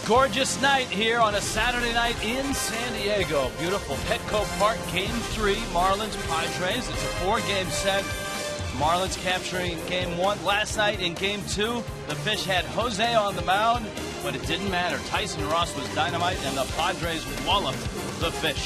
Gorgeous night here on a Saturday night in San Diego. Beautiful Petco Park, Game 3, Marlins, Padres. It's a 4-game set. Marlins capturing Game 1 last night. In Game 2, the Fish had Jose on the mound, but it didn't matter. Tyson Ross was dynamite, and the Padres walloped the Fish.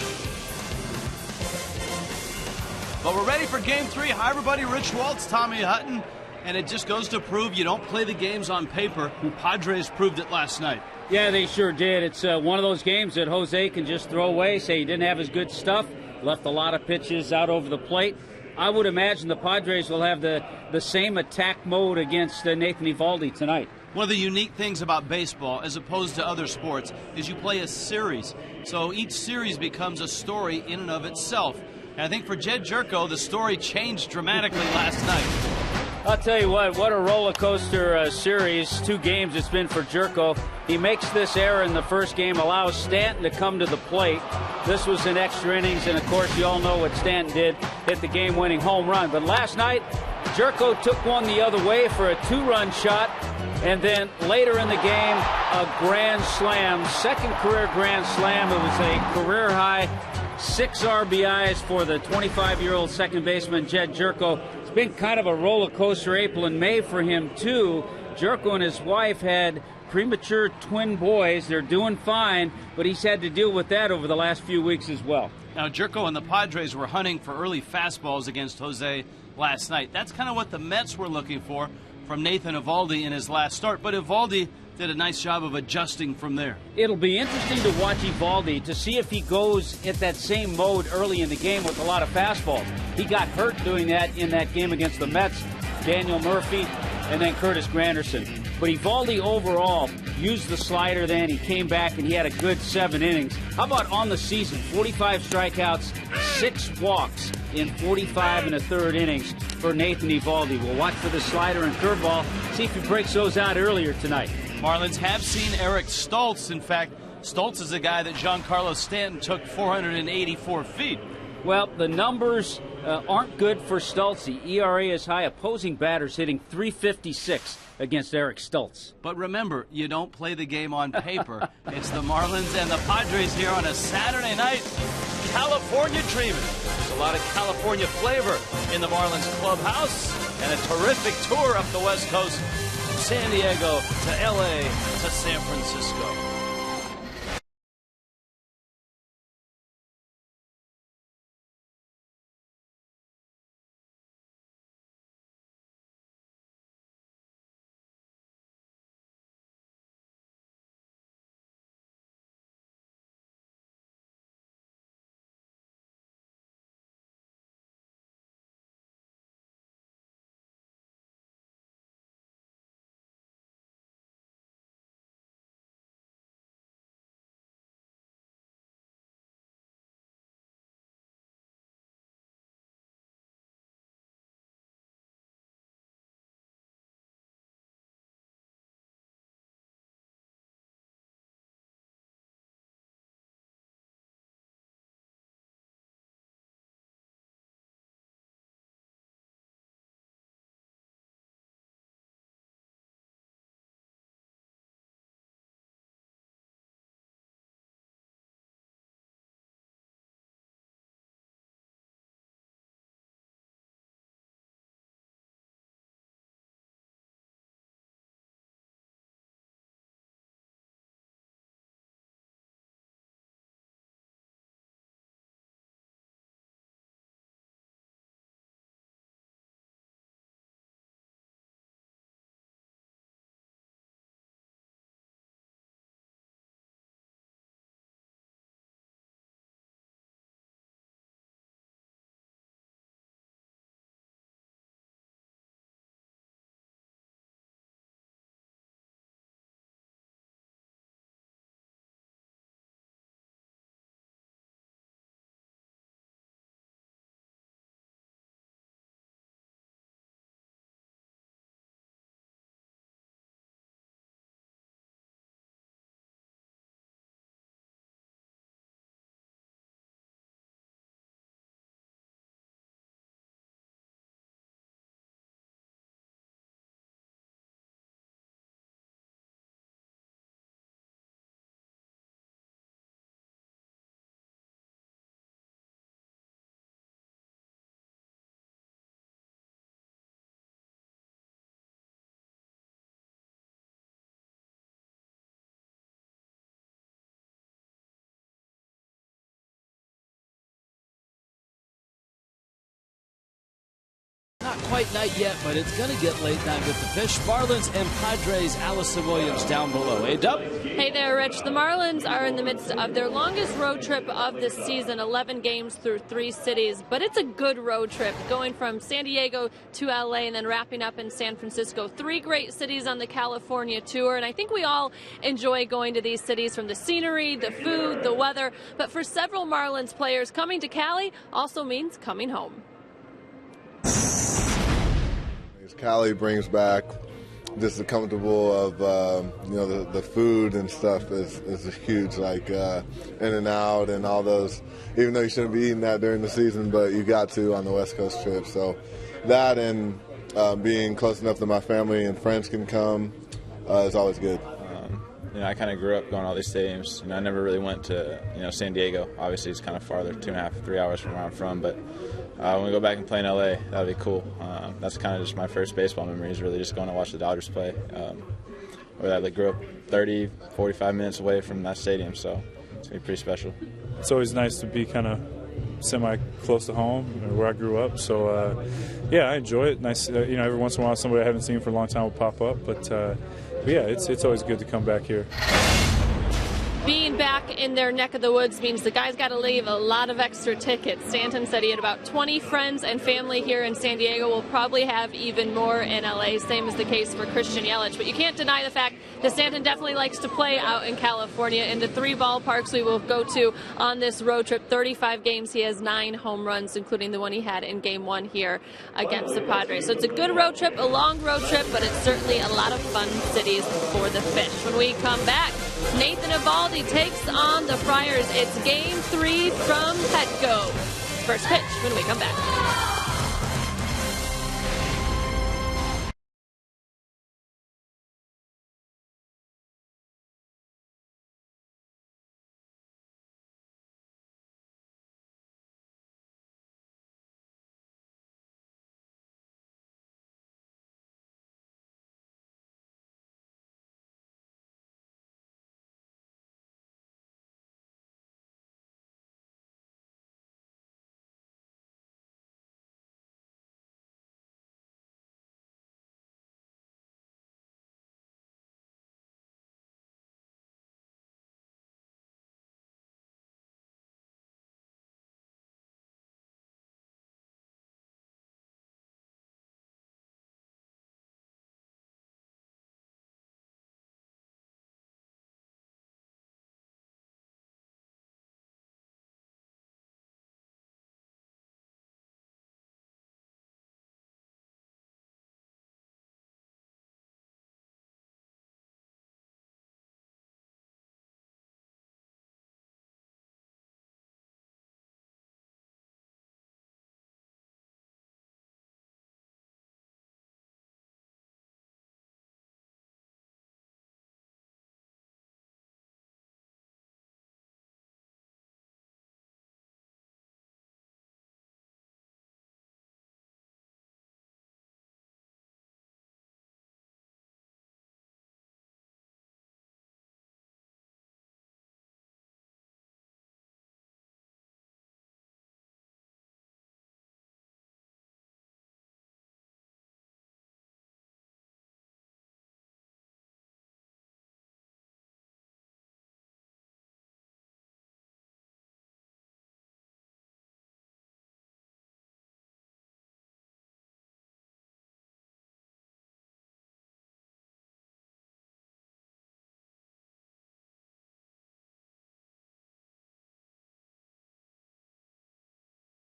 But we're ready for Game 3. Hi, everybody. Rich Waltz, Tommy Hutton. And it just goes to prove you don't play the games on paper. The Padres proved it last night. Yeah, they sure did. It's one of those games that Jose can just throw away, say he didn't have his good stuff, left a lot of pitches out over the plate. I would imagine the Padres will have the same attack mode against Nathan Eovaldi tonight. One of the unique things about baseball, as opposed to other sports, is you play a series. So each series becomes a story in and of itself. And I think for Jed Jerko, the story changed dramatically last night. I'll tell you what a roller coaster series, 2 games it's been for Jerko. He makes this error in the first game, allows Stanton to come to the plate. This was in extra innings, and of course you all know what Stanton did, hit the game-winning home run. But last night, Jerko took one the other way for a 2-run shot, and then later in the game, a grand slam, second career grand slam. It was a career-high 6 RBIs for the 25-year-old second baseman, Jed Jerko. It's been kind of a roller coaster April and May for him, too. Jerko and his wife had premature twin boys. They're doing fine, but he's had to deal with that over the last few weeks as well. Now, Jerko and the Padres were hunting for early fastballs against Jose last night. That's kind of what the Mets were looking for from Nathan Eovaldi in his last start, but Eovaldi did a nice job of adjusting from there. It'll be interesting to watch Eovaldi to see if he goes at that same mode early in the game with a lot of fastballs. He got hurt doing that in that game against the Mets, Daniel Murphy, and then Curtis Granderson. But Eovaldi overall used the slider then. He came back and he had a good 7 innings. How about on the season? 45 strikeouts, 6 walks in 45 and a third innings for Nathan Eovaldi. We'll watch for the slider and curveball, see if he breaks those out earlier tonight. Marlins have seen Eric Stoltz. In fact, Stoltz is a guy that Giancarlo Stanton took 484 feet. Well, the numbers aren't good for Stoltz. The ERA is high. Opposing batters hitting .356 against Eric Stoltz. But remember, you don't play the game on paper. It's the Marlins and the Padres here on a Saturday night. California dreaming. There's a lot of California flavor in the Marlins clubhouse, and a terrific tour up the West Coast, from San Diego to L.A. to San Francisco. quite night yet, but it's going to get late night with the Fish. Marlins and Padres, Allison Williams down below. Hey, Dub. Hey there, Rich. The Marlins are in the midst of their longest road trip of the season, 11 games through 3 cities. But it's a good road trip, going from San Diego to LA and then wrapping up in San Francisco. 3 great cities on the California tour, and I think we all enjoy going to these cities, from the scenery, the food, the weather. But for several Marlins players, coming to Cali also means coming home. Cali brings back just the comfortable of the food and stuff is huge, like In-N-Out and all those, even though you shouldn't be eating that during the season, but you got to on the West Coast trip. So that and being close enough that my family and friends can come is always good. I kind of grew up going to all these stadiums. I never really went to San Diego. Obviously, it's kind of farther, 2.5, 3 hours from where I'm from. But when we go back and play in LA, that'll be cool. That's kind of just my first baseball memories, really, just going to watch the Dodgers play. Where I grew up 30, 45 minutes away from that stadium, so it's going to be pretty special. It's always nice to be kind of semi-close to home, where I grew up. So, I enjoy it. Nice, every once in a while somebody I haven't seen for a long time will pop up. But yeah, it's always good to come back here. Being back in their neck of the woods means the guy's got to leave a lot of extra tickets. Stanton said he had about 20 friends and family here in San Diego. We'll probably have even more in LA. Same is the case for Christian Yelich. But you can't deny the fact that Stanton definitely likes to play out in California. In the 3 ballparks we will go to on this road trip, 35 games, he has 9 home runs, including the one he had in Game 1 here against the Padres. So it's a good road trip, a long road trip, but it's certainly a lot of fun cities for the Fish. When we come back, Nathan Eovaldi takes on the Friars. It's Game 3 from Petco. First pitch when we come back.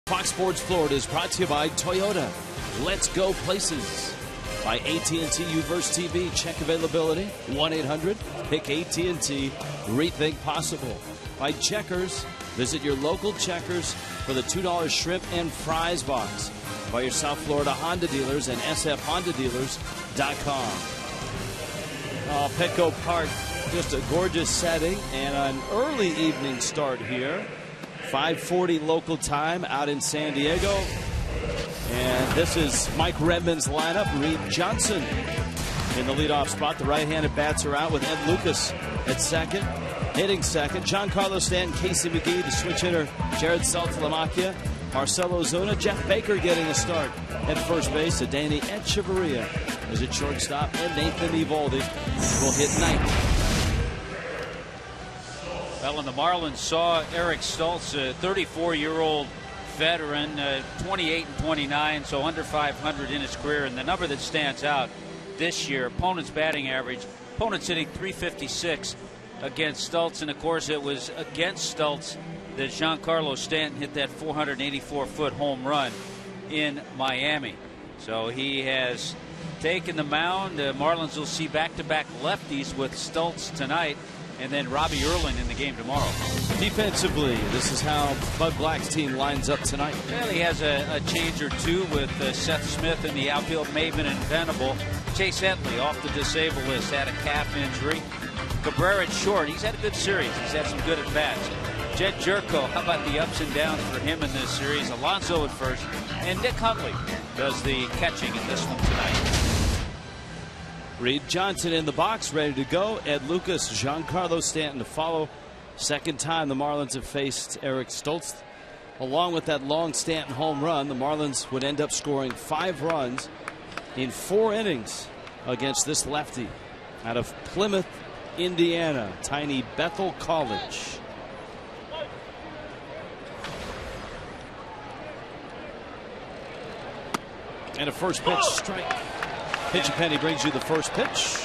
Fox Sports Florida is brought to you by Toyota. Let's go places. By AT&T Uverse TV. Check availability. 1-800-PICK AT&T. Rethink possible. By Checkers. Visit your local Checkers for the $2 shrimp and fries box. By your South Florida Honda dealers and sfhondadealers.com. Petco Park, just a gorgeous setting and an early evening start here. 5:40 local time out in San Diego. And this is Mike Redmond's lineup. Reed Johnson in the leadoff spot. The right-handed bats are out with Ed Lucas at second. Hitting second, Giancarlo Stanton, Casey McGee, the switch hitter, Jared Saltalamacchia, Marcelo Ozuna, Jeff Baker getting a start At first base, Adeiny Echeverria is at shortstop, and Nathan Eovaldi will hit ninth. Well, and the Marlins saw Eric Stultz, a 34-year-old veteran, 28 and 29, so under 500 in his career. And the number that stands out this year, opponent's batting average, opponent's hitting .356 against Stultz. And of course, it was against Stultz that Giancarlo Stanton hit that 484-foot home run in Miami. So he has taken the mound. Marlins will see back-to-back lefties with Stultz tonight, and then Robbie Erlin in the game tomorrow. Defensively, this is how Bud Black's team lines up tonight. Well, he has a change or two with Seth Smith in the outfield, Maven and Venable. Chase Hetley off the disabled list, had a calf injury. Cabrera at short, he's had a good series. He's had some good at-bats. Jed Jerko, how about the ups and downs for him in this series? Alonso at first, and Nick Huntley does the catching in this one tonight. Reed Johnson in the box, ready to go. Ed Lucas, Giancarlo Stanton to follow. Second time the Marlins have faced Eric Stultz. Along with that long Stanton home run, the Marlins would end up scoring 5 runs in 4 innings against this lefty out of Plymouth, Indiana, tiny Bethel College. And a first pitch strike. Pitch a penny brings you the first pitch.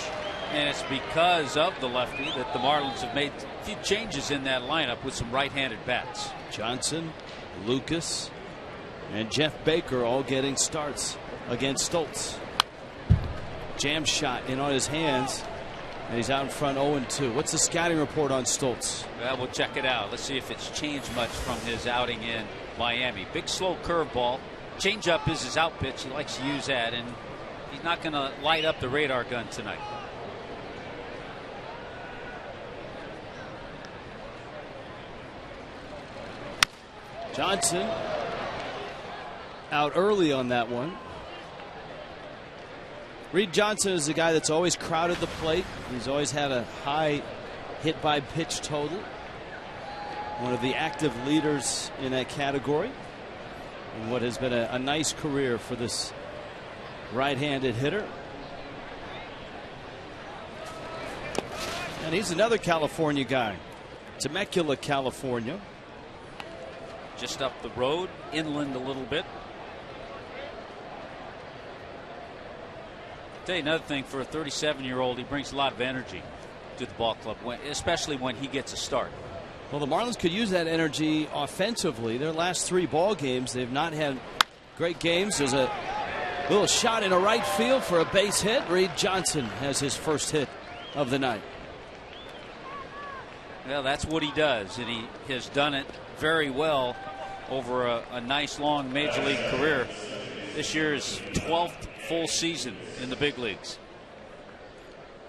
And it's because of the lefty that the Marlins have made a few changes in that lineup with some right-handed bats. Johnson, Lucas, and Jeff Baker all getting starts against Stultz. Jam shot in on his hands, and he's out in front 0-2. What's the scouting report on Stultz? Well, we'll check it out. Let's see if it's changed much from his outing in Miami. Big slow curveball. Changeup is his out pitch. He likes to use that, and he's not going to light up the radar gun tonight. Johnson out early on that one. Reed Johnson is a guy that's always crowded the plate. He's always had a high hit by pitch total. One of the active leaders in that category. And what has been a nice career for this right-handed hitter. And he's another California guy. Temecula, California. Just up the road, inland a little bit. I'll tell you another thing, for a 37-year-old, he brings a lot of energy to the ball club, especially when he gets a start. Well, the Marlins could use that energy offensively. Their last 3 ball games, they've not had great games. There's a little shot in a right field for a base hit. Reed Johnson has his first hit of the night. Well, that's what he does, and he has done it very well over a nice long major league career. This year's 12th full season in the big leagues.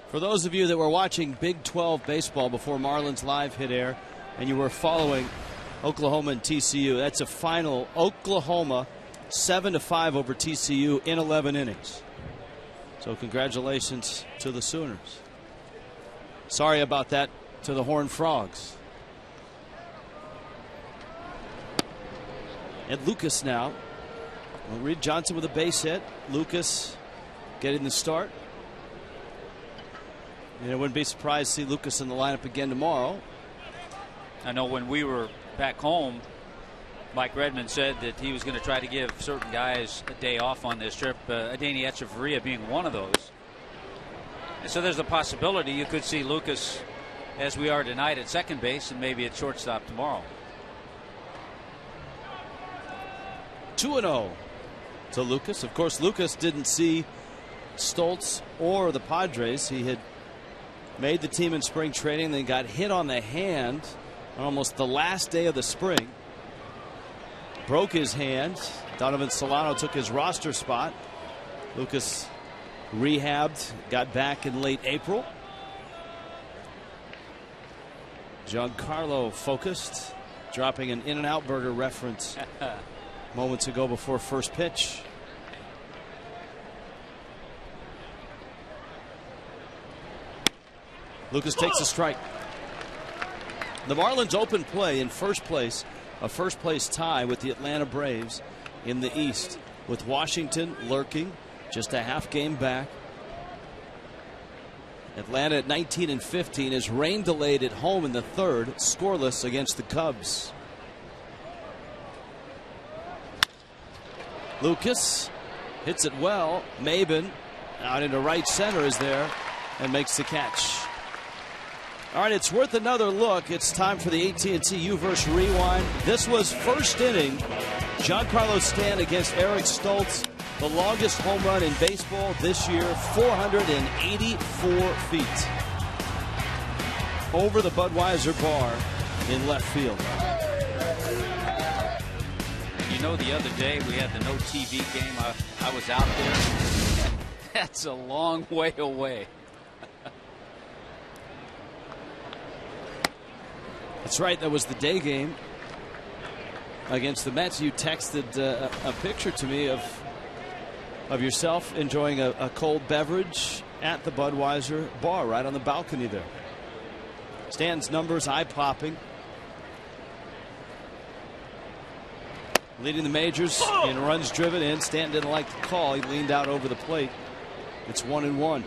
For those of you that were watching Big 12 baseball before Marlins Live hit air, and you were following Oklahoma and TCU, that's a final. Oklahoma 7-5 over TCU in 11 innings. So congratulations to the Sooners. Sorry about that to the Horned Frogs. And Lucas now. Well, Reed Johnson with a base hit. Lucas getting the start. And I wouldn't be surprised to see Lucas in the lineup again tomorrow. I know when we were back home, Mike Redmond said that he was going to try to give certain guys a day off on this trip, Adeiny Echeverria being one of those. And so there's a possibility you could see Lucas, as we are tonight, at second base and maybe at shortstop tomorrow. 2-0 to Lucas. Of course, Lucas didn't see Stultz or the Padres. He had made the team in spring training, then got hit on the hand on almost the last day of the spring. Broke his hand. Donovan Solano took his roster spot. Lucas rehabbed, got back in late April. Giancarlo focused, dropping an In-N-Out Burger reference moments ago before first pitch. Lucas takes a strike. The Marlins open play in first place, a first place tie with the Atlanta Braves in the East. with Washington lurking, just a half game back. Atlanta at 19-15 is rain delayed at home in the third, scoreless against the Cubs. Lucas hits it well. Maben out into right center is there and makes the catch. All right, it's worth another look. It's time for the AT U-verse rewind. This was first inning. Giancarlo Stanton against Eric Stoltz. The longest home run in baseball this year, 484 feet. Over the Budweiser bar in left field. You know, the other day we had the no TV game. I was out there. That's a long way away. That's right. That was the day game against the Mets. You texted a picture to me of yourself enjoying a cold beverage at the Budweiser bar right on the balcony there. Stanton's numbers eye-popping. Leading the majors in runs driven in. Stanton didn't like the call. He leaned out over the plate. It's 1-1.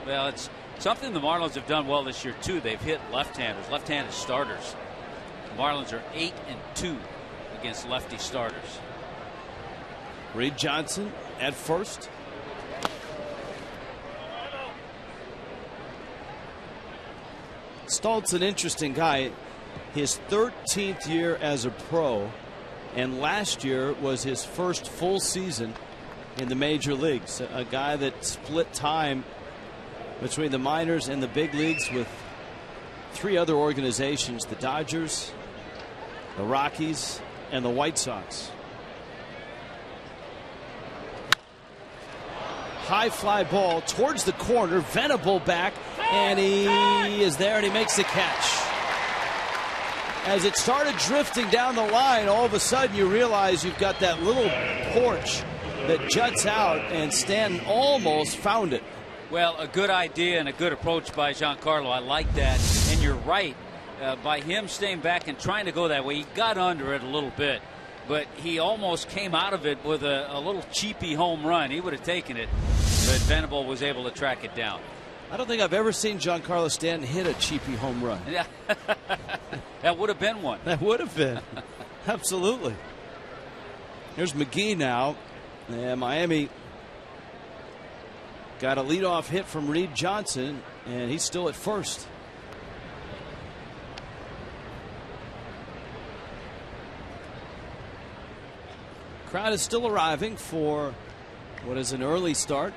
Well, it's something the Marlins have done well this year, too. They've hit left-handers, left-handed starters. The Marlins are 8-2 against lefty starters. Reed Johnson at first. Stoltz, an interesting guy. His 13th year as a pro, and last year was his first full season in the major leagues. A guy that split time between the minors and the big leagues with three other organizations: the Dodgers, the Rockies, and the White Sox. High fly ball towards the corner. Venable back, and he is there, and he makes the catch. As it started drifting down the line, all of a sudden you realize you've got that little porch that juts out, and Stanton almost found it. Well, a good idea and a good approach by Giancarlo. I like that. And you're right. By him staying back and trying to go that way, he got under it a little bit. But he almost came out of it with a little cheapy home run. He would have taken it, but Venable was able to track it down. I don't think I've ever seen Giancarlo Stanton hit a cheapy home run. Yeah. That would have been one. That would have been. Absolutely. Here's McGee now. And Miami got a leadoff hit from Reed Johnson, and he's still at first. Crowd is still arriving for what is an early start,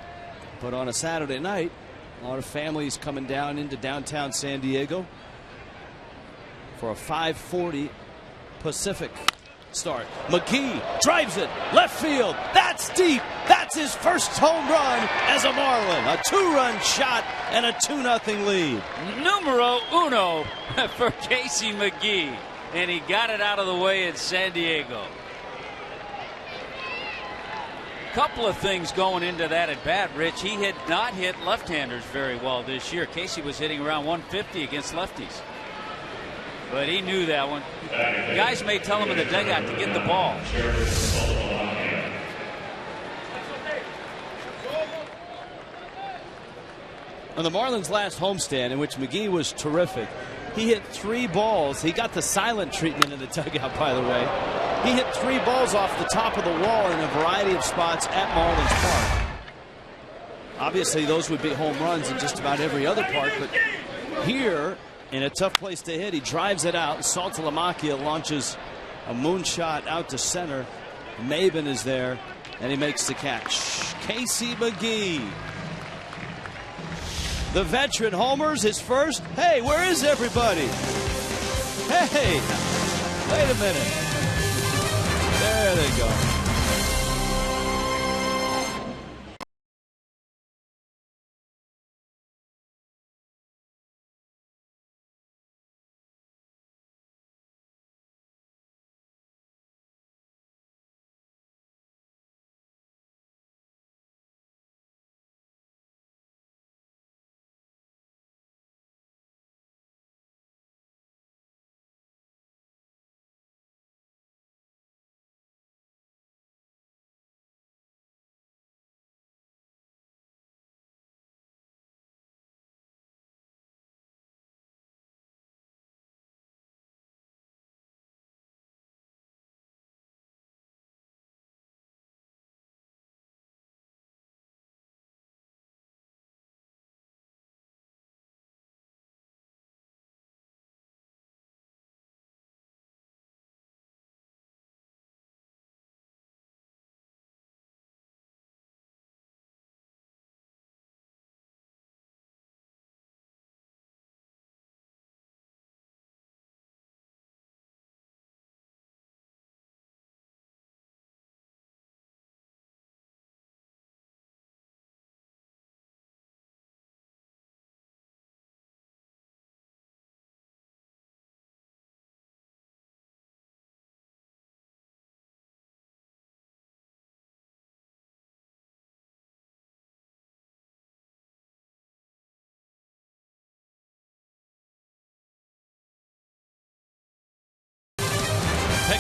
but on a Saturday night. A lot of families coming down into downtown San Diego for a 5:40 Pacific start. McGee drives it left field. That's deep. That's his first home run as a Marlin. A 2-run shot and a 2-0 lead. Numero uno for Casey McGee, and he got it out of the way in San Diego. Couple of things going into that at bat, Rich. He had not hit left-handers very well this year. Casey was hitting around 150 against lefties, but he knew that one. Guys may tell him in the dugout to get the ball. On the Marlins' last homestand, in which McGee was terrific, he hit 3 balls. He got the silent treatment in the dugout, by the way. He hit 3 balls off the top of the wall in a variety of spots at Marlins Park. Obviously, those would be home runs in just about every other park, but here, in a tough place to hit, he drives it out. Saltalamacchia launches a moonshot out to center. Maben is there, and he makes the catch. Casey McGee, the veteran, homers his first. Hey, where is everybody? Hey, wait a minute. There they go.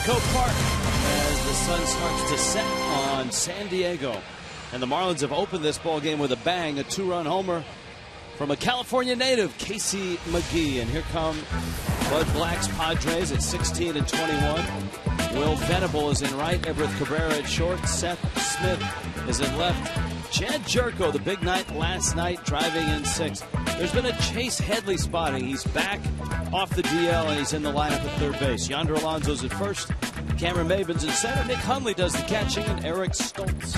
Petco Park as the sun starts to set on San Diego. And the Marlins have opened this ball game with a bang, a 2-run homer from a California native, Casey McGee. And here come Bud Black's Padres at 16 and 21. Will Venable is in right, Everett Cabrera at short, Seth Smith is in left. Chad Jerko, the big night last night, driving in 6th. There's been a Chase Headley spotting. He's back off the DL and he's in the lineup at third base. Yonder Alonso's at first. Cameron Maven's in center. Nick Hundley does the catching, and Eric Stoltz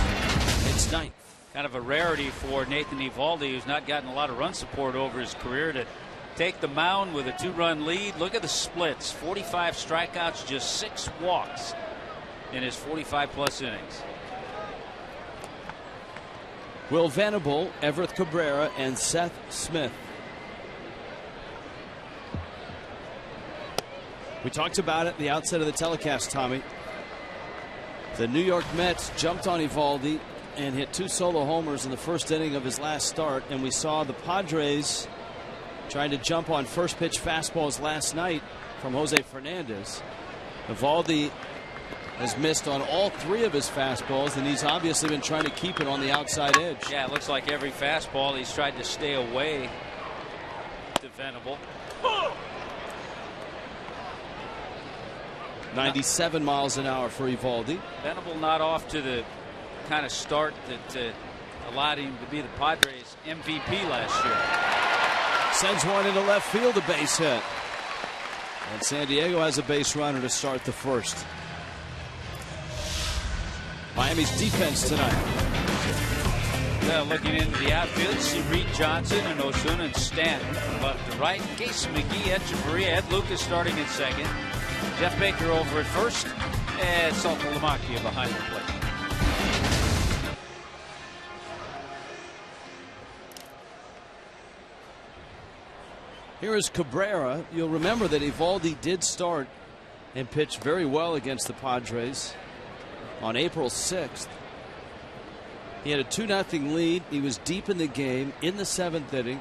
hits 9th. Kind of a rarity for Nathan Eovaldi, who's not gotten a lot of run support over his career, to take the mound with a 2-run lead. Look at the splits: 45 strikeouts, just 6 walks in his 45+ innings. Will Venable, Everett Cabrera, and Seth Smith. We talked about it at the outset of the telecast, Tommy. The New York Mets jumped on Eovaldi and hit 2 solo homers in the first inning of his last start, and we saw the Padres trying to jump on first pitch fastballs last night from Jose Fernandez. Eovaldi has missed on all 3 of his fastballs, and he's obviously been trying to keep it on the outside edge. Yeah, it looks like every fastball he's tried to stay away to Venable. 97 miles an hour for Eovaldi. Venable not off to the kind of start that allowed him to be the Padres MVP last year. Sends one into left field, a base hit. And San Diego has a base runner to start the first. Miami's defense tonight. Looking into the outfield, see Reed Johnson and Osuna and Stanton from left to right. Casey McGee, Echeverria, Ed Lucas starting at second. Jeff Baker over at first, and Salta Lamacchia behind the plate. Here is Cabrera. You'll remember that Eovaldi did start and pitch very well against the Padres on April 6th. He had a 2-0 lead. He was deep in the game in the 7th inning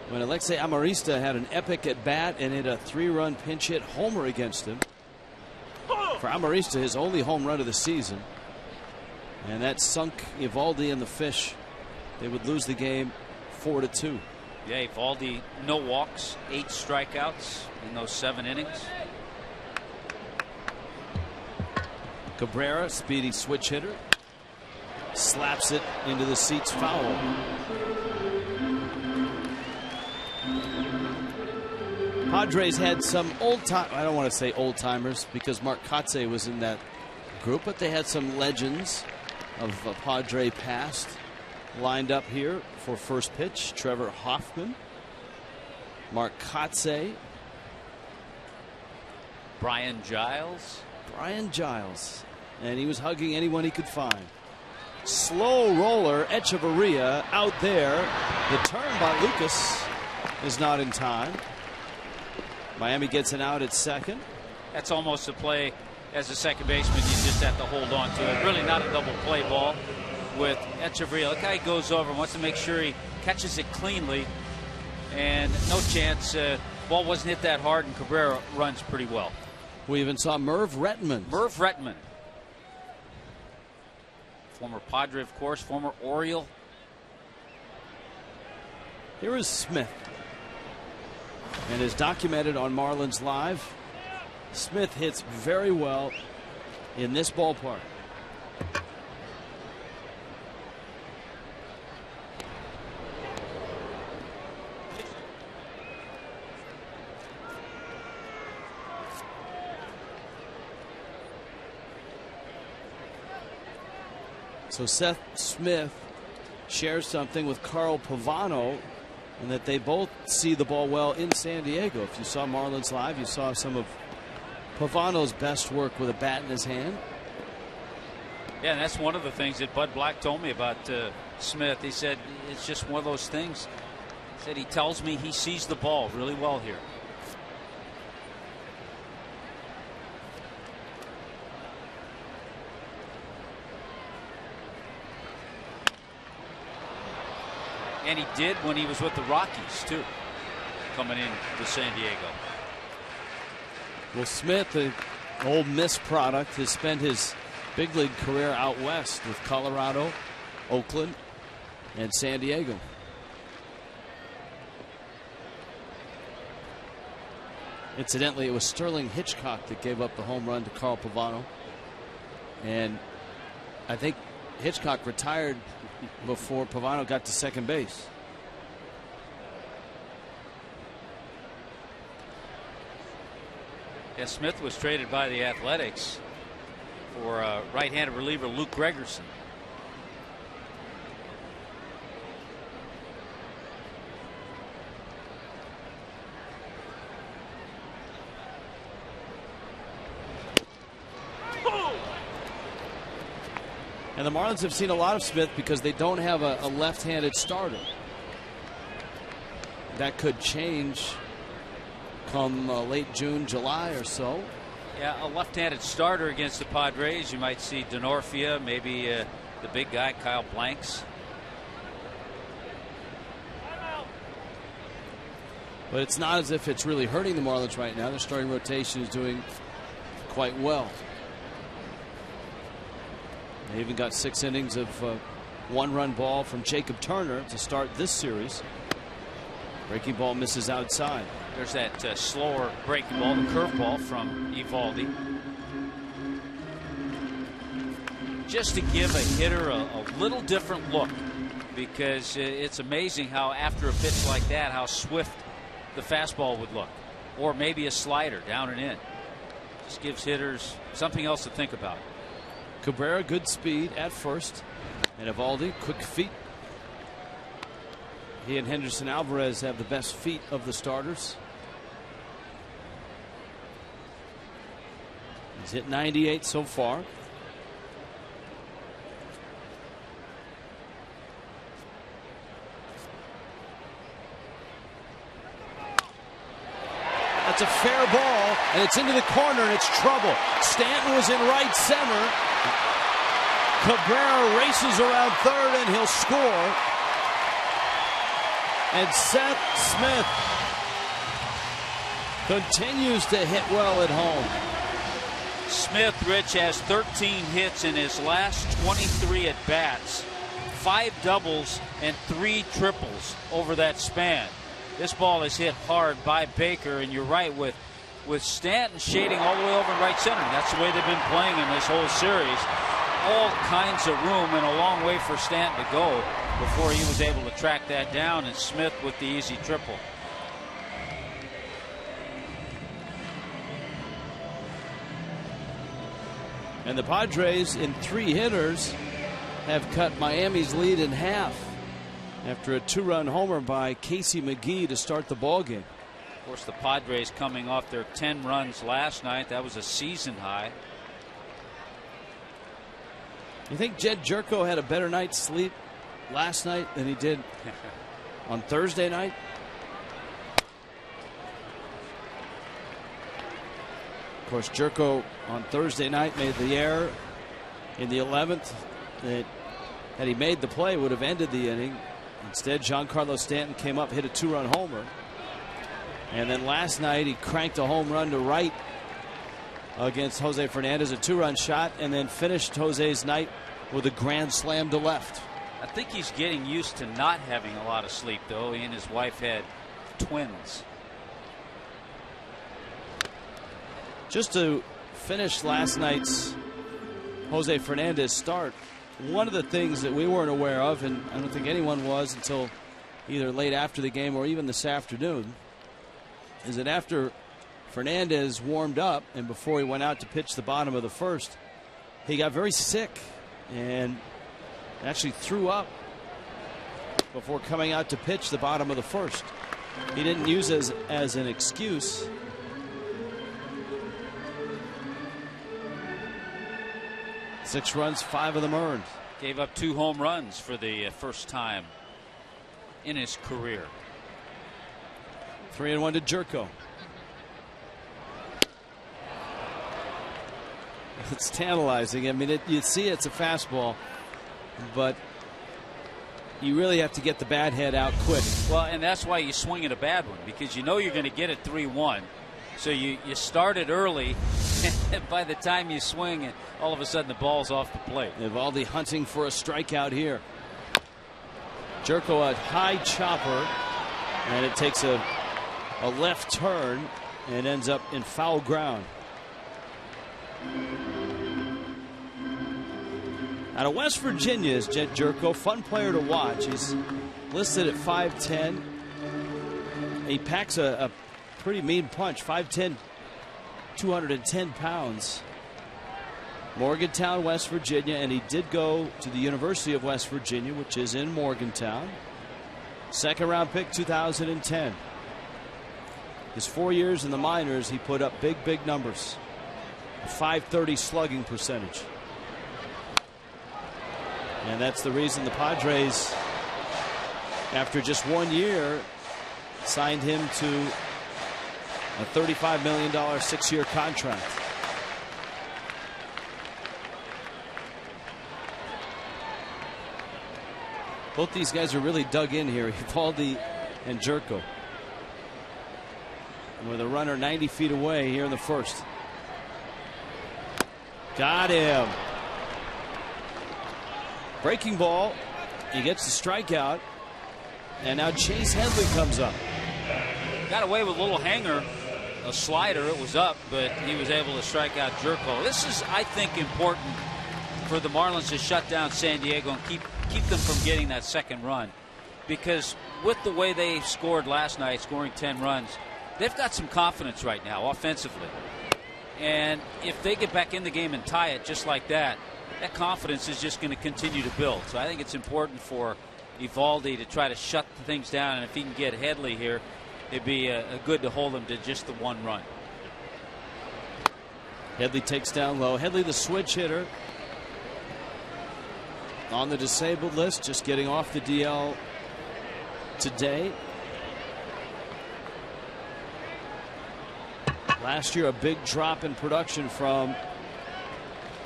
when Alexei Amarista had an epic at bat and hit a 3-run pinch hit homer against him. For Amarista, his only home run of the season. And that sunk Eovaldi and the Fish. They would lose the game 4-2. Yeah, Eovaldi, no walks, 8 strikeouts in those 7 innings. Cabrera, speedy switch hitter, slaps it into the seats foul. Padres had some I don't want to say old timers because Mark Kotsay was in that group, but they had some legends of Padre past lined up here for first pitch. Trevor Hoffman, Mark Kotsay, Brian Giles, and he was hugging anyone he could find. Slow roller, Echeverria out there. The turn by Lucas is not in time. Miami gets an out at second. That's almost a play as a second baseman. You just have to hold on to it. Really not a double play ball with Echeverria. Look how he goes over and wants to make sure he catches it cleanly. And no chance. Ball wasn't hit that hard, and Cabrera runs pretty well. We even saw Merv Rettenman. Former Padre, of course, former Oriole. Here is Smith. And as documented on Marlins Live, Smith hits very well in this ballpark. So Seth Smith shares something with Carl Pavano, and that they both see the ball well in San Diego. If you saw Marlins Live, you saw some of Pavano's best work with a bat in his hand. Yeah, and that's one of the things that Bud Black told me about Smith. He said it's just one of those things. He said he tells me he sees the ball really well here. And he did when he was with the Rockies, too, coming in to San Diego. Well, Smith, Ole Miss product, has spent his big league career out west with Colorado, Oakland, and San Diego. Incidentally, it was Sterling Hitchcock that gave up the home run to Carl Pavano. And I think Hitchcock retired before Pavano got to second base. Yeah, Smith was traded by the Athletics for right-handed reliever Luke Gregerson. And the Marlins have seen a lot of Smith because they don't have a left-handed starter. That could change come late June, July or so. Yeah, a left-handed starter against the Padres. You might see Denorfia, maybe the big guy, Kyle Blanks. But it's not as if it's really hurting the Marlins right now. Their starting rotation is doing quite well. They even got 6 innings of one-run ball from Jacob Turner to start this series. Breaking ball misses outside. There's that slower breaking ball, the curveball from Eovaldi. Just to give a hitter a little different look, because it's amazing how after a pitch like that, how swift the fastball would look, or maybe a slider down and in. Just gives hitters something else to think about. Cabrera, good speed at first, and Eovaldi, quick feet. He and Henderson Alvarez have the best feet of the starters. He's hit 98 so far. That's a fair ball, and it's into the corner, and it's trouble. Stanton was in right center. Cabrera races around third, and he'll score. And Seth Smith continues to hit well at home. Smith, Rich, has 13 hits in his last 23 at bats, 5 doubles and 3 triples over that span. This ball is hit hard by Baker, and you're right, with Stanton shading all the way over in right center. That's the way they've been playing in this whole series. All kinds of room and a long way for Stanton to go before he was able to track that down, and Smith with the easy triple. And the Padres, in 3 hitters, have cut Miami's lead in half after a 2-run homer by Casey McGee to start the ballgame. Of course, the Padres coming off their 10 runs last night. That was a season high. You think Jed Jerko had a better night's sleep last night than he did on Thursday night? Of course, Jerko on Thursday night made the error in the 11th that, had he made the play, would have ended the inning. Instead, Giancarlo Stanton came up, hit a 2-run homer. And then last night, he cranked a home run to right against Jose Fernandez, a 2-run shot, and then finished Jose's night with a grand slam to left. I think he's getting used to not having a lot of sleep, though. He and his wife had twins. Just to finish last night's Jose Fernandez start, one of the things that we weren't aware of, and I don't think anyone was until either late after the game or even this afternoon, is that after Fernandez warmed up and before he went out to pitch the bottom of the first, he got very sick and actually threw up before coming out to pitch the bottom of the first. He didn't use it as an excuse. Six runs, 5 of them earned. Gave up 2 home runs for the first time in his career. 3-1 to Jerko. It's tantalizing. I mean, you see it's a fastball, but you really have to get the bat head out quick. Well, and that's why you swing at a bad one, because you know you're going to get it 3-1. So you start it early, And by the time you swing, all of a sudden the ball's off the plate. Eovaldi hunting for a strikeout here. Jerko, a high chopper, and it takes a left turn and ends up in foul ground. Out of West Virginia is Jed Jerko, fun player to watch. He's listed at 5'10". He packs a pretty mean punch, 5'10", 210 pounds. Morgantown, West Virginia, and he did go to the University of West Virginia, which is in Morgantown. Second round pick, 2010. His 4 years in the minors, he put up big numbers. A .530 slugging percentage. And that's the reason the Padres, after just 1 year, signed him to a $35 million 6-year contract. Both these guys are really dug in here, Eovaldi and Jerko. With a runner 90 feet away here in the first. Got him. Breaking ball. He gets the strikeout. And now Chase Headley comes up. Got away with a little hanger, a slider. It was up, but he was able to strike out Jerko. This is, I think, important for the Marlins to shut down San Diego and keep them from getting that second run. Because with the way they scored last night, scoring 10 runs, they've got some confidence right now offensively. And if they get back in the game and tie it just like that, that confidence is just going to continue to build. So I think it's important for Eovaldi to try to shut things down. And if he can get Headley here, it'd be good to hold him to just the 1 run. Headley takes down low. Headley, the switch hitter, on the disabled list, just getting off the DL today. Last year, a big drop in production from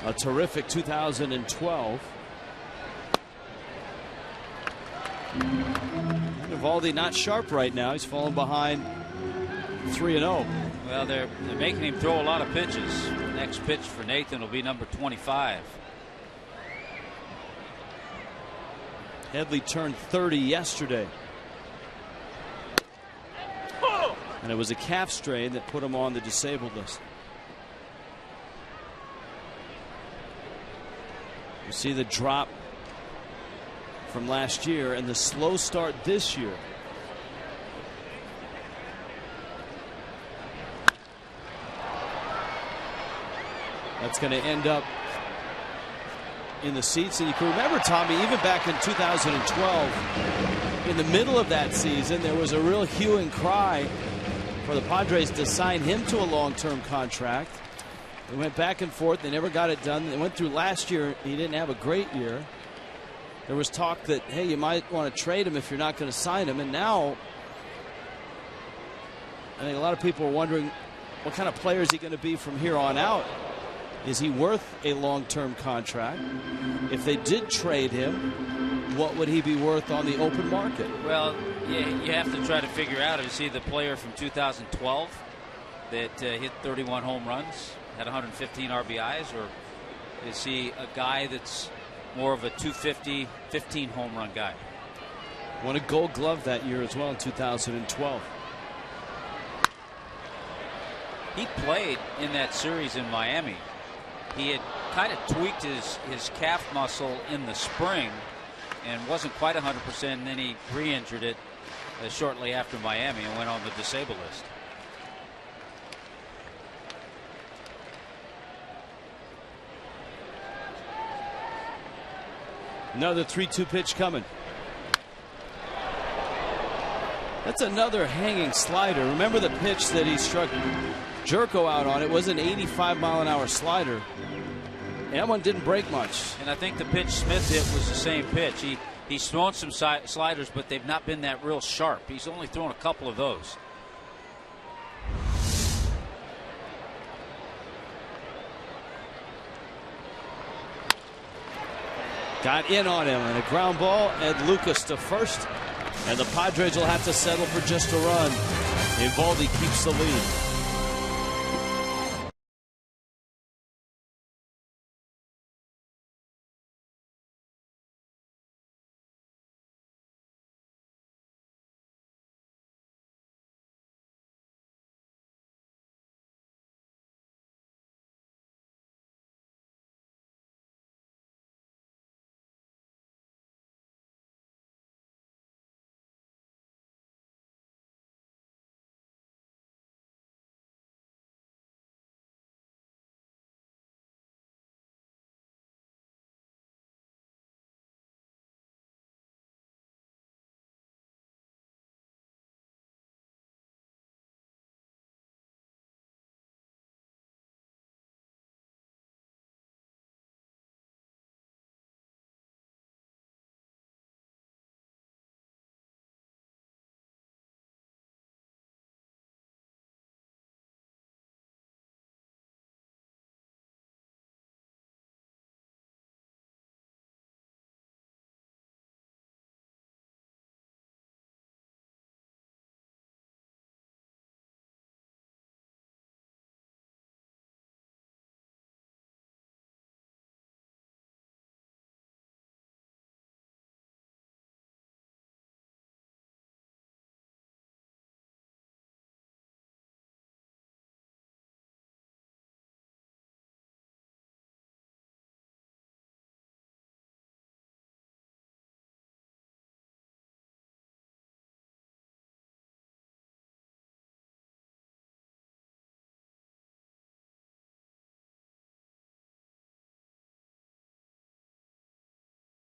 a terrific 2012. Eovaldi not sharp right now. He's falling behind 3-0. Well, they're making him throw a lot of pitches. The next pitch for Nathan will be number 25. Headley turned 30 yesterday. And it was a calf strain that put him on the disabled list. You see the drop from last year and the slow start this year. That's going to end up in the seats. And you can remember, Tommy, even back in 2012, in the middle of that season, there was a real hue and cry for the Padres to sign him to a long-term contract. They went back and forth. They never got it done. They went through last year. He didn't have a great year. There was talk that, hey, you might want to trade him if you're not going to sign him. And now, I think a lot of people are wondering, what kind of player is he going to be from here on out? Is he worth a long-term contract? If they did trade him, what would he be worth on the open market? Well, you have to try to figure out, is he the player from 2012 that hit 31 home runs, had 115 RBIs, or is he a guy that's more of a 250, 15 home run guy? Won a Gold Glove that year as well in 2012. He played in that series in Miami. He had kind of tweaked his calf muscle in the spring and wasn't quite 100%, and then he re-injured it shortly after Miami and went on the disabled list. Another 3-2 pitch coming. That's another hanging slider. Remember the pitch that he struck Jerko out on? It was an 85-mile-an-hour slider. And that one didn't break much. And I think the pitch Smith hit was the same pitch. He's thrown some sliders, but they've not been that real sharp. He's only thrown a couple of those. Got in on him, and a ground ball, Ed Lucas to first, and the Padres will have to settle for just a run. Eovaldi keeps the lead.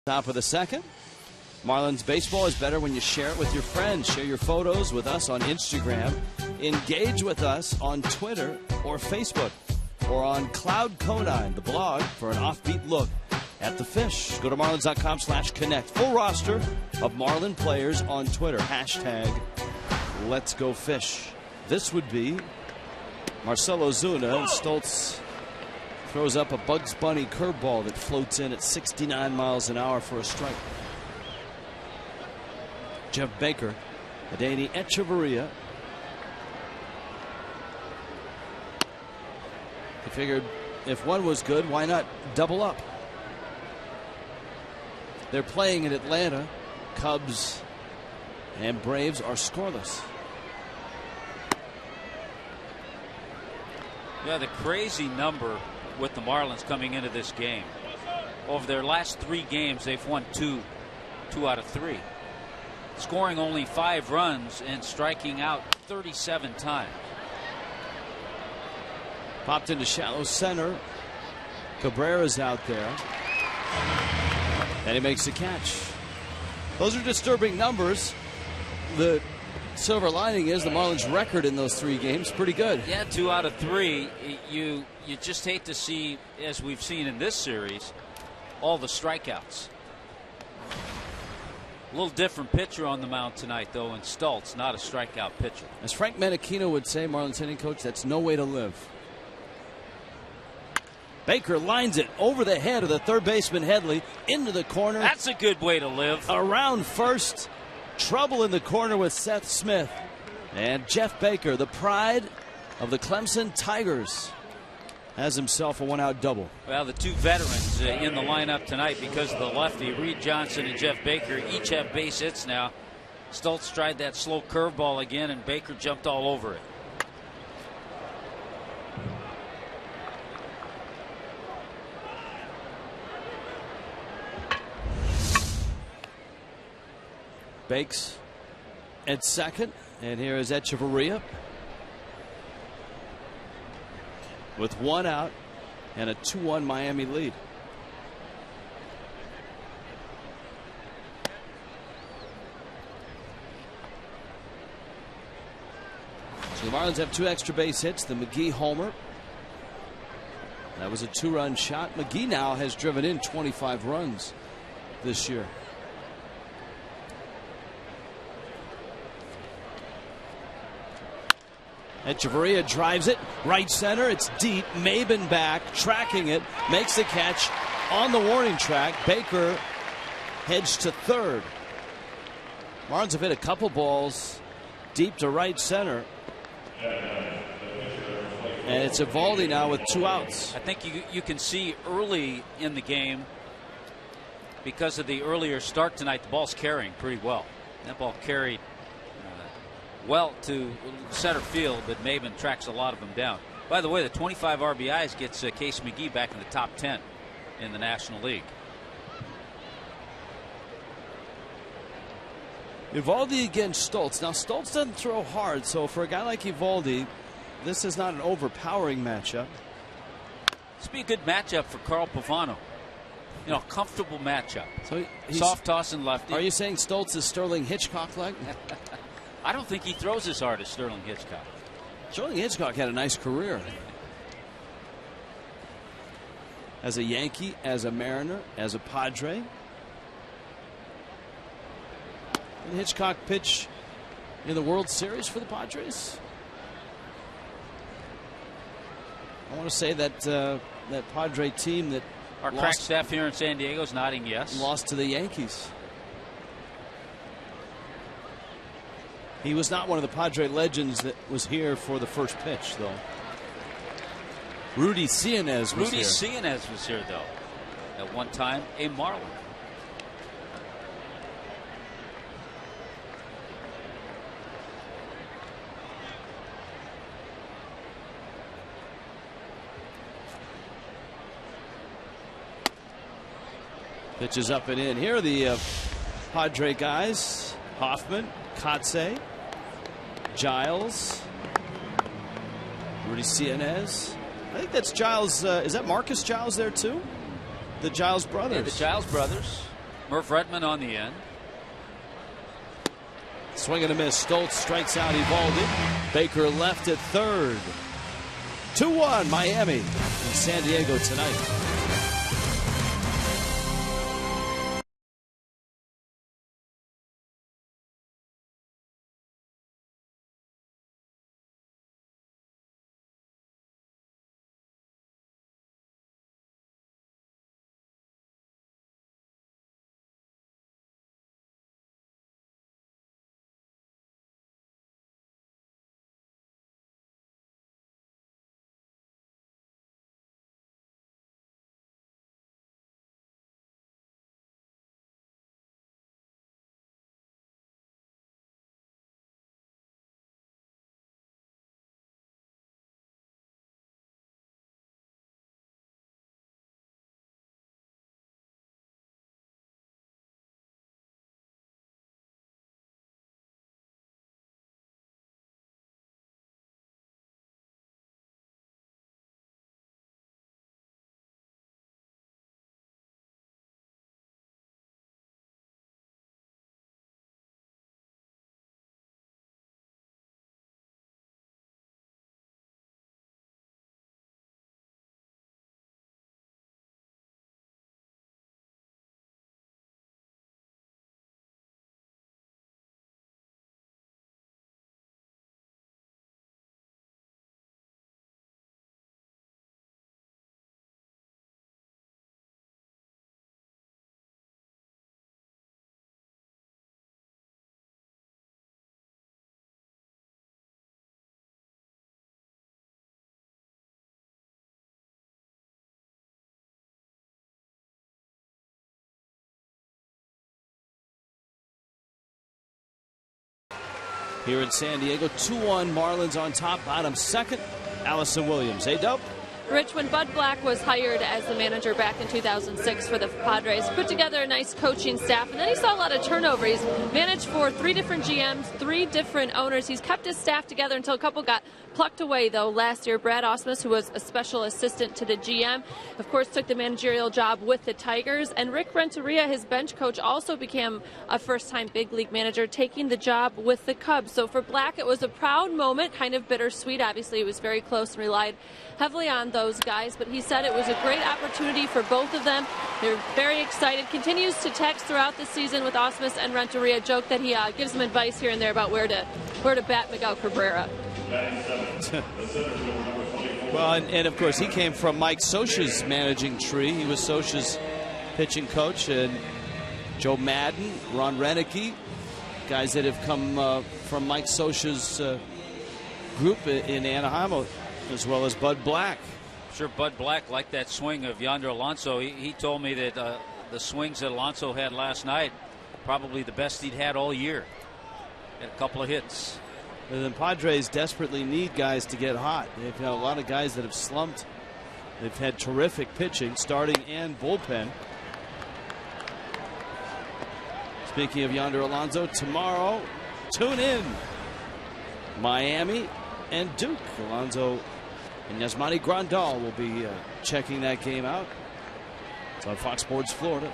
Top of the second. Marlins baseball is better when you share it with your friends. Share your photos with us on Instagram. Engage with us on Twitter or Facebook or on Cloud Conine, the blog, for an offbeat look at the fish. Go to marlins.com/connect. Full roster of Marlin players on Twitter. Hashtag Let's Go Fish. This would be Marcell Ozuna, and Stoltz throws up a Bugs Bunny curveball that floats in at 69 miles an hour for a strike. Jeff Baker, Adeiny Echeverria. He figured if one was good, why not double up? They're playing in Atlanta. Cubs and Braves are scoreless. Yeah, the crazy number with the Marlins coming into this game. Over their last 3 games, they've won two out of 3. Scoring only 5 runs and striking out 37 times. Popped into shallow center. Cabrera's out there. And he makes the catch. Those are disturbing numbers. The silver lining is the Marlins' record in those 3 games pretty good. Yeah, 2 out of 3. You just hate to see, as we've seen in this series, all the strikeouts. A little different pitcher on the mound tonight, though, in Stoltz, not a strikeout pitcher. As Frank Menachino would say, Marlins hitting coach, that's no way to live. Baker lines it over the head of the third baseman Headley into the corner. That's a good way to live. Around first. Trouble in the corner with Seth Smith. And Jeff Baker, the pride of the Clemson Tigers, has himself a 1-out double. Well, the 2 veterans in the lineup tonight because of the lefty, Reed Johnson and Jeff Baker, each have base hits now. Stoltz tried that slow curveball again, and Baker jumped all over it. Bakes at second, and here is Echeverria with 1 out and a 2-1 Miami lead. So the Marlins have 2 extra base hits. The McGee homer. That was a 2-run shot. McGee now has driven in 25 runs this year. Echeverria drives it right center. It's deep. Maben back, tracking it, makes the catch on the warning track. Baker heads to third. Marlins have hit a couple balls deep to right center. And it's Eovaldi now with 2 outs. I think you can see early in the game, because of the earlier start tonight, the ball's carrying pretty well. That ball carried well to center field, but Maben tracks a lot of them down. By the way, the 25 RBIs gets Case McGee back in the top 10 in the National League. Eovaldi against Stoltz. Now, Stoltz doesn't throw hard, so for a guy like Eovaldi, this is not an overpowering matchup. This would be a good matchup for Carl Pavano. You know, a comfortable matchup. So soft toss and lefty. Are you saying Stoltz is Sterling Hitchcock-like? I don't think he throws as hard as Sterling Hitchcock. Sterling Hitchcock had a nice career. As a Yankee, as a Mariner, as a Padre. Did Hitchcock pitch in the World Series for the Padres? I want to say that that Padre team that our crack staff here in San Diego is nodding yes. Lost to the Yankees. He was not one of the Padre legends that was here for the first pitch, though. Rudy Cianez was here. Rudy Cianez was here, though. At one time, a Marlin. Pitches up and in. Here are the Padre guys. Hoffman, Kotze, Giles, Rudy Cianez. I think that's Giles. Is that Marcus Giles there too? The Giles brothers. Yeah, the Giles brothers. Murph Redmond on the end. Swing and a miss. Stoltz strikes out Eovaldi. Baker left at third. 2-1 Miami in San Diego tonight. Here in San Diego, 2-1 Marlins on top, bottom second. Allison Williams. Hey, Dope. Rich, when Bud Black was hired as the manager back in 2006 for the Padres, put together a nice coaching staff, and then he saw a lot of turnover. He's managed for 3 different GMs, 3 different owners. He's kept his staff together until a couple got plucked away, though, last year. Brad Ausmus, who was a special assistant to the GM, of course, took the managerial job with the Tigers. And Rick Renteria, his bench coach, also became a first-time big league manager, taking the job with the Cubs. So for Black, it was a proud moment, kind of bittersweet. Obviously, he was very close and relied heavily on those guys, but he said it was a great opportunity for both of them. They're very excited. Continues to text throughout the season with Ausmus and Renteria. Joke that he gives them advice here and there about where to bat Miguel Cabrera. Well, and of course, he came from Mike Scioscia's managing tree. He was Scioscia's pitching coach, and Joe Madden, Ron Renicky, guys that have come from Mike Scioscia's group in Anaheim, as well as Bud Black. Sure, Bud Black liked that swing of Yonder Alonso. He told me that the swings that Alonso had last night, probably the best he'd had all year. Had a couple of hits. And the Padres desperately need guys to get hot. They've got a lot of guys that have slumped. They've had terrific pitching, starting and bullpen. Speaking of Yonder Alonso, tomorrow, tune in. Miami and Duke. Alonso and Yasmani Grandal will be checking that game out. It's on Fox Sports Florida.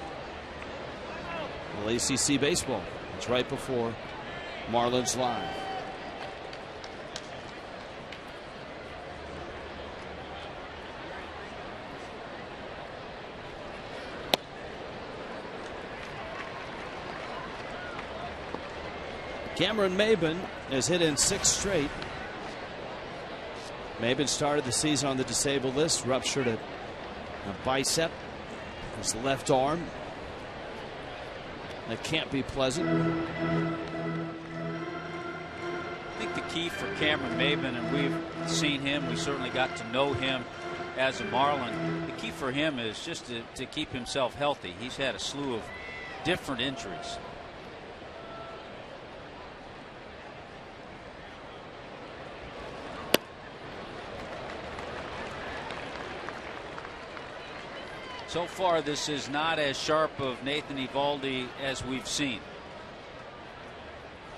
Well, ACC baseball. It's right before Marlins Live. Cameron Maybin has hit in 6 straight. Maybin started the season on the disabled list, ruptured a bicep, his left arm. That can't be pleasant. I think the key for Cameron Maybin, and we've seen him, we certainly got to know him as a Marlin. The key for him is just to keep himself healthy. He's had a slew of different injuries. So far, this is not as sharp of Nathan Eovaldi as we've seen.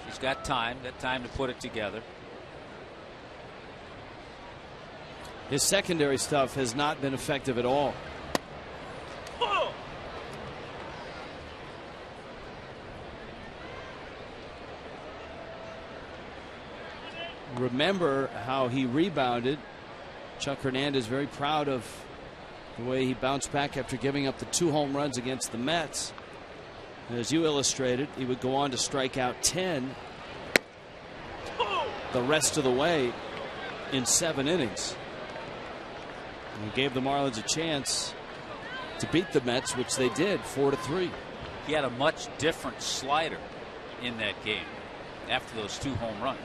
He's got time to put it together. His secondary stuff has not been effective at all. remember how he rebounded. Chuck Hernandez very proud of the way he bounced back after giving up the 2 home runs against the Mets. And as you illustrated, he would go on to strike out 10 the rest of the way in 7 innings. And he gave the Marlins a chance to beat the Mets, which they did 4-3. He had a much different slider in that game after those 2 home runs.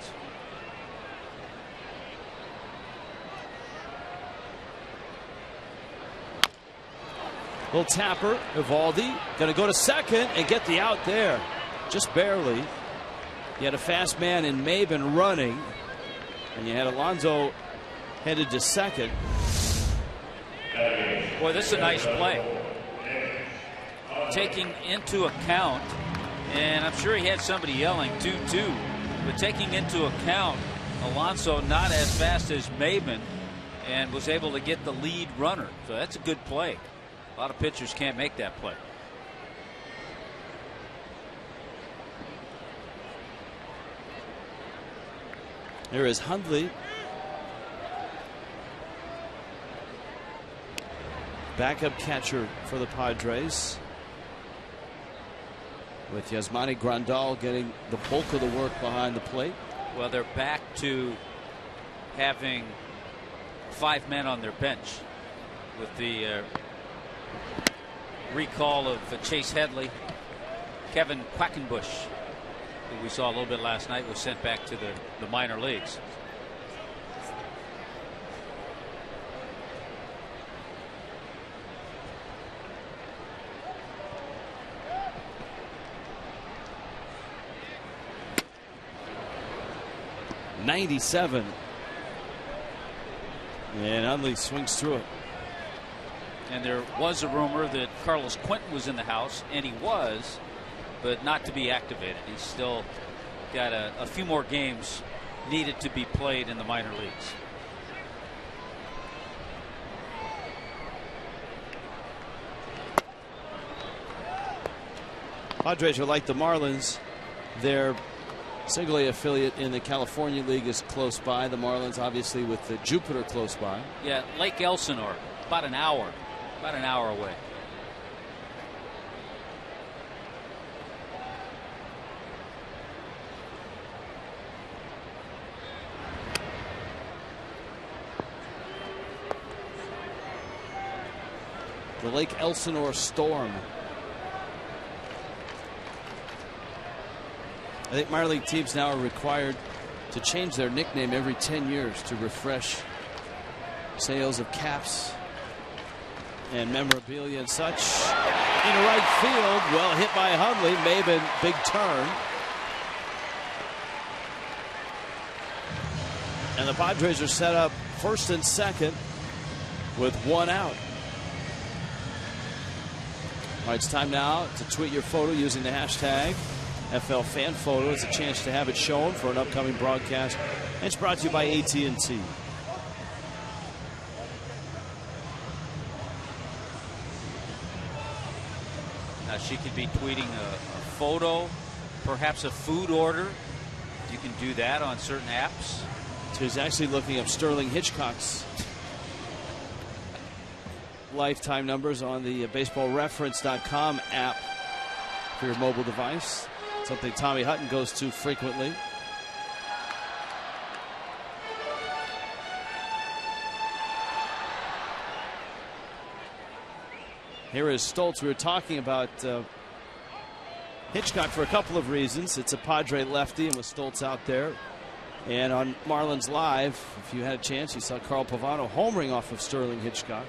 Little tapper, Evaldi going to go to second and get the out there, just barely. You had a fast man in Maben running, and you had Alonso headed to second. Boy, this is a nice play. Taking into account, and I'm sure he had somebody yelling 2-2, but taking into account Alonso not as fast as Maben and was able to get the lead runner. So that's a good play. A lot of pitchers can't make that play. There is Hundley. Backup catcher for the Padres, with Yasmani Grandal getting the bulk of the work behind the plate. Well, they're back to having 5 men on their bench with the recall of Chase Headley. Kevin Quackenbush, who we saw a little bit last night, was sent back to the minor leagues. .97, and Hundley swings through it. And there was a rumor that Carlos Quentin was in the house, and he was, but not to be activated. He's still got a few more games needed to be played in the minor leagues. Padres are like the Marlins. Their single A affiliate in the California League is close by. The Marlins, obviously, with the Jupiter close by. Yeah, Lake Elsinore, about an hour away. The Lake Elsinore Storm. I think minor league teams now are required to change their nickname every 10 years to refresh sales of caps and memorabilia and such. In right field, well hit by Hundley. Maben, big turn. And the Padres are set up first and second with 1 out. All right, it's time now to tweet your photo using the hashtag FL Fan Photo. It's a chance to have it shown for an upcoming broadcast. And it's brought to you by AT&T. Now she could be tweeting a photo, perhaps a food order. You can do that on certain apps. So he's actually looking up Sterling Hitchcock's lifetime numbers on the baseballreference.com app for your mobile device. Something Tommy Hutton goes to frequently. Here is Stoltz. We were talking about Hitchcock for a couple of reasons. It's a Padre lefty, and with Stoltz out there. And on Marlins Live, if you had a chance, you saw Carl Pavano homering off of Sterling Hitchcock,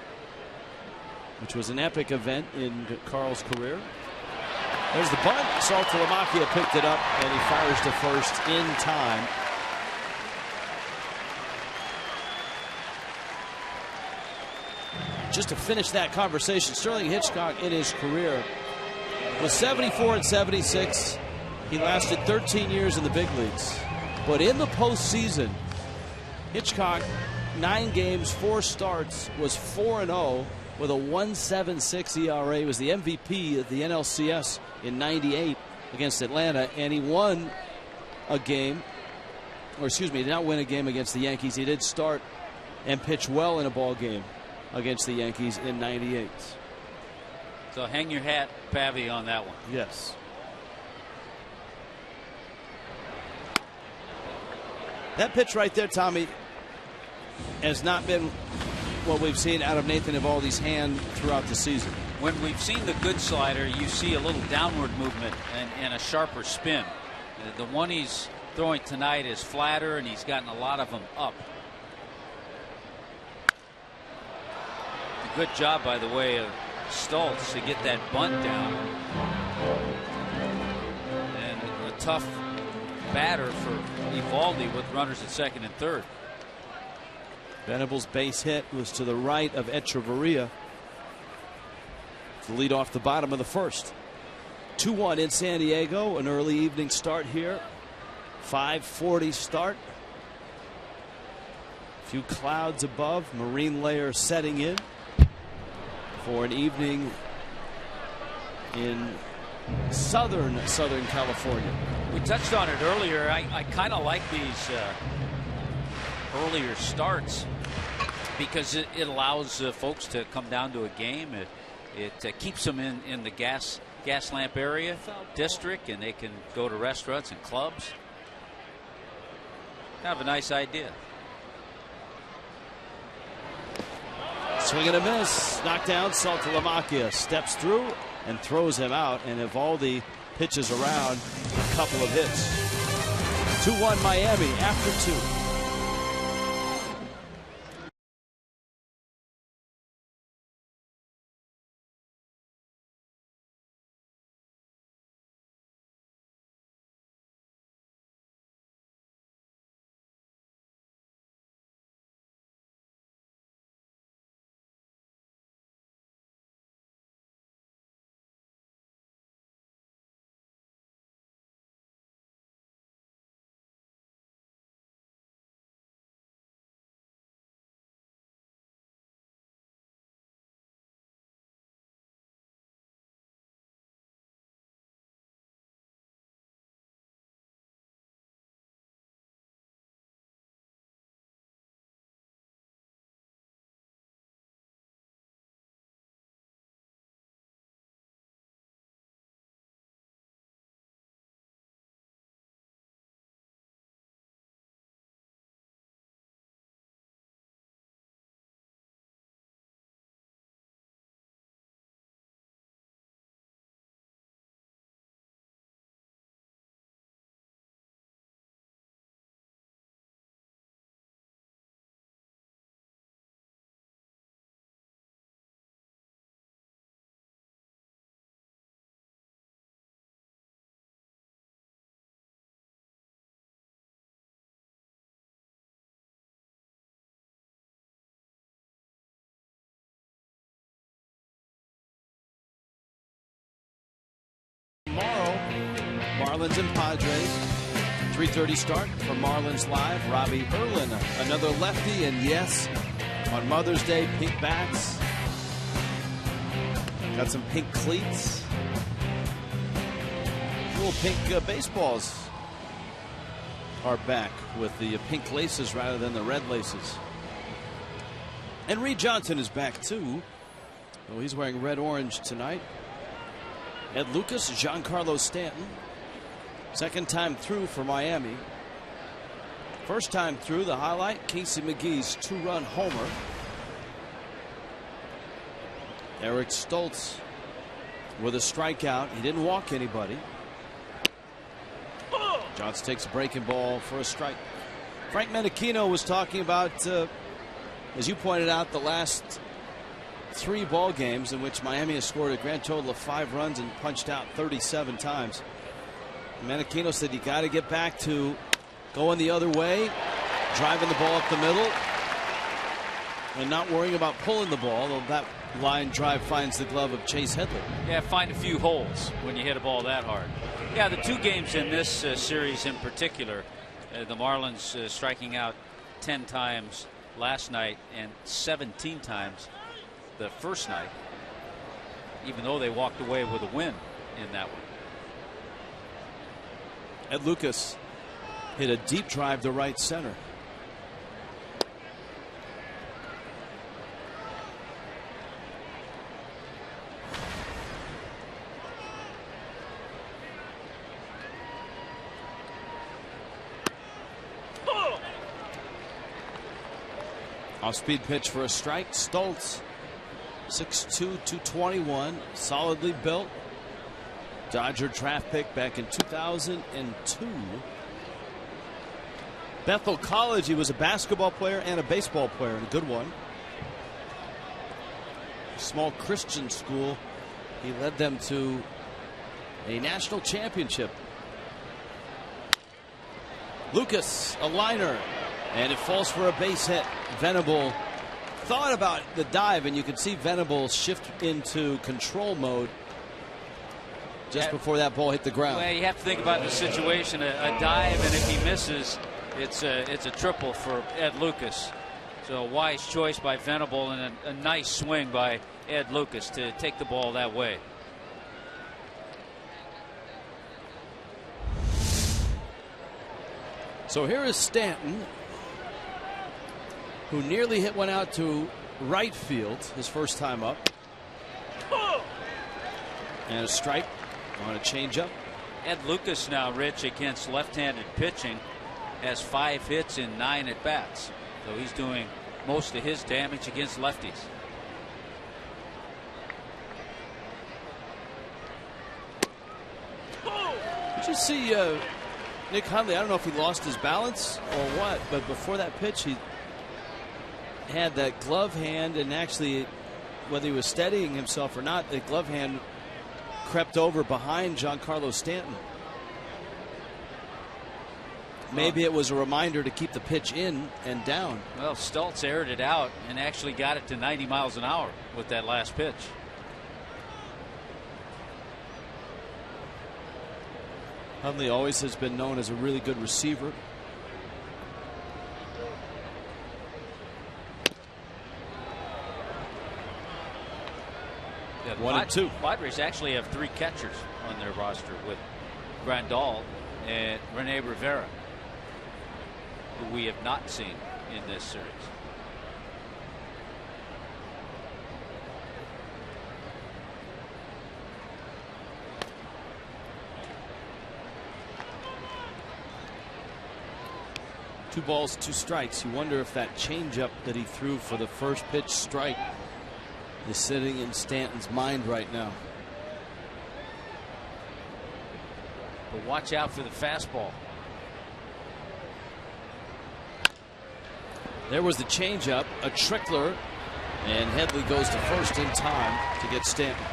which was an epic event in Carl's career. There's the bunt. Saltalamacchia picked it up, and he fires to first in time. Just to finish that conversation, Sterling Hitchcock in his career was 74 and 76. He lasted 13 years in the big leagues. But in the postseason, Hitchcock, 9 games, 4 starts, was 4-0 with a 1.76 ERA. He was the MVP of the NLCS in '98 against Atlanta, and he won a game he did not win a game against the Yankees. He did start and pitch well in a ball game against the Yankees in '98. So hang your hat, Pavy, on that one. Yes. That pitch right there, Tommy, has not been what we've seen out of Nathan Eovaldi's hand throughout the season. When we've seen the good slider, you see a little downward movement and a sharper spin. The one he's throwing tonight is flatter, and he's gotten a lot of them up. A good job, by the way, of Stoltz to get that bunt down. And a tough batter for Eovaldi with runners at second and third. Venable's base hit was to the right of Echeverria to lead off the bottom of the first. 2-1 in San Diego. An early evening start here. 5:40 start. A few clouds above. Marine layer setting in for an evening in southern California. We touched on it earlier. I kind of like these earlier starts because it allows folks to come down to a game. It keeps them in the gas lamp area district, and they can go to restaurants and clubs. Kind of a nice idea. Swing and a miss. Knocked down. Saltalamacchia steps through and throws him out, and Eovaldi pitches around a couple of hits. 2-1 Miami after 2. Tomorrow, Marlins and Padres. 3:30 start for Marlins Live. Robbie Erlin, another lefty, and yes, on Mother's Day, pink bats. Got some pink cleats. Little pink baseballs are back with the pink laces rather than the red laces. And Reed Johnson is back too. Oh, he's wearing red-orange tonight. Ed Lucas, Giancarlo Stanton. Second time through for Miami. First time through, the highlight, Casey McGee's 2-run homer. Eric Stoltz with a strikeout. He didn't walk anybody. Johnson takes a breaking ball for a strike. Frank Menechino was talking about, as you pointed out, the last 3 ball games in which Miami has scored a grand total of 5 runs and punched out 37 times. Menechino said you got to get back to going the other way, driving the ball up the middle, and not worrying about pulling the ball. That line drive finds the glove of Chase Headley. Yeah, find a few holes when you hit a ball that hard. Yeah, the 2 games in this series in particular, the Marlins striking out 10 times last night and 17 times the first night, even though they walked away with a win in that one. Ed Lucas Hit a deep drive to right center. Off-speed pitch for a strike. Stoltz, 6'2", 221, solidly built. Dodger draft pick back in 2002. Bethel College, he was a basketball player and a baseball player, and a good one. Small Christian school. He led them to a national championship. Lucas, a liner, and it falls for a base hit. Venable thought about the dive, and you can see Venable shift into control mode just before that ball hit the ground. Well, you have to think about the situation, a dive, and if he misses, it's a triple for Ed Lucas. So a wise choice by Venable and a nice swing by Ed Lucas to take the ball that way. So here is Stanton, who nearly hit one out to right field his first time up. And a strike on a changeup. Ed Lucas now, Rich, against left-handed pitching, has 5 hits in 9 at-bats. So he's doing most of his damage against lefties. Did you see Nick Hundley? I don't know if he lost his balance or what, but before that pitch, he had that glove hand, and actually, whether he was steadying himself or not, the glove hand crept over behind Giancarlo Stanton. Maybe it was a reminder to keep the pitch in and down. Well, Stoltz aired it out and actually got it to 90 miles an hour with that last pitch. Hundley always has been known as a really good receiver. Yeah, 1-2. Padres actually have 3 catchers on their roster with Grandal and Rene Rivera, who we have not seen in this series. Two balls, 2 strikes. You wonder if that changeup that he threw for the first pitch strike is sitting in Stanton's mind right now. But watch out for the fastball. There was the changeup, a trickler, and Headley goes to first in time to get Stanton.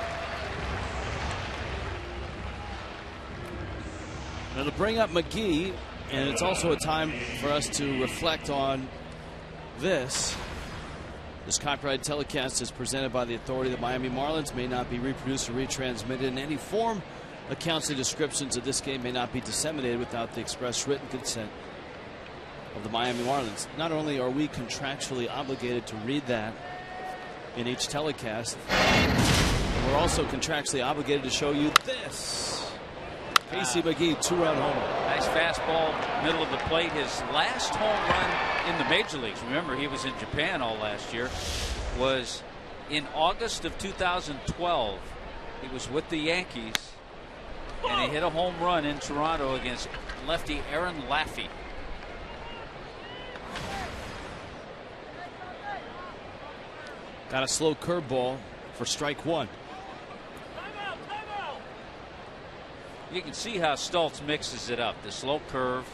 Now to bring up McGee, and it's also a time for us to reflect on this. This copyrighted telecast is presented by the authority of the Miami Marlins, may not be reproduced or retransmitted in any form. Accounts and descriptions of this game may not be disseminated without the express written consent of the Miami Marlins. Not only are we contractually obligated to read that in each telecast, we're also contractually obligated to show you this. Casey McGee, 2-run homer. Nice fastball, middle of the plate. His last home run in the major leagues, remember he was in Japan all last year, was in August of 2012. He was with the Yankees, and he hit a home run in Toronto against lefty Aaron Laffey. Got a slow curveball for strike 1. You can see how Stoltz mixes it up. The slow curve,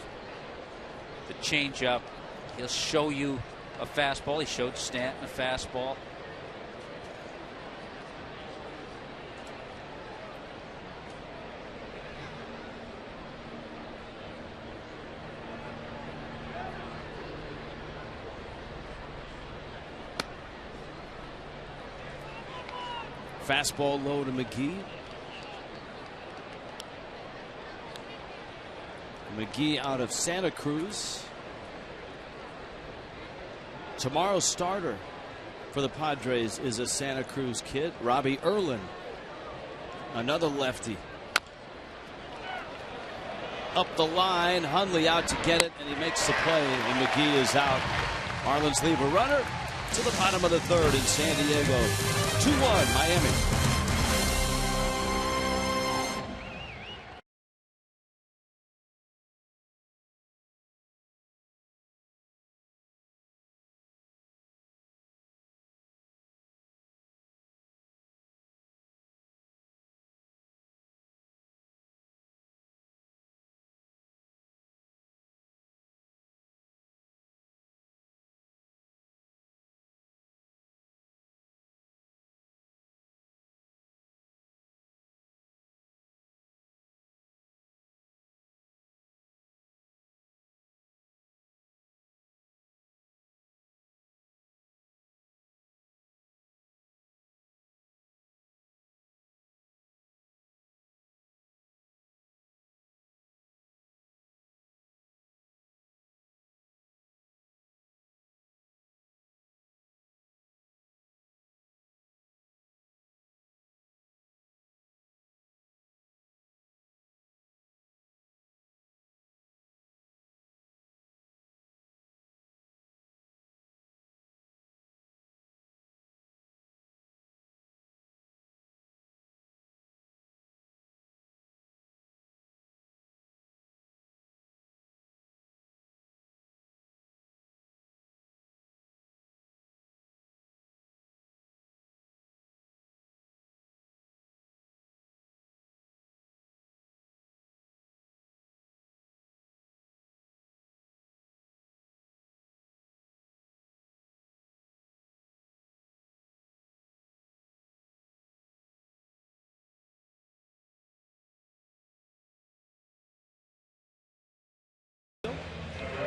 the changeup. He'll show you a fastball. He showed Stanton a fastball. Fastball low to McGee. McGee out of Santa Cruz. Tomorrow's starter for the Padres is a Santa Cruz kid, Robbie Erlin, another lefty. up the line. Hundley out to get it, and he makes the play, and McGee is out. Marlins leave a runner to the bottom of the third in San Diego. 2-1 Miami.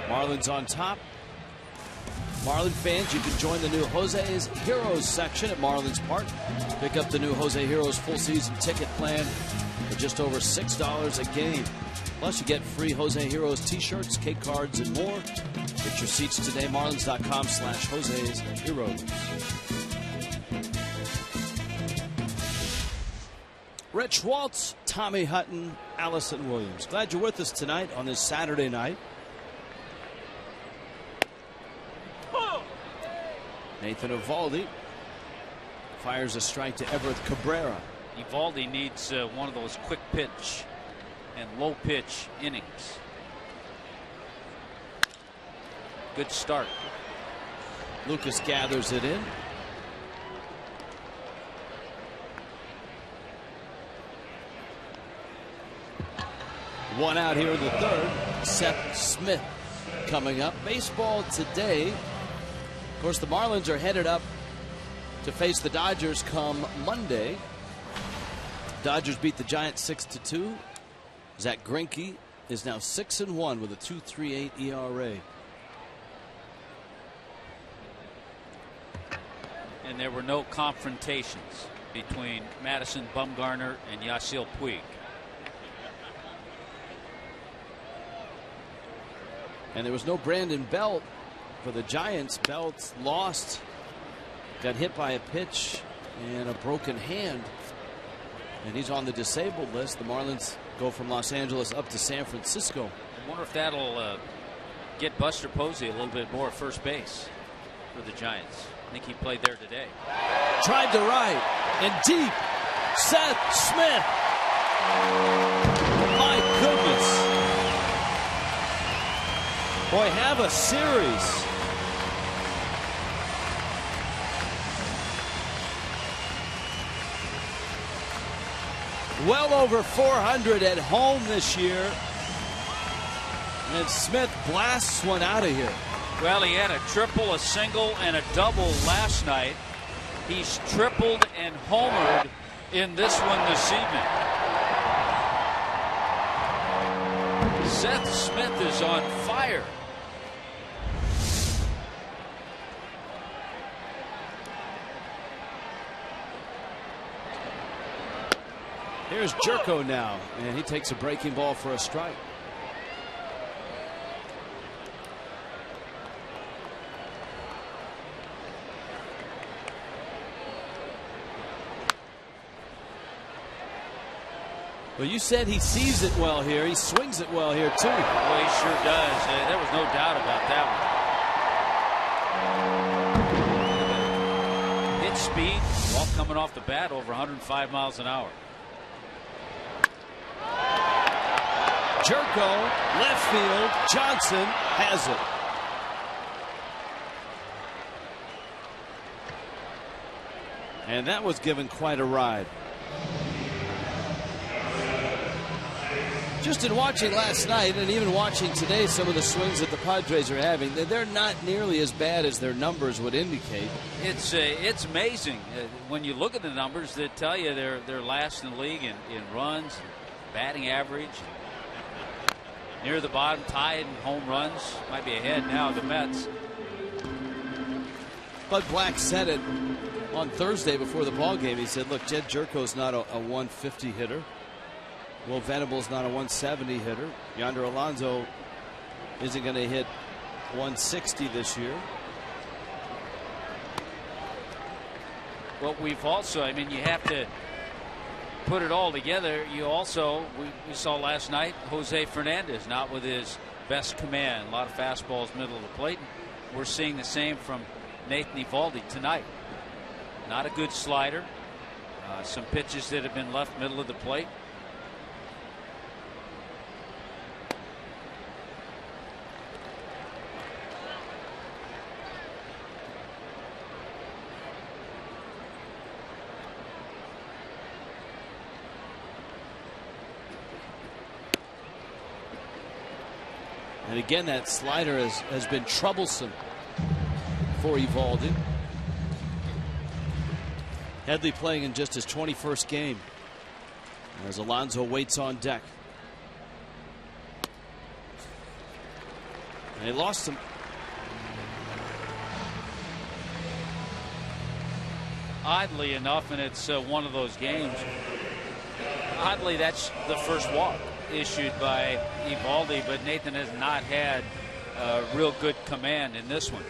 Marlins on top. Marlin fans, you can join the new Jose's Heroes section at Marlins Park. Pick up the new Jose Heroes full season ticket plan for just over $6 a game. Plus, you get free Jose Heroes t-shirts, cake cards, and more. Get your seats today, marlins.com/Jose's Heroes. Rich Waltz, Tommy Hutton, Allison Williams. Glad you're with us tonight on this Saturday night. Nathan Eovaldi fires a strike to Everett Cabrera. Eovaldi needs one of those quick pitch and low pitch innings. Good start. Lucas gathers it in. One out here in the third. Seth Smith coming up. Baseball today. Of course, the Marlins are headed up to face the Dodgers come Monday. Dodgers beat the Giants 6-2. Zach Greinke is now 6-1 with a 2.38 ERA. And there were no confrontations between Madison Bumgarner and Yasiel Puig. And there was no Brandon Belt for the Giants. Belt lost, got hit by a pitch and a broken hand, and he's on the disabled list. The Marlins go from Los Angeles up to San Francisco. I wonder if that'll get Buster Posey a little bit more at first base for the Giants. I think he played there today. Tried to right and deep. Seth Smith. My goodness. Boy, have a series. Well over 400 at home this year. And Smith blasts one out of here. Well, he had a triple, a single, and a double last night. He's tripled and homered in this one this evening. Seth Smith is on fire. Here's Jerko now, and he takes a breaking ball for a strike. Well, you said he sees it well here. He swings it well here, too. Well, he sure does. There was no doubt about that one. Hit speed, ball coming off the bat over 105 miles an hour. Jerko, left field. Johnson has it. And that was given quite a ride. Just in watching last night and even watching today some of the swings that the Padres are having, they're not nearly as bad as their numbers would indicate. It's amazing. When you look at the numbers, they tell you they're last in the league in runs, batting average. Near the bottom, tied in home runs. Might be ahead now of the Mets. Bud Black said it on Thursday before the ball game. He said, look, Jed Jerko's not a 150 hitter. Will Venable's not a 170 hitter. Yonder Alonso isn't going to hit 160 this year. Well, we've also, I mean, you have to put it all together. You also, we saw last night, Jose Fernandez not with his best command. A lot of fastballs middle of the plate. We're seeing the same from Nathan Eovaldi tonight. Not a good slider. Some pitches that have been left middle of the plate. And again, that slider has been troublesome for Eovaldi. Headley playing in just his 21st game as Alonso waits on deck. And they lost him. Oddly enough, and it's one of those games, oddly that's the first walk issued by Eovaldi, but Nathan has not had real good command in this one.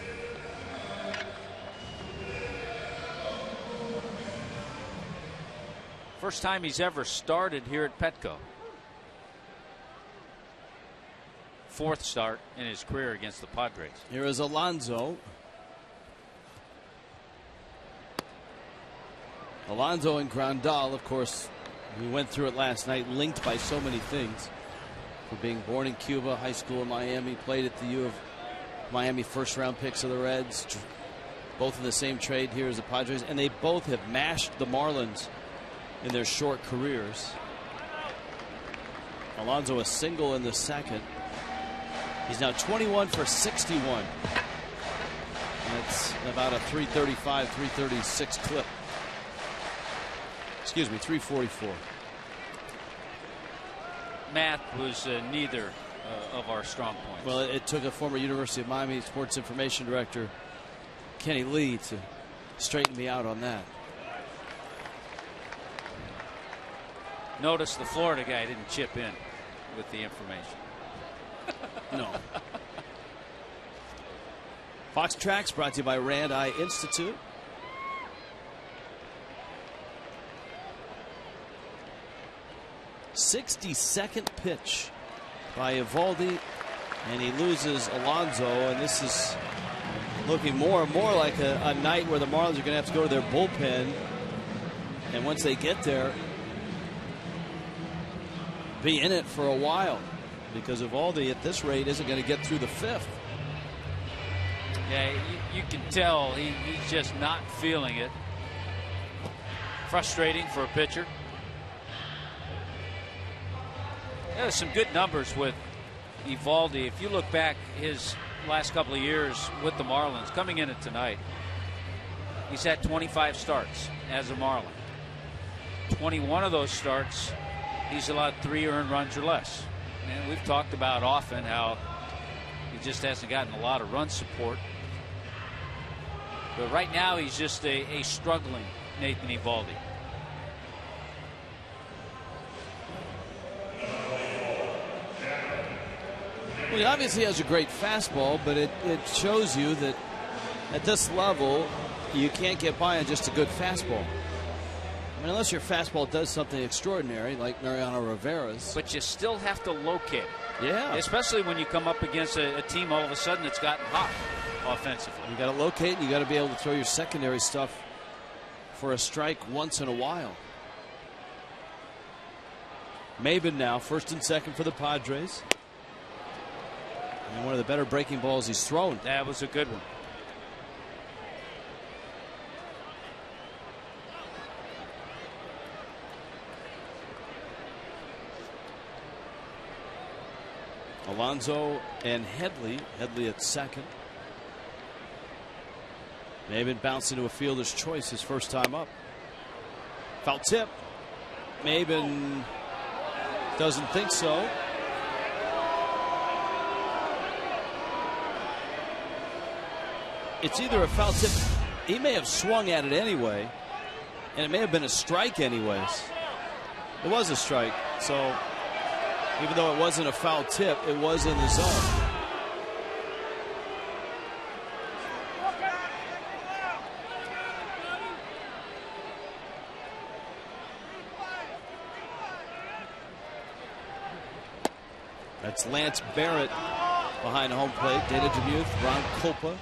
First time he's ever started here at Petco. Fourth start in his career against the Padres. Here is Alonso. Alonso and Grandal, of course, we went through it last night, linked by so many things. For being born in Cuba, high school in Miami, played at the U of Miami, first round picks of the Reds. Both in the same trade here as the Padres, and they both have mashed the Marlins in their short careers. Alonso a single in the second. He's now 21 for 61. That's about a 335, 336 clip. Excuse me, 344. Math was neither of our strong points. Well, it took a former University of Miami sports information director, Kenny Lee, to straighten me out on that. Notice the Florida guy didn't chip in with the information. No. Fox Tracks brought to you by Rand Eye Institute. '62nd pitch by Eovaldi, and he loses Alonso, and this is looking more and more like a night where the Marlins are going to have to go to their bullpen, and once they get there, be in it for a while, because Eovaldi at this rate isn't going to get through the fifth. Yeah, you can tell he's just not feeling it. Frustrating for a pitcher. There's some good numbers with Eovaldi. If you look back his last couple of years with the Marlins, coming in it tonight, he's had 25 starts as a Marlin. 21 of those starts, he's allowed 3 earned runs or less. And we've talked about often how he just hasn't gotten a lot of run support. But right now he's just a struggling Nathan Eovaldi. Well, he obviously has a great fastball, but it shows you that at this level, you can't get by on just a good fastball. mean, unless your fastball does something extraordinary, like Mariano Rivera's. But you still have to locate. Yeah. Especially when you come up against a team all of a sudden that's gotten hot offensively. You got to locate, and you got to be able to throw your secondary stuff for a strike once in a while. Maben now, first and second for the Padres. And one of the better breaking balls he's thrown. That was a good one. Alonso and Headley. Headley at second. Maben bouncing to a fielder's choice his first time up. Foul tip. Maben doesn't think so. It's either a foul tip. He may have swung at it anyway, and it may have been a strike anyways. It was a strike, so even though it wasn't a foul tip, it was in the zone. That's Lance Barrett behind home plate. Dana DeMuth, Ron Kulpa,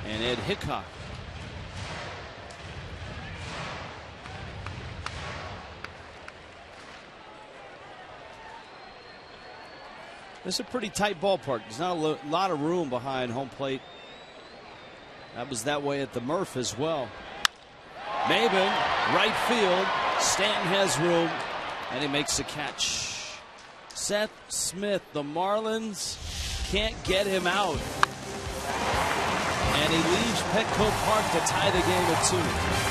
and Ed Hickok. This is a pretty tight ballpark. There's not a lot of room behind home plate. That was that way at the Murph as well. Maben, right field. Stanton has room, and he makes the catch. Seth Smith, the Marlins can't get him out. And he leaves Petco Park to tie the game at 2.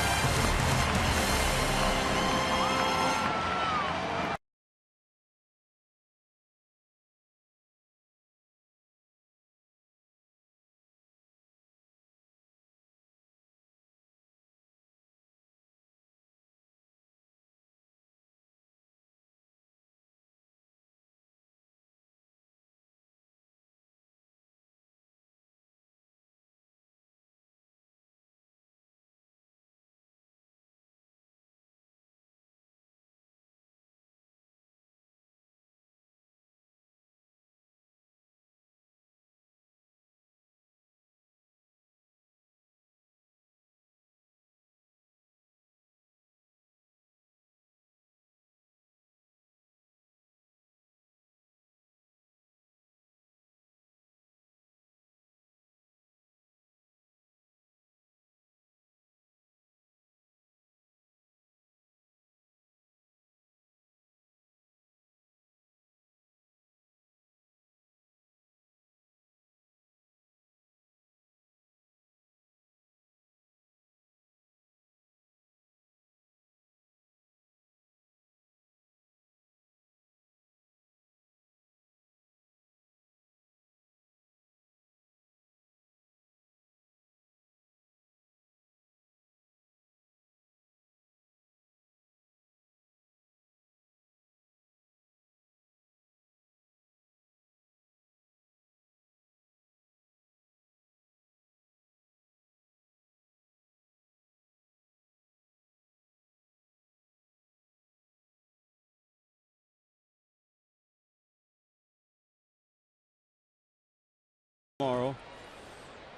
Tomorrow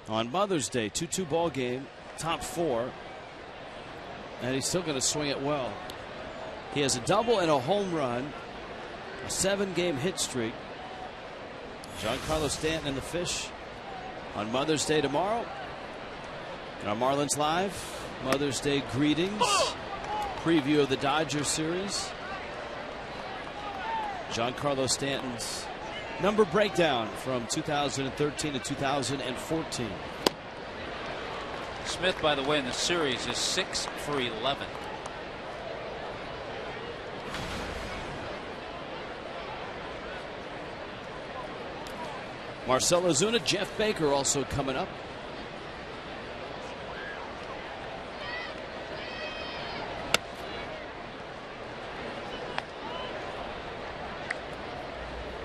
on Mother's Day, 2-2 ball game, top 4, and he's still going to swing it well. He has a double and a home run, a 7-game hit streak. Giancarlo Stanton and the Fish on Mother's Day tomorrow. And our Marlins Live Mother's Day greetings, preview of the Dodgers series. Giancarlo Stanton's number breakdown from 2013 to 2014. Smith, by the way, in the series is 6 for 11. Marcell Ozuna, Jeff Baker also coming up.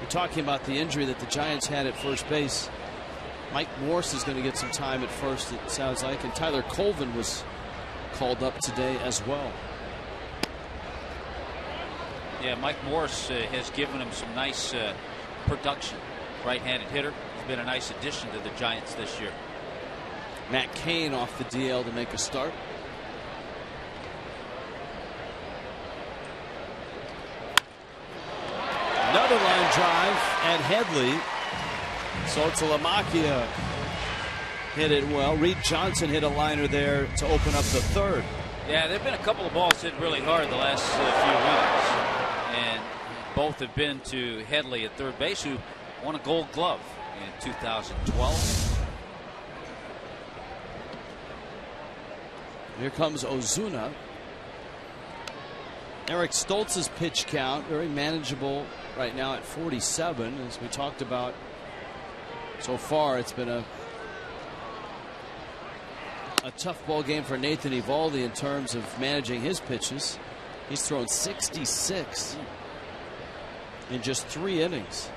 Talking about the injury that the Giants had at first base. Mike Morse is going to get some time at first, it sounds like, and Tyler Colvin was called up today as well. Yeah, Mike Morse has given him some nice production. Right-handed hitter. He's been a nice addition to the Giants this year. Matt Cain off the DL to make a start. Another line drive at Headley. Saltalamacchia hit it well. Reed Johnson hit a liner there to open up the third. Yeah, there have been a couple of balls hit really hard the last few innings. And both have been to Headley at third base, who won a Gold Glove in 2012. Here comes Ozuna. Eric Stoltz's pitch count very manageable right now at 47. As we talked about so far, it's been a tough ball game for Nathan Eovaldi in terms of managing his pitches. He's thrown 66 in just 3 innings.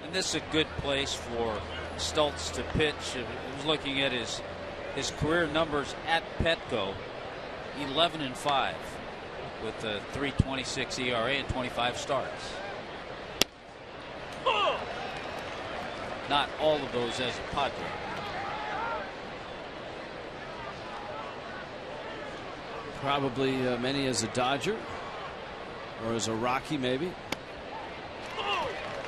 And this is a good place for Stoltz to pitch. I was looking at his career numbers at Petco. 11-5 with a 3.26 ERA and 25 starts. Not all of those as a Padre. Probably many as a Dodger or as a Rocky, maybe.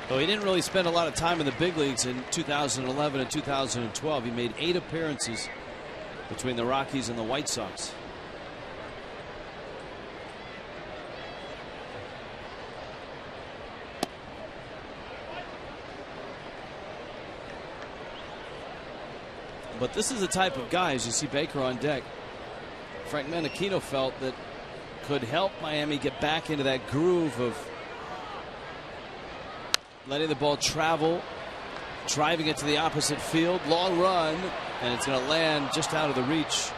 Though he didn't really spend a lot of time in the big leagues in 2011 and 2012. He made 8 appearances between the Rockies and the White Sox. But this is the type of guy, as you see Baker on deck, Frank Menachino felt that could help Miami get back into that groove of letting the ball travel, driving it to the opposite field, long run, and it's going to land just out of the reach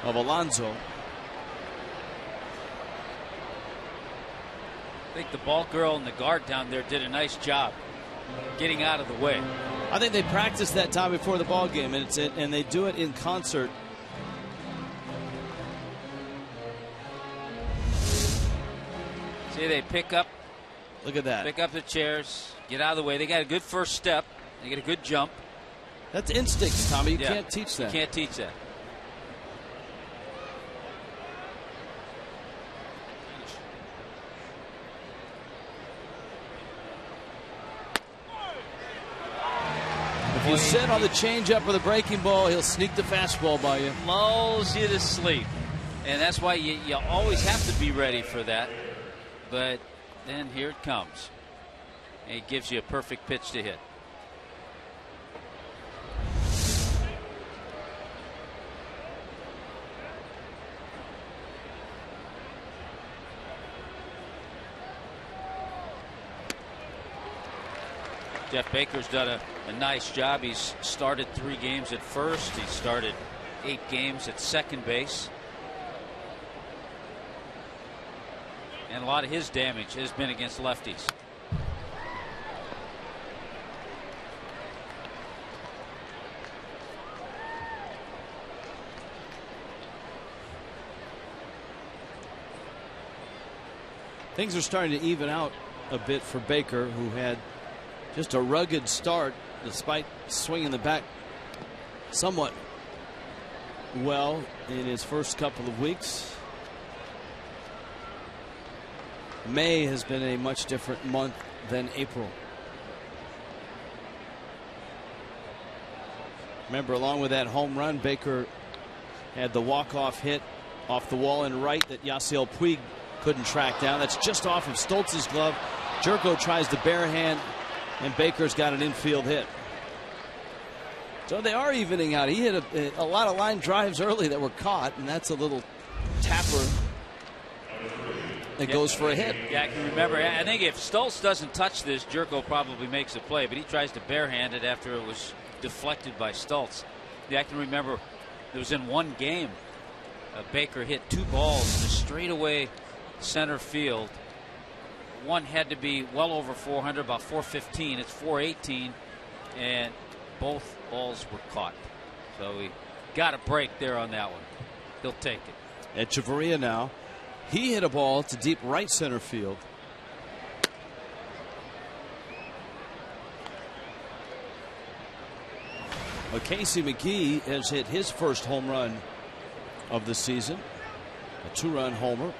of Alonso. I think the ball girl and the guard down there did a nice job getting out of the way. I think they practiced that time before the ball game, and they do it in concert. See, they pick up. Look at that. Pick up the chairs, get out of the way. They got a good first step. They get a good jump. That's instincts, Tommy. You can't teach that. You can't teach that. If you sit on the changeup or the breaking ball, he'll sneak the fastball by you. Lulls you to sleep. And that's why you always have to be ready for that. But then here it comes. And it gives you a perfect pitch to hit. Jeff Baker's done a nice job. He's started 3 games at first. He started 8 games at second base. And a lot of his damage has been against lefties. Things are starting to even out a bit for Baker, who had just a rugged start despite swinging the bat somewhat well in his first couple of weeks. May has been a much different month than April. Remember, along with that home run, Baker had the walk-off hit off the wall in right that Yasiel Puig couldn't track down. That's just off of Stoltz's glove. Jerko tries to barehand, and Baker's got an infield hit. So they are evening out. He hit a lot of line drives early that were caught, and that's a little tapper that goes for a hit. Yeah, I can remember. I think if Stoltz doesn't touch this, Jerko probably makes a play, but he tries to barehand it after it was deflected by Stoltz. Yeah, I can remember it was in one game. Baker hit 2 balls to straightaway center field. One had to be well over 400, about 415. It's 418, and both balls were caught. So he got a break there on that one. He'll take it. Echeverria now He hit a ball to deep right center field. Casey McGee has hit his first home run of the season, a 2-run homer.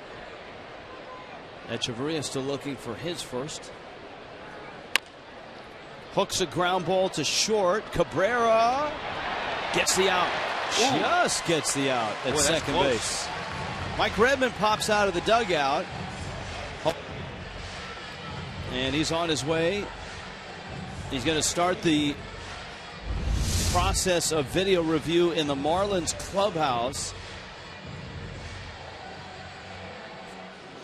Echeverria still looking for his first. Hooks a ground ball to short. Cabrera gets the out. Ooh. Just gets the out at second base. Mike Redmond pops out of the dugout. And he's on his way. He's going to start the process of video review in the Marlins clubhouse.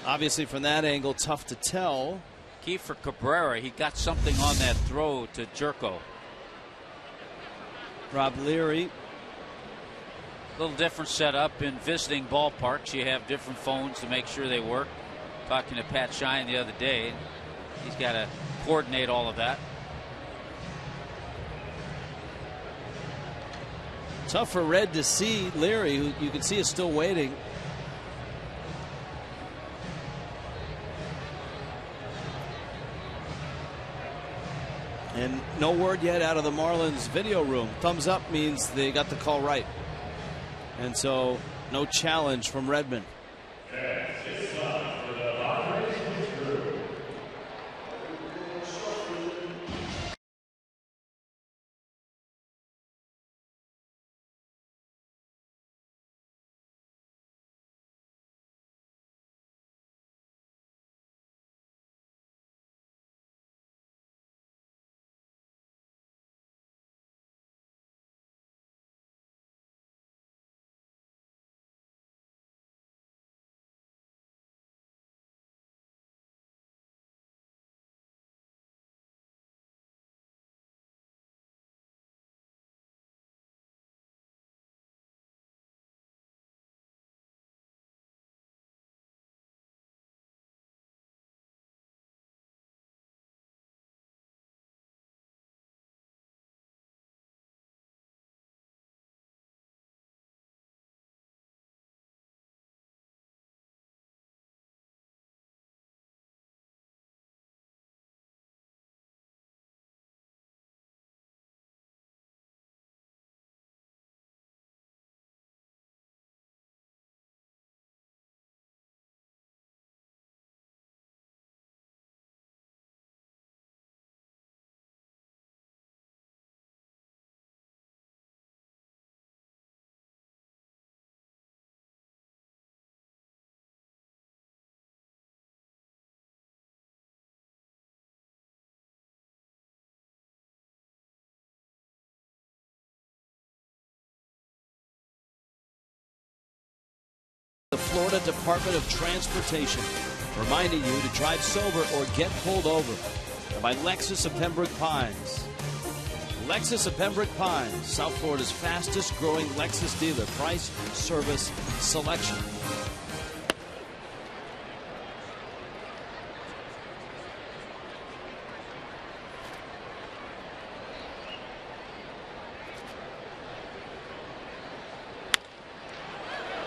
Obviously, from that angle, tough to tell. Key for Cabrera, he got something on that throw to Jerko. Rob Leary. A little different setup in visiting ballparks. You have different phones to make sure they work. Talking to Pat Shine the other day. He's got to coordinate all of that. Tough for Red to see Leary, who you can see is still waiting. And no word yet out of the Marlins video room. Thumbs up means they got the call right. And so no challenge from Redmond. The Florida Department of Transportation reminding you to drive sober or get pulled over. And by Lexus of Pembroke Pines. Lexus of Pembroke Pines, South Florida's fastest growing Lexus dealer. Price, service, selection.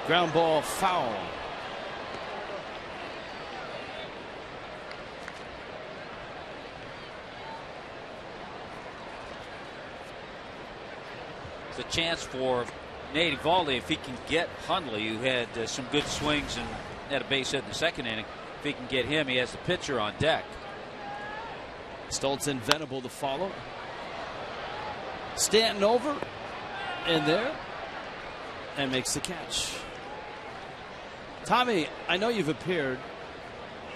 Ground ball foul. It's a chance for Nate Eovaldi if he can get Hundley, who had some good swings and had a base hit in the second inning. If he can get him, he has the pitcher on deck. Stoltz and Venable to follow. Stanton over and there and makes the catch. Tommy, I know you've appeared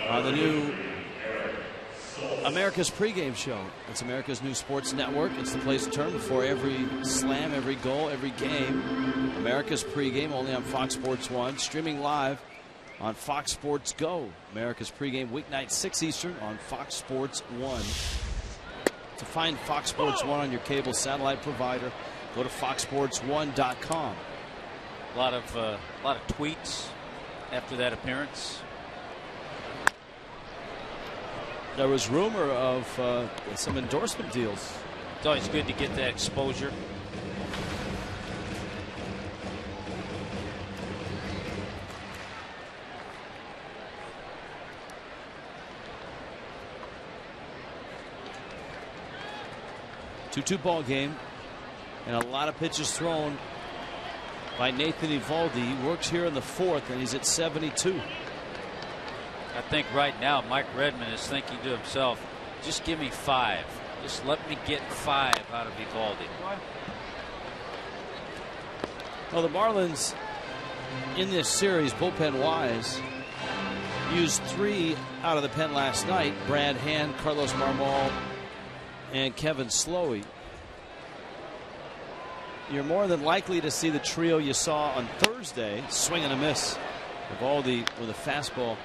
on the new America's pregame show. It's America's new sports network. It's the place to turn before every slam, every goal, every game. America's pregame only on Fox Sports 1, streaming live on Fox Sports Go. America's pregame weeknight 6 Eastern on Fox Sports 1. To find Fox Sports 1 on your cable satellite provider, go to foxsports1.com. A lot of tweets after that appearance. There was rumor of some endorsement deals. It's always good to get that exposure. 2-2 ball game, and a lot of pitches thrown by Nathan Eovaldi. He works here in the 4th, and he's at 72. I think right now Mike Redmond is thinking to himself, just give me 5. Just let me get 5 out of Eovaldi. Well, the Marlins in this series, bullpen wise, used 3 out of the pen last night. Brad Hand, Carlos Marmol, and Kevin Slowey. You're more than likely to see the trio you saw on Thursday, swing and a miss. Eovaldi with a fastball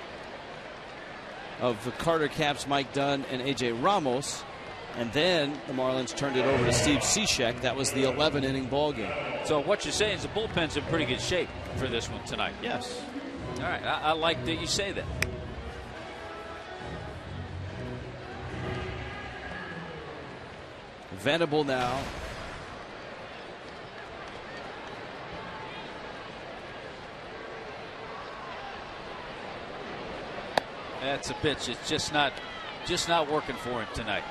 of the Carter Capps, Mike Dunn, and A.J. Ramos. And then the Marlins turned it over to Steve Cishek. That was the 11-inning ball game. So what you're saying is the bullpen's in pretty good shape for this one tonight. Yes. All right. I like that you say that. Venable now. That's a pitch. It's just not working for him tonight.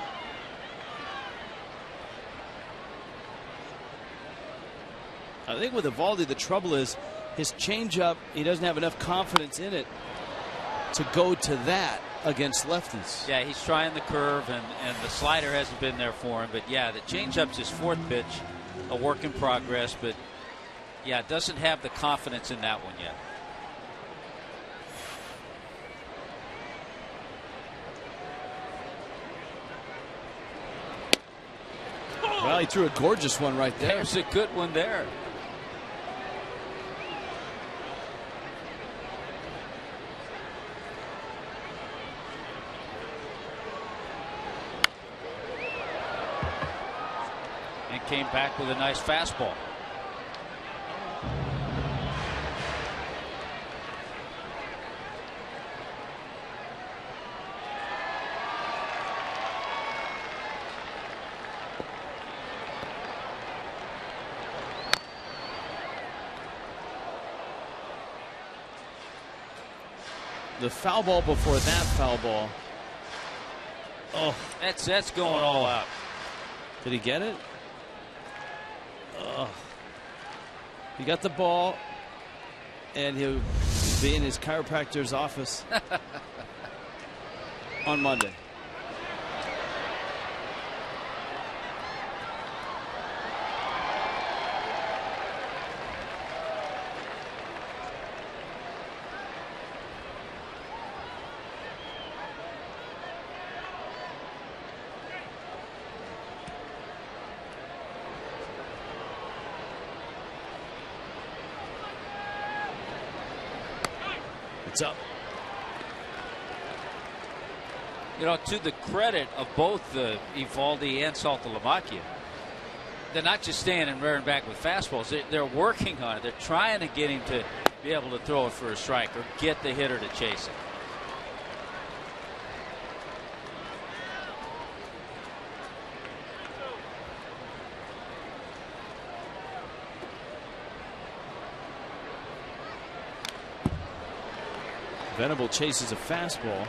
I think with Eovaldi, the trouble is his changeup, he doesn't have enough confidence in it to go to that against lefties. Yeah, he's trying the curve, and the slider hasn't been there for him. But yeah, the changeup's his 4th pitch, a work in progress. But yeah, doesn't have the confidence in that one yet. Well, he threw a gorgeous one right there. There's a good one there. And came back with a nice fastball. The foul ball before that foul ball. Oh, that's going all out. Did he get it? Oh. He got the ball, and he'll be in his chiropractor's office on Monday. It's up. You know, to the credit of both Eovaldi and Saltalamacchia, they're not just standing and rearing back with fastballs. They're working on it. They're trying to get him to be able to throw it for a strike or get the hitter to chase it. Venable chases a fastball.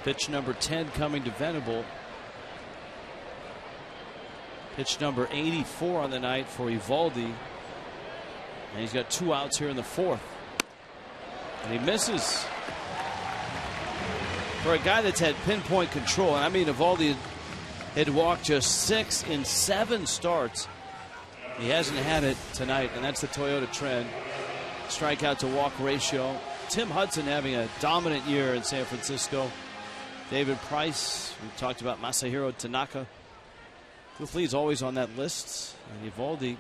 Pitch number 10 coming to Venable. Pitch number 84 on the night for Eovaldi. And he's got 2 outs here in the 4th. And he misses. For a guy that's had pinpoint control, and I mean Eovaldi had walked just 6 in 7 starts. He hasn't had it tonight, and that's the Toyota trend. Strikeout to walk ratio. Tim Hudson having a dominant year in San Francisco. David Price, we talked about Masahiro Tanaka. Cliff Lee's always on that list, and Eovaldi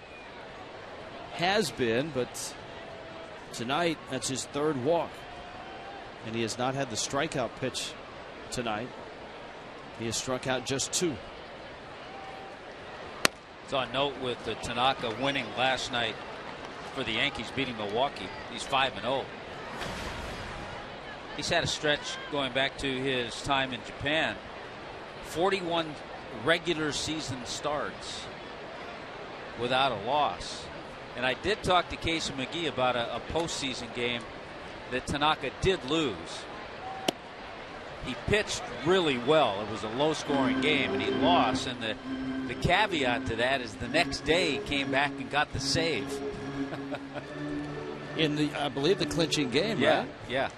has been, but tonight that's his 3rd walk, and he has not had the strikeout pitch tonight. He has struck out just 2. Saw a note with Tanaka winning last night for the Yankees, beating Milwaukee. He's 5-0. He's had a stretch going back to his time in Japan. 41 regular season starts without a loss. And I did talk to Casey McGee about a postseason game that Tanaka did lose. He pitched really well. It was a low-scoring game, and he lost. And the caveat to that is the next day he came back and got the save. In the, I believe, the clinching game, yeah, right? Yeah.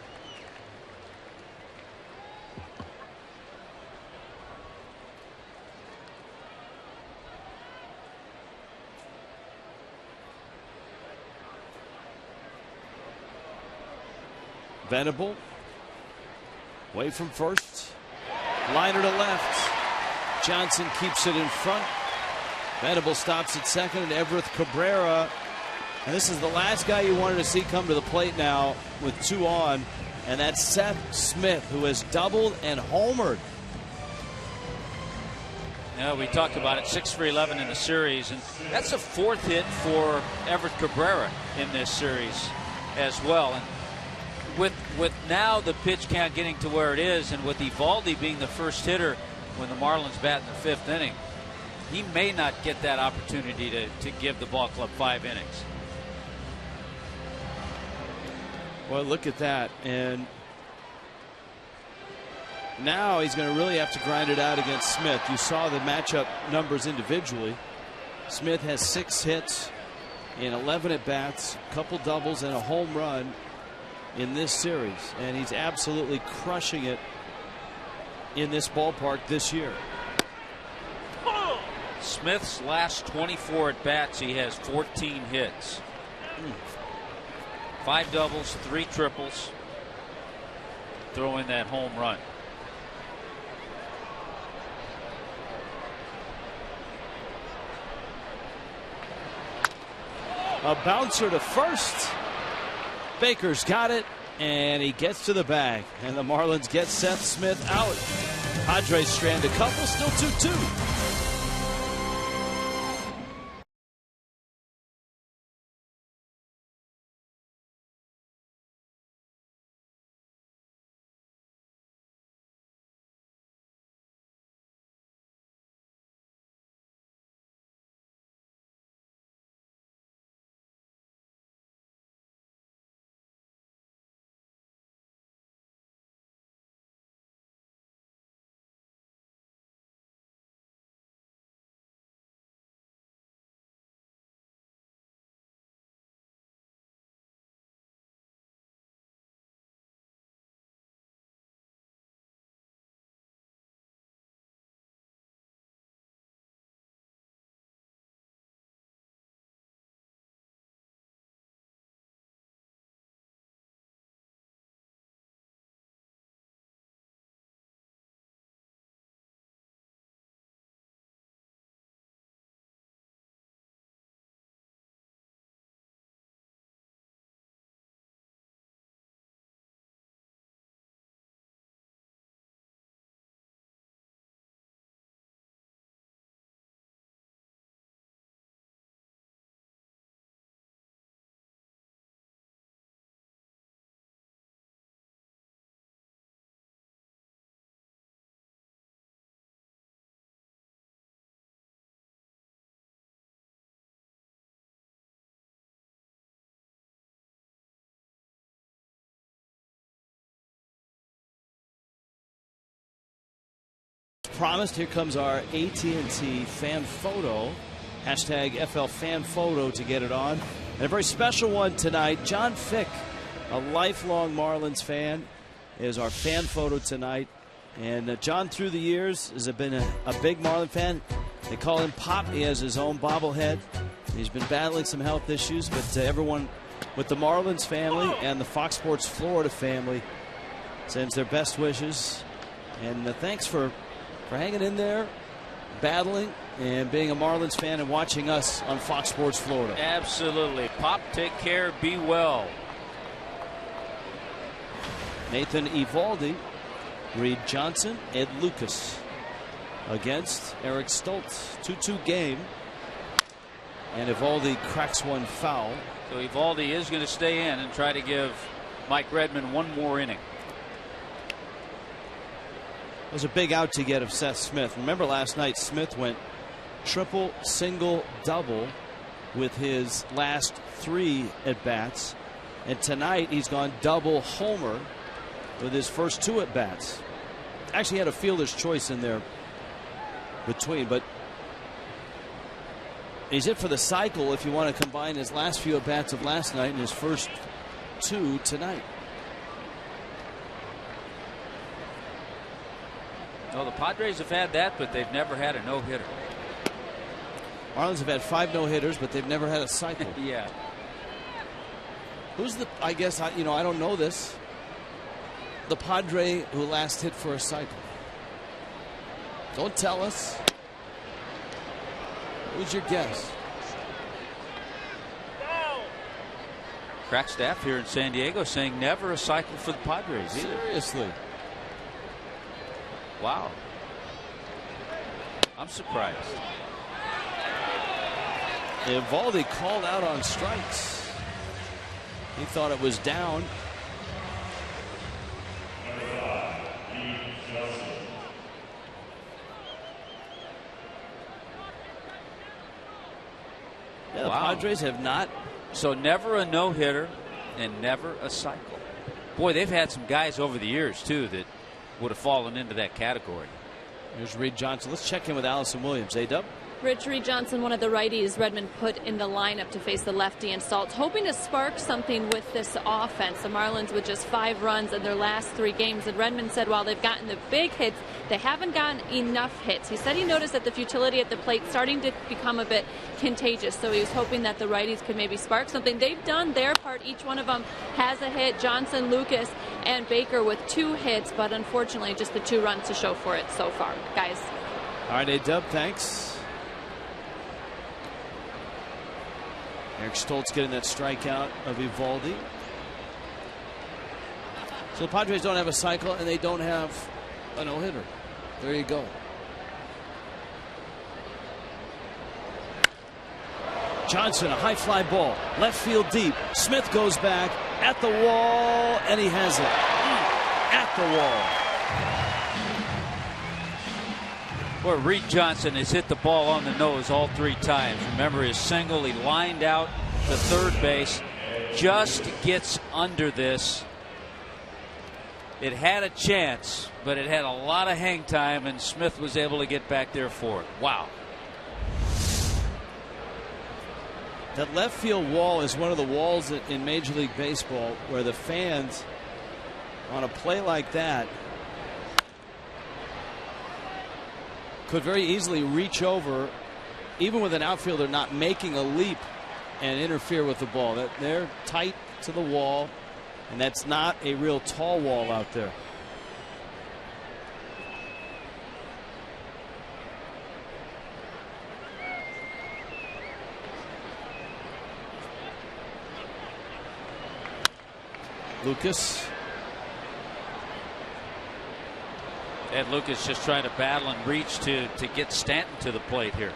Venable away from first, liner to left. Johnson keeps it in front. Venable stops at second, and Everett Cabrera. And this is the last guy you wanted to see come to the plate now with 2 on, and that's Seth Smith, who has doubled and homered. Yeah, we talked about it, 6 for 11 in the series, and that's a 4th hit for Everett Cabrera in this series as well. And with now the pitch count getting to where it is, and with Eovaldi being the first hitter when the Marlins bat in the 5th inning, he may not get that opportunity to give the ball club 5 innings. Well, look at that. And now he's going to really have to grind it out against Smith. You saw the matchup numbers individually. Smith has 6 hits in 11 at-bats, a couple doubles, and a home run in this series. And he's absolutely crushing it in this ballpark this year. Smith's last 24 at-bats, he has 14 hits. 5 doubles, 3 triples. Throw in that home run. A bouncer to first. Baker's got it, and he gets to the bag. And the Marlins get Seth Smith out. Padres strand a couple, still 2-2. Promised, here comes our AT&T fan photo. Hashtag FL fan photo to get it on. And a very special one tonight. John Fick, a lifelong Marlins fan, is our fan photo tonight. And John, through the years, has been a big Marlin fan. They call him Pop. He has his own bobblehead. He's been battling some health issues, but everyone with the Marlins family and the Fox Sports Florida family sends their best wishes. And thanks for hanging in there, battling, and being a Marlins fan and watching us on Fox Sports Florida. Absolutely. Pop, take care, be well. Nathan Eovaldi, Reed Johnson, Ed Lucas against Eric Stoltz. 2-2 game. And Eovaldi cracks one foul. So Eovaldi is going to stay in and try to give Mike Redmond one more inning. It was a big out to get of Seth Smith. Remember last night, Smith went triple, single, double with his last 3 at-bats. And tonight he's gone double homer with his first 2 at bats. Actually had a fielder's choice in there between, but he's hit for the cycle if you want to combine his last few at bats of last night and his first 2 tonight. Well, the Padres have had that, but they've never had a no-hitter. Marlins have had 5 no-hitters, but they've never had a cycle. Yeah. Who's the, I guess, I don't know this, the Padre who last hit for a cycle? Don't tell us. Who's your guess? Crack staff here in San Diego saying never a cycle for the Padres either. Seriously. Wow. I'm surprised. Eovaldi called out on strikes. He thought it was down. Yeah, the Padres have not. So never a no-hitter and never a cycle. Boy, they've had some guys over the years, too, that would have fallen into that category. Here's Reed Johnson. Let's check in with Allison Williams. A-Dub? Rich, Reed Johnson, one of the righties Redmond put in the lineup to face the lefty and Stoltz, hoping to spark something with this offense. The Marlins with just 5 runs in their last 3 games. And Redmond said while they've gotten the big hits, they haven't gotten enough hits. He said he noticed that the futility at the plate starting to become a bit contagious. So he was hoping that the righties could maybe spark something. They've done their part. Each one of them has a hit. Johnson, Lucas, and Baker with 2 hits. But unfortunately, just the 2 runs to show for it so far. Guys. All right, A-Dub, thanks. Eric Stoltz getting that strikeout of Eovaldi. So the Padres don't have a cycle and they don't have a no-hitter. There you go. Johnson, a high fly ball, left field deep. Smith goes back at the wall and he has it. At the wall. Well, Reed Johnson has hit the ball on the nose all 3 times. Remember his single, he lined out to third base, just gets under this. It had a chance, but it had a lot of hang time, and Smith was able to get back there for it. Wow. That left field wall is one of the walls in Major League Baseball where the fans on a play like that could very easily reach over, even with an outfielder not making a leap, and interfere with the ball. They're tight to the wall, and that's not a real tall wall out there. Lucas. Ed Lucas just trying to battle and reach to get Stanton to the plate here.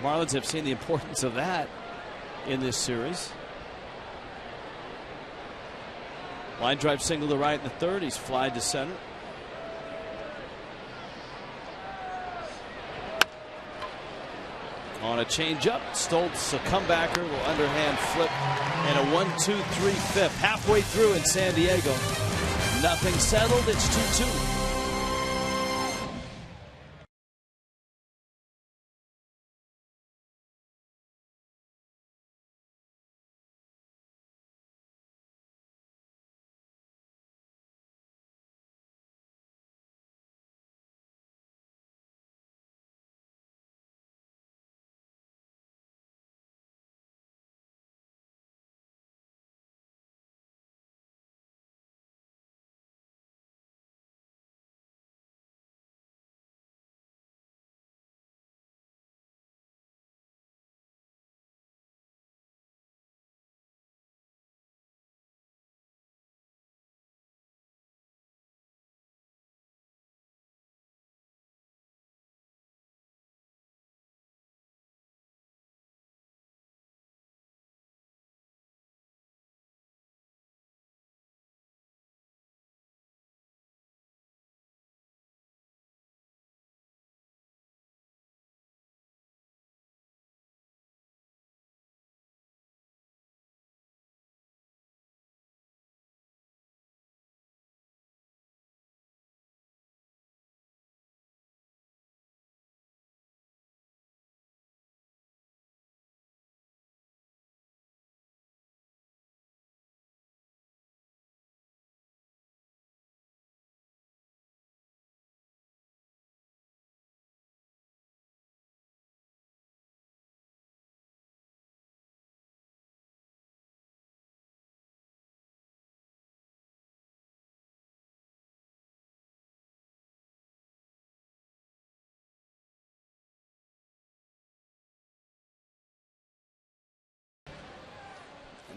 Marlins have seen the importance of that in this series. Line drive single to right in the 3rd. He's flied to center. On a changeup, Stoltz, a comebacker, will underhand flip, and a 1-2-3-5. Halfway through in San Diego. Nothing settled. It's 2-2.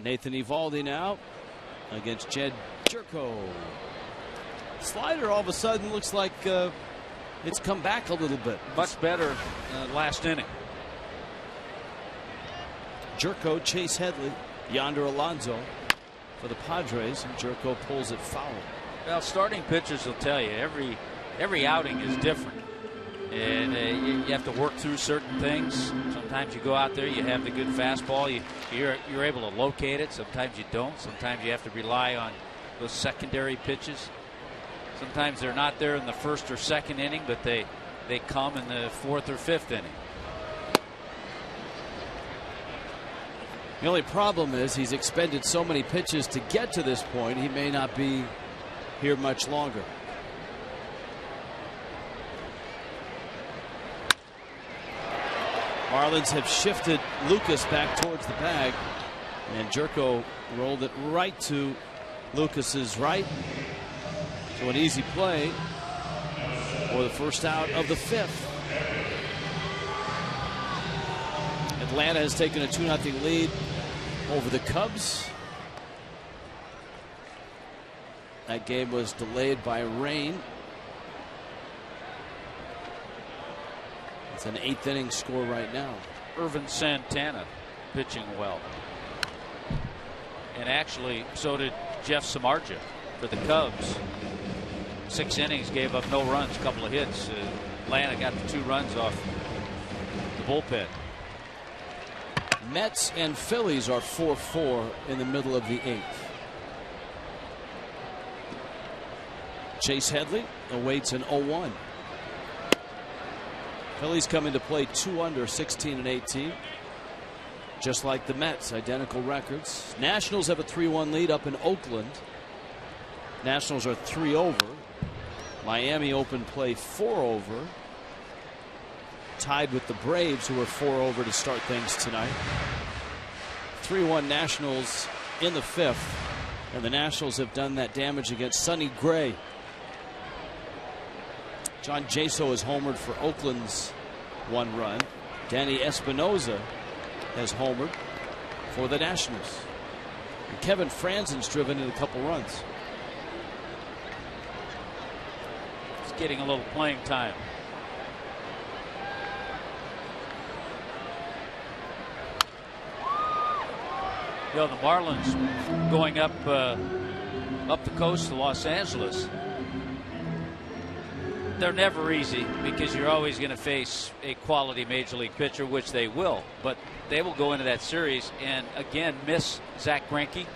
Nathan Eovaldi now against Jed Jerko. Slider all of a sudden looks like it's come back a little bit. Much better last inning. Jerko, Chase Headley, Yonder Alonso for the Padres, and Jerko pulls it foul. Well, starting pitchers will tell you every outing is different, and you have to work through certain things. Sometimes you go out there, you have the good fastball, you're able to locate it. Sometimes you don't. Sometimes you have to rely on those secondary pitches. Sometimes they're not there in the first or second inning, but they come in the fourth or fifth inning. The only problem is he's expended so many pitches to get to this point, he may not be here much longer. Marlins have shifted Lucas back towards the bag, and Jerko rolled it right to Lucas's right. So an easy play for the first out of the fifth. Atlanta has taken a 2-0 lead over the Cubs. That game was delayed by rain. It's an 8th inning score right now. Irvin Santana pitching well. And actually, so did Jeff Samardzija for the Cubs. 6 innings, gave up no runs, a couple of hits. Atlanta got the 2 runs off the bullpen. Mets and Phillies are 4-4 in the middle of the 8th. Chase Headley awaits an 0-1. Phillies come into play 2 under, 16 and 18. Just like the Mets, identical records. Nationals have a 3-1 lead up in Oakland. Nationals are 3 over. Miami opened play 4 over. Tied with the Braves, who are 4 over to start things tonight. 3-1 Nationals in the 5th, and the Nationals have done that damage against Sonny Gray. John Jaso has homered for Oakland's 1 run. Danny Espinosa has homered for the Nationals. And Kevin Franzen's driven in a couple runs. He's getting a little playing time. You know, the Marlins going up the coast to Los Angeles, they're never easy because you're always going to face a quality major league pitcher, which they will. But they will go into that series and again miss Zach Greinke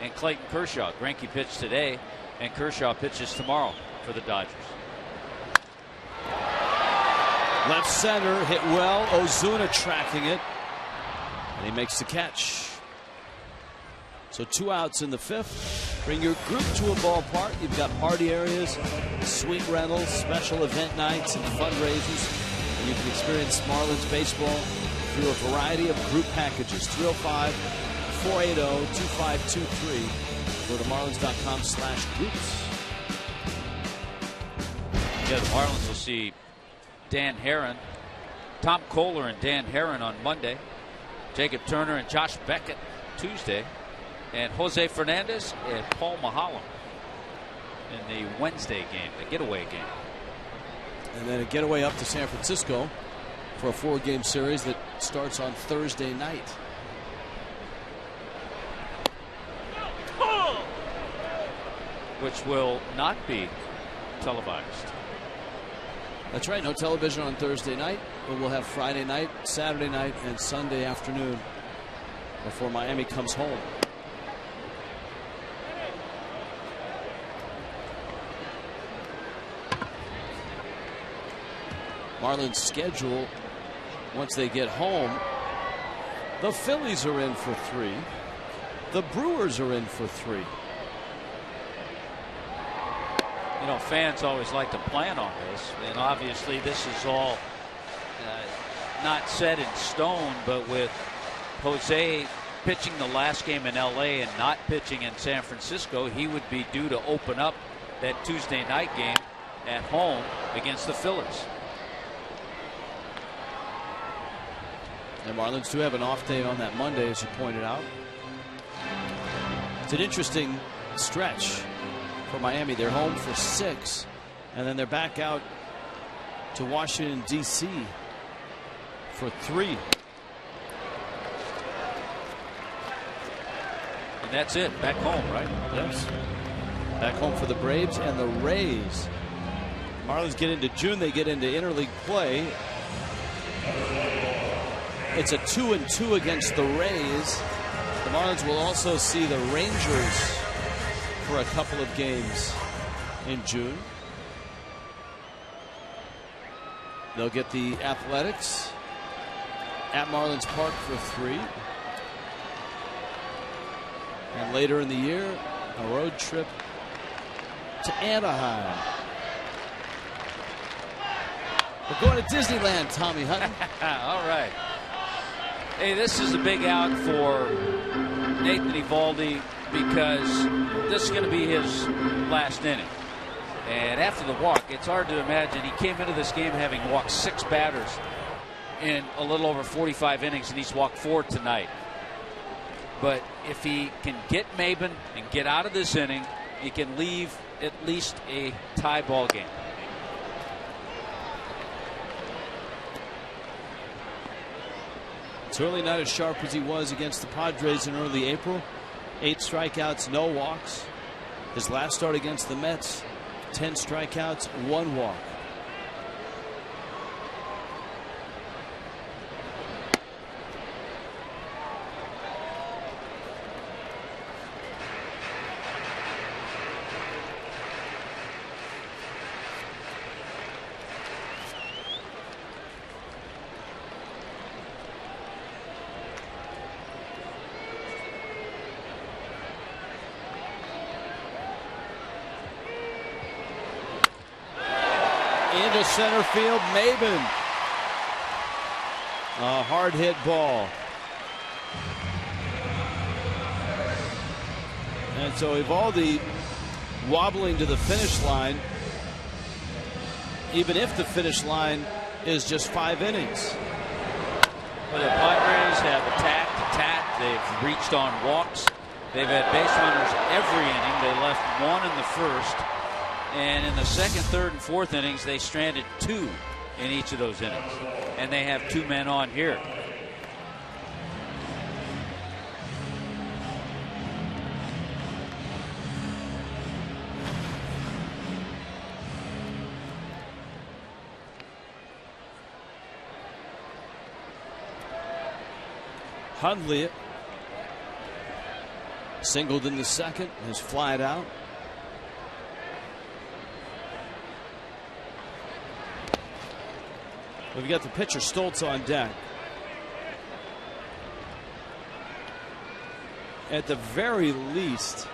and Clayton Kershaw. Greinke pitched today, and Kershaw pitches tomorrow for the Dodgers. Left center hit well. Ozuna tracking it, and he makes the catch. So 2 outs in the 5th. Bring your group to a ballpark. You've got party areas, suite rentals, special event nights, and fundraisers. And you can experience Marlins baseball through a variety of group packages. 305-480-2523. Go to marlins.com/groups. Yeah, the Marlins will see Dan Herron, Tom Kohler and Dan Herron on Monday. Jacob Turner and Josh Beckett Tuesday. And Jose Fernandez and Paul Maholm in the Wednesday game, the getaway game. And then a getaway up to San Francisco for a 4-game series that starts on Thursday night. Which will not be televised. That's right, no television on Thursday night, but we'll have Friday night, Saturday night, and Sunday afternoon before Miami comes home. Marlins schedule once they get home. The Phillies are in for 3. The Brewers are in for 3. You know, fans always like to plan on this, and obviously this is all not set in stone, but with Jose pitching the last game in LA and not pitching in San Francisco, he would be due to open up that Tuesday night game at home against the Phillies. The Marlins do have an off day on that Monday, as you pointed out. It's an interesting stretch for Miami. They're home for 6, and then they're back out to Washington, D.C. for 3. And that's it. Back home, right? Yes. Back home for the Braves and the Rays. Marlins get into June. They get into interleague play. It's a 2-2 against the Rays. The Marlins will also see the Rangers for a couple of games in June. They'll get the Athletics at Marlins Park for 3. And later in the year, a road trip to Anaheim. We're going to Disneyland, Tommy Hutton. All right. Hey, this is a big out for Nathan Eovaldi because this is going to be his last inning. And after the walk, it's hard to imagine. He came into this game having walked 6 batters in a little over 45 innings, and he's walked 4 tonight. But if he can get Maben and get out of this inning, he can leave at least a tie ball game. Certainly not as sharp as he was against the Padres in early April. 8 strikeouts, no walks. His last start against the Mets, 10 strikeouts, 1 walk. Into center field, Maben. A hard hit ball. And so Eovaldi wobbling to the finish line, even if the finish line is just 5 innings. Well, the Padres have attacked. They've reached on walks. They've had base runners every inning. They left 1 in the first. And in the second, third, and fourth innings, they stranded 2 in each of those innings. And they have 2 men on here. Hundley singled in the second, has flied out. We've got the pitcher Stoltz on deck. At the very least,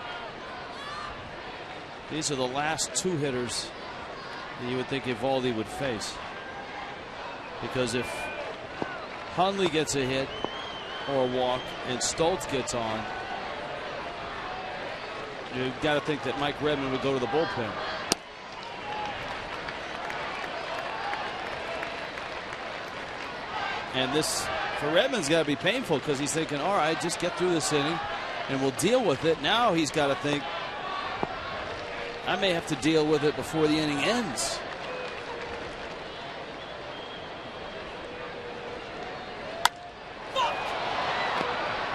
these are the last 2 hitters that you would think Eovaldi would face. Because if Hundley gets a hit or a walk and Stoltz gets on, you've got to think that Mike Redmond would go to the bullpen. And this, for Redmond's got to be painful because he's thinking, all right, just get through this inning and we'll deal with it. Now he's got to think, I may have to deal with it before the inning ends.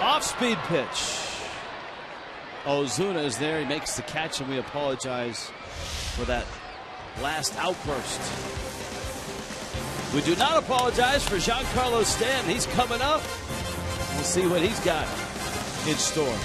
Off-speed pitch. Ozuna is there. He makes the catch, and we apologize for that last outburst. We do not apologize for Giancarlo Stanton. He's coming up. We'll see what he's got in store.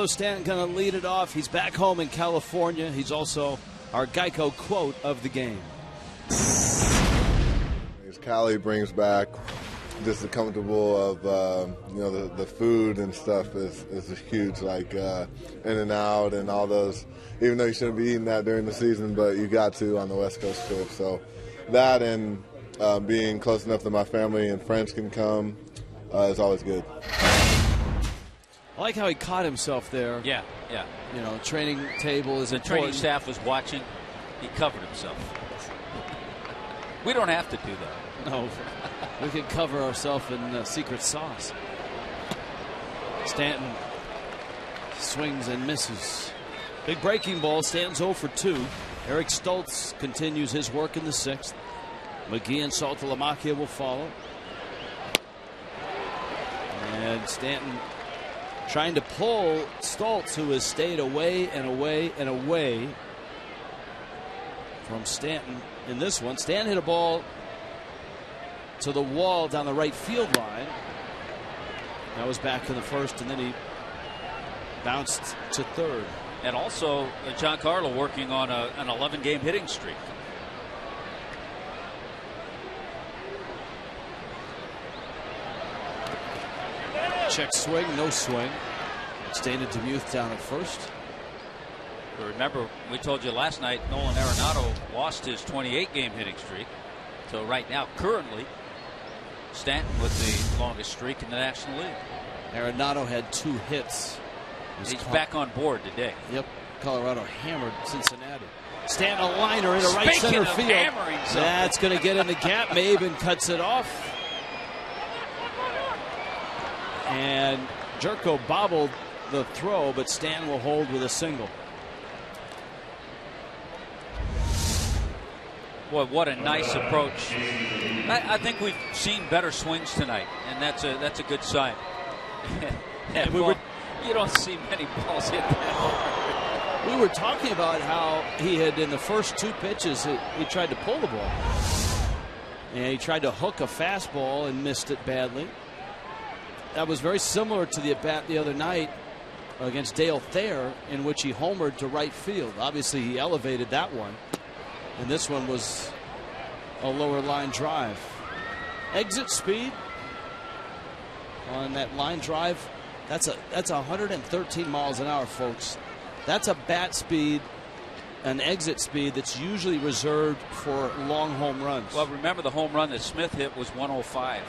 Stanton going to lead it off. He's back home in California. He's also our Geico quote of the game. Cali brings back just the comfortable of the food and stuff is huge, like in and out and all those, even though you shouldn't be eating that during the season, but you got to on the West Coast trip. So that and being close enough that my family and friends can come is always good. I like how he caught himself there. Yeah. You know, training table is the important. Training staff was watching. He covered himself. We don't have to do that. No, we can cover ourselves in secret sauce. Stanton swings and misses. Big breaking ball. Stanton's 0 for 2. Eric Stoltz continues his work in the 6th. McGee and Saltalamacchia will follow. And Stanton trying to pull Stoltz, who has stayed away and away and away from Stanton in this one. Stanton hit a ball to the wall down the right field line. That was back in the 1st, and then he bounced to 3rd. And also Giancarlo working on an 11-game hitting streak. Check swing, no swing. Stanton DeMuth down at 1st. Remember, we told you last night Nolan Arenado lost his 28-game hitting streak. So right now, currently, Stanton with the longest streak in the National League. Arenado had 2 hits. He's back on board today. Yep. Colorado hammered Cincinnati. Stanton a liner into right center field. That's going to get in the gap. Maben cuts it off. And Jerko bobbled the throw, but Stanton will hold with a single. Boy, what a nice approach. I think we've seen better swings tonight, and that's a good sign. And you don't see many balls hit that hard. We were talking about how he had, in the first 2 pitches, he tried to pull the ball. And he tried to hook a fastball and missed it badly. That was very similar to the at-bat the other night against Dale Thayer, in which he homered to right field. Obviously, he elevated that one. And this one was a lower line drive. Exit speed on that line drive, that's 113 miles an hour, folks. That's a bat speed, an exit speed that's usually reserved for long home runs. Well, remember the home run that Smith hit was 105.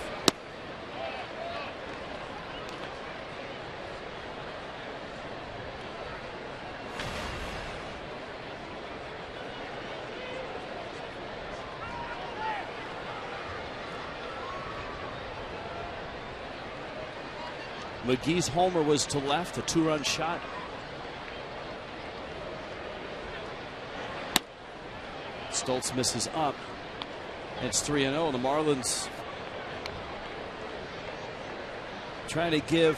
McGee's homer was to left, a 2-run shot. Stoltz misses up. It's 3-0. The Marlins trying to give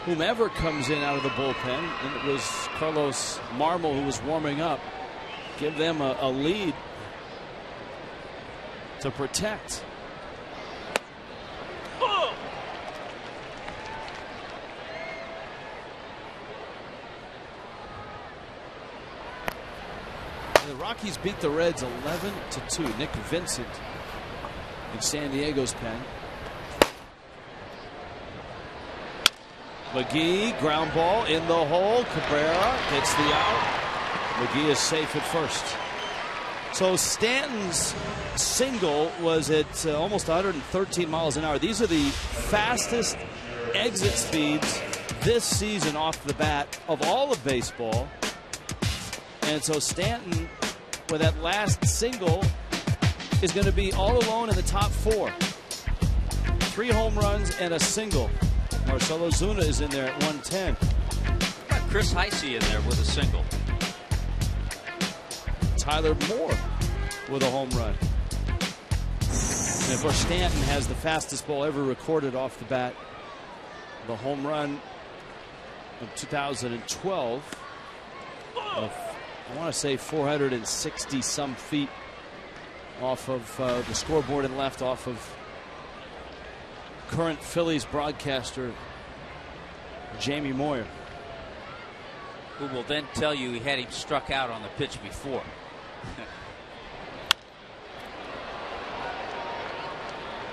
whomever comes in out of the bullpen, and it was Carlos Marmol who was warming up, give them a lead to protect. The Rockies beat the Reds 11-2. Nick Vincent in San Diego's pen. McGee, ground ball in the hole. Cabrera hits the out. McGee is safe at 1st. So Stanton's single was at almost 113 miles an hour. These are the fastest exit speeds this season off the bat of all of baseball. And so Stanton, with that last single, is going to be all alone in the top 4. 3 home runs and a single. Marcelo Zuna is in there at 110. Got Chris Heisey in there with a single. Tyler Moore with a home run. And of course, Stanton has the fastest ball ever recorded off the bat. The home run of 2012 of, I want to say, 460 some feet off of the scoreboard and left off of current Phillies broadcaster Jamie Moyer. who will then tell you he had him struck out on the pitch before.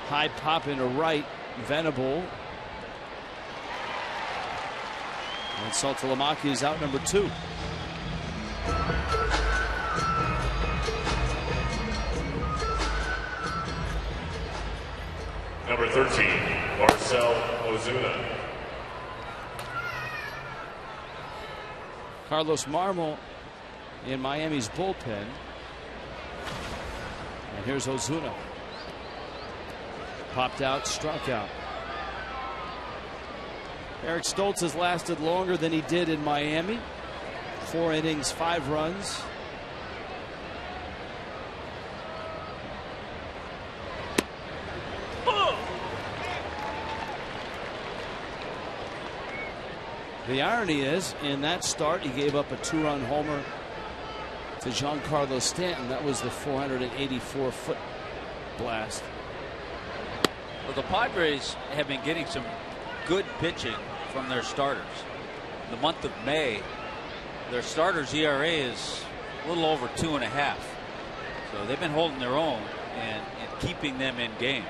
High pop into right. Venable. And Saltalamacchia is out number 2. Number 13, Marcell Ozuna. Carlos Marmol in Miami's bullpen. And here's Ozuna. Popped out, struck out. Eric Stoltz has lasted longer than he did in Miami. 4 innings, 5 runs. The irony is, in that start, he gave up a 2-run homer to Giancarlo Stanton. That was the 484-foot blast. Well, the Padres have been getting some good pitching from their starters. In the month of May, their starters' ERA is a little over 2.5. So they've been holding their own and keeping them in games.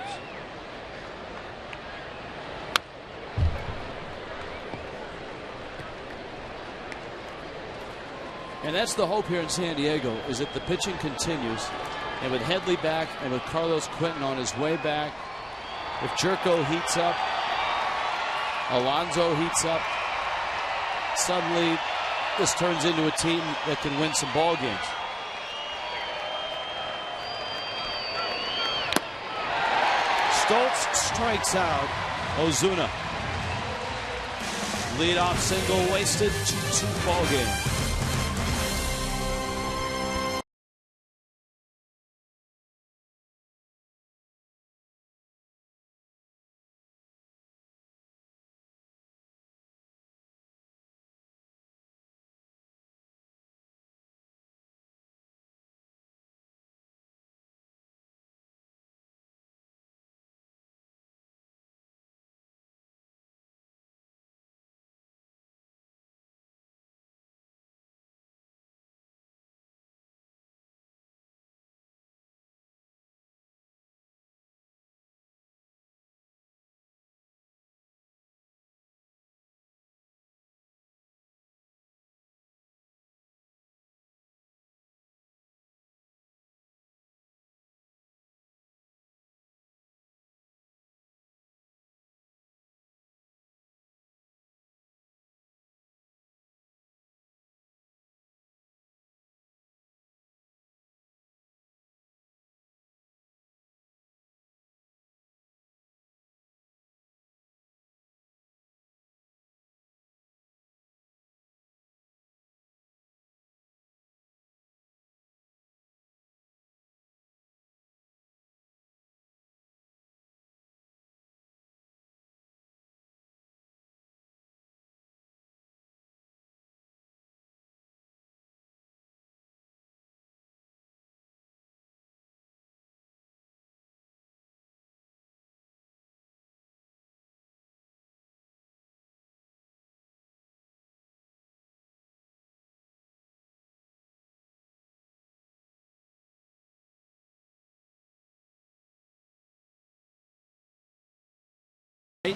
And that's the hope here in San Diego, is that the pitching continues. And with Headley back and with Carlos Quentin on his way back, if Jerko heats up, Alonso heats up, suddenly this turns into a team that can win some ball games. Stoltz strikes out Ozuna. Leadoff single wasted, 2-2 ball game.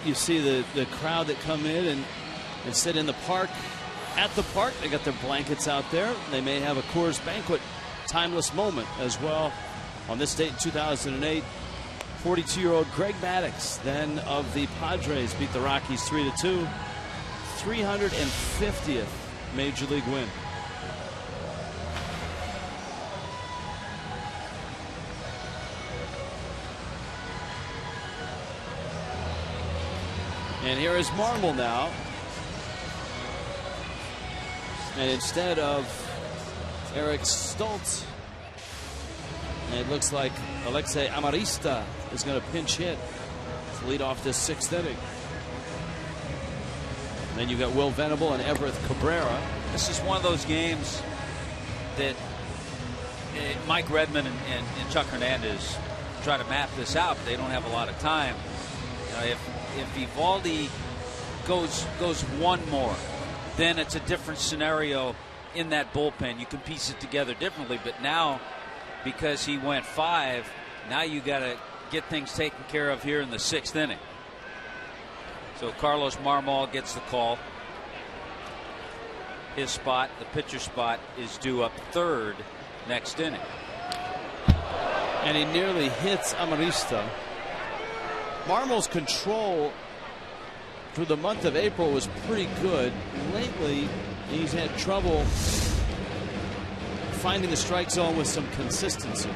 You see the crowd that come in and sit in the park. At the park, they got their blankets out there. They may have a Coors Banquet timeless moment as well. On this date in 2008, 42-year-old Greg Maddux, then of the Padres, beat the Rockies 3-2. 350th Major League win. And here is Marmol now. And instead of Eric Stoltz, it looks like Alexei Amarista is going to pinch hit to lead off this 6th inning. And then you've got Will Venable and Everett Cabrera. This is one of those games that Mike Redmond and Chuck Hernandez try to map this out, but they don't have a lot of time. If Eovaldi goes one more, then it's a different scenario in that bullpen. You can piece it together differently, but now because he went 5, now you got to get things taken care of here in the 6th inning. So Carlos Marmol gets the call. His spot, the pitcher spot, is due up 3rd next inning. And he nearly hits Amarista. Marmol's control through the month of April was pretty good. Lately, he's had trouble finding the strike zone with some consistency.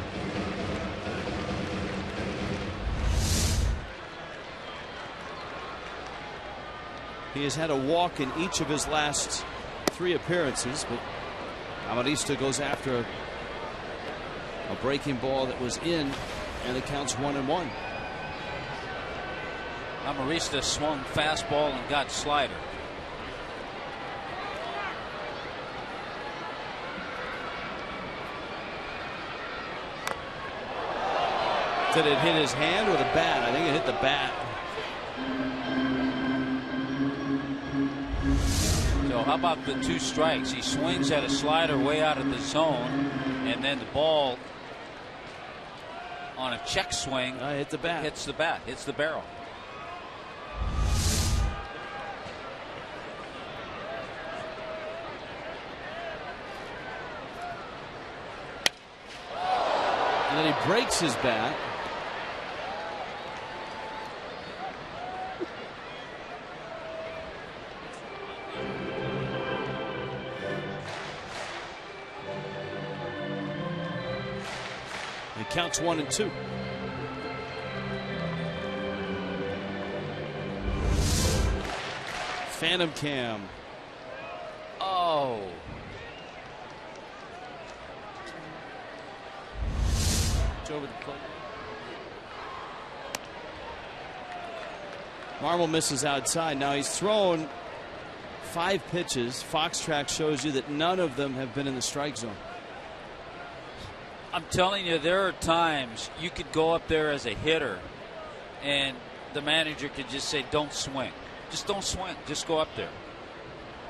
He has had a walk in each of his last 3 appearances, but Amarista goes after a breaking ball that was in, and the count's 1-1. Amarista swung fastball and got slider. Did it hit his hand or the bat? I think it hit the bat. So how about the 2 strikes? He swings at a slider way out of the zone, and then the ball on a check swing hit the bat. Hits the bat. Hits the barrel. And then he breaks his bat. It counts 1-2. Phantom cam. Oh. It's over the plate. Marmol misses outside. Now he's thrown 5 pitches. Fox track shows you that none of them have been in the strike zone. I'm telling you, there are times you could go up there as a hitter and the manager could just say, don't swing. Just don't swing. Just go up there.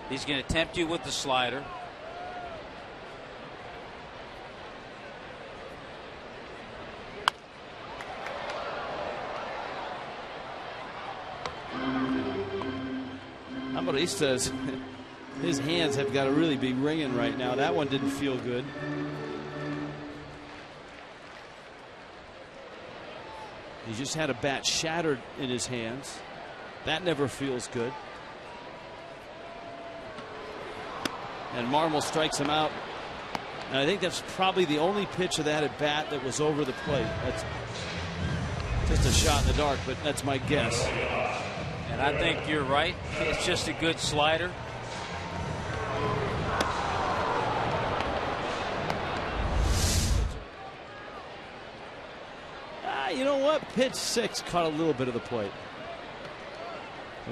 He's going to tempt you with the slider. Amarista's, his hands have got to really be ringing right now. That one didn't feel good. He just had a bat shattered in his hands. That never feels good. And Marmol strikes him out. And I think that's probably the only pitch of that at bat that was over the plate. That's just a shot in the dark, but that's my guess. And I think you're right. It's just a good slider. You know what? Pitch 6 caught a little bit of the plate.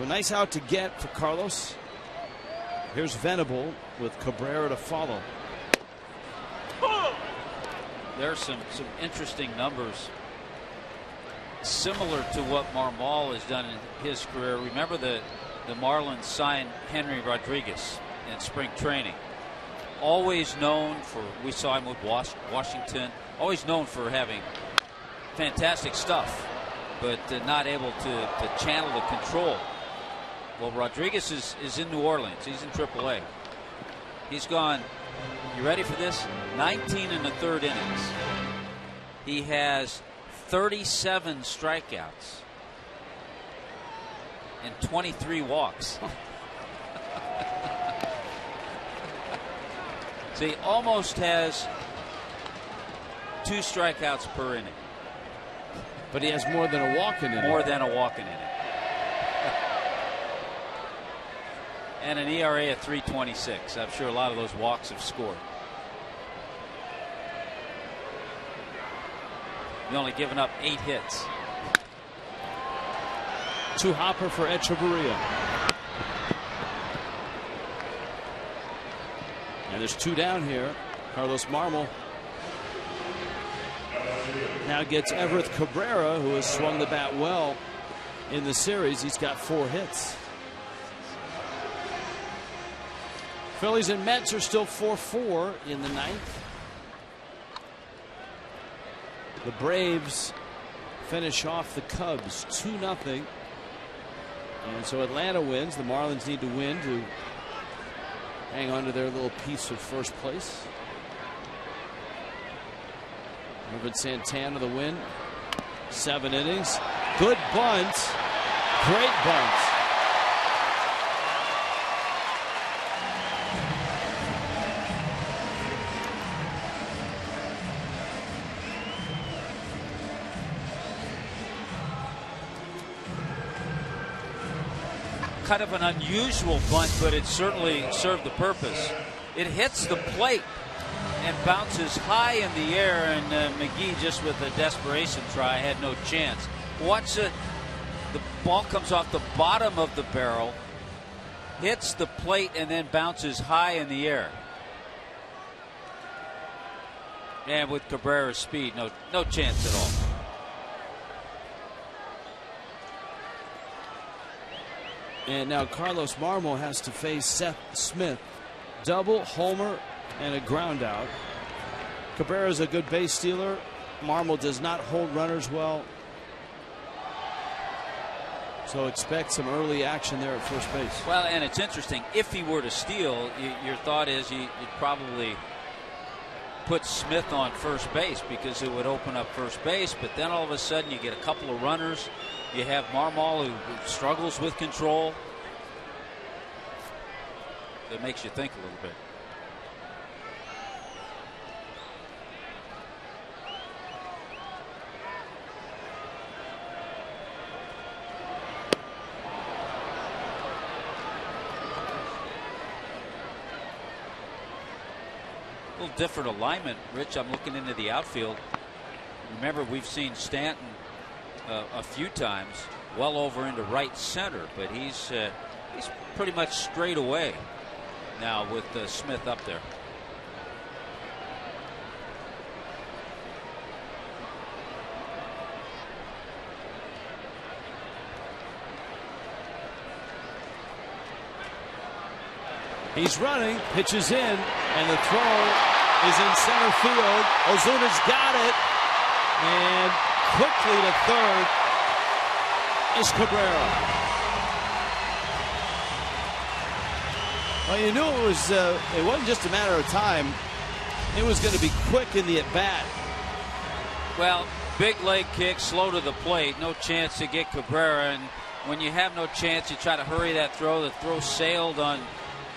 A nice out to get for Carlos. Here's Venable with Cabrera to follow. There's some interesting numbers similar to what Marmol has done in his career. Remember the Marlins signed Henry Rodriguez in spring training. Always known for, we saw him with Washington, always known for having fantastic stuff, but not able to channel the control. Well, Rodriguez is in New Orleans. He's in AAA. He's gone, you ready for this? 19 in the 3rd innings. He has 37 strikeouts and 23 walks. So he almost has 2 strikeouts per inning. But he has more than a walk in it. More than a walk in inning. And an ERA of 3.26. I'm sure a lot of those walks have scored. He's only given up 8 hits. 2 hopper for Echeverria. And there's 2 down here. Carlos Marmol now gets Everett Cabrera, who has swung the bat well in the series. He's got 4 hits. Phillies and Mets are still 4-4 in the ninth. The Braves finish off the Cubs 2-0. And so Atlanta wins. The Marlins need to win to hang on to their little piece of first place. Ruben Santana the win. 7 innings. Good bunt. Great bunt. Kind of an unusual bunt, but it certainly served the purpose. It hits the plate and bounces high in the air, and McGee, just with a desperation try, had no chance. Watch it. The ball comes off the bottom of the barrel, hits the plate, and then bounces high in the air. And with Cabrera's speed, no chance at all. And now Carlos Marmol has to face Seth Smith. Double, homer, and a ground out. Cabrera's a good base stealer. Marmol does not hold runners well. So expect some early action there at first base. Well, and it's interesting. If he were to steal, your thought is you'd probably put Smith on first base because it would open up first base. But then all of a sudden you get a couple of runners. You have Marmol, who struggles with control. It makes you think a little bit. A little different alignment, Rich. I'm looking into the outfield. Remember, we've seen Stanton a few times well over into right center, but he's pretty much straight away now with Smith up there. He's running, pitches in, and the throw is in center field. Ozuna's got it, and quickly to third is Cabrera. Well, you knew it wasn't just a matter of time. It was going to be quick in the at-bat. Well, big leg kick, slow to the plate, no chance to get Cabrera, and when you have no chance, you try to hurry that throw. The throw sailed on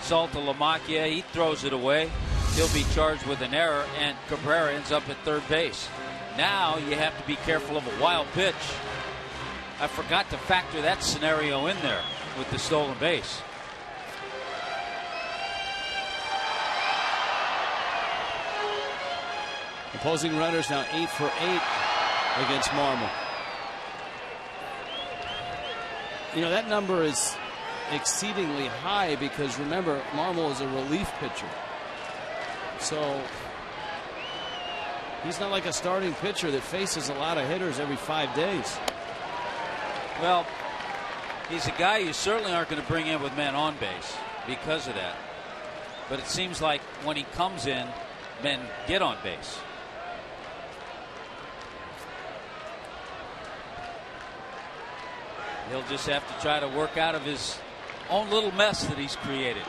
Saltalamacchia. He throws it away. He'll be charged with an error, and Cabrera ends up at third base. Now you have to be careful of a wild pitch. I forgot to factor that scenario in there with the stolen base. Opposing runners now 8 for 8 against Marmol. You know, that number is exceedingly high because, remember, Marmol is a relief pitcher. So he's not like a starting pitcher that faces a lot of hitters every 5 days. Well, he's a guy you certainly aren't going to bring in with men on base because of that. But it seems like when he comes in, men get on base. He'll just have to try to work out of his own little mess that he's created.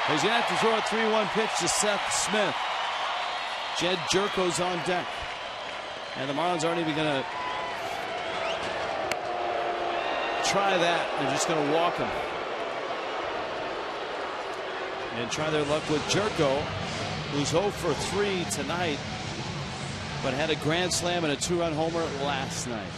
He's going to have to throw a 3-1 pitch to Seth Smith. Jed Jerko's on deck. And the Marlins aren't even going to try that. They're just going to walk him. And try their luck with Jerko, who's 0 for 3 tonight, but had a grand slam and a 2-run homer last night.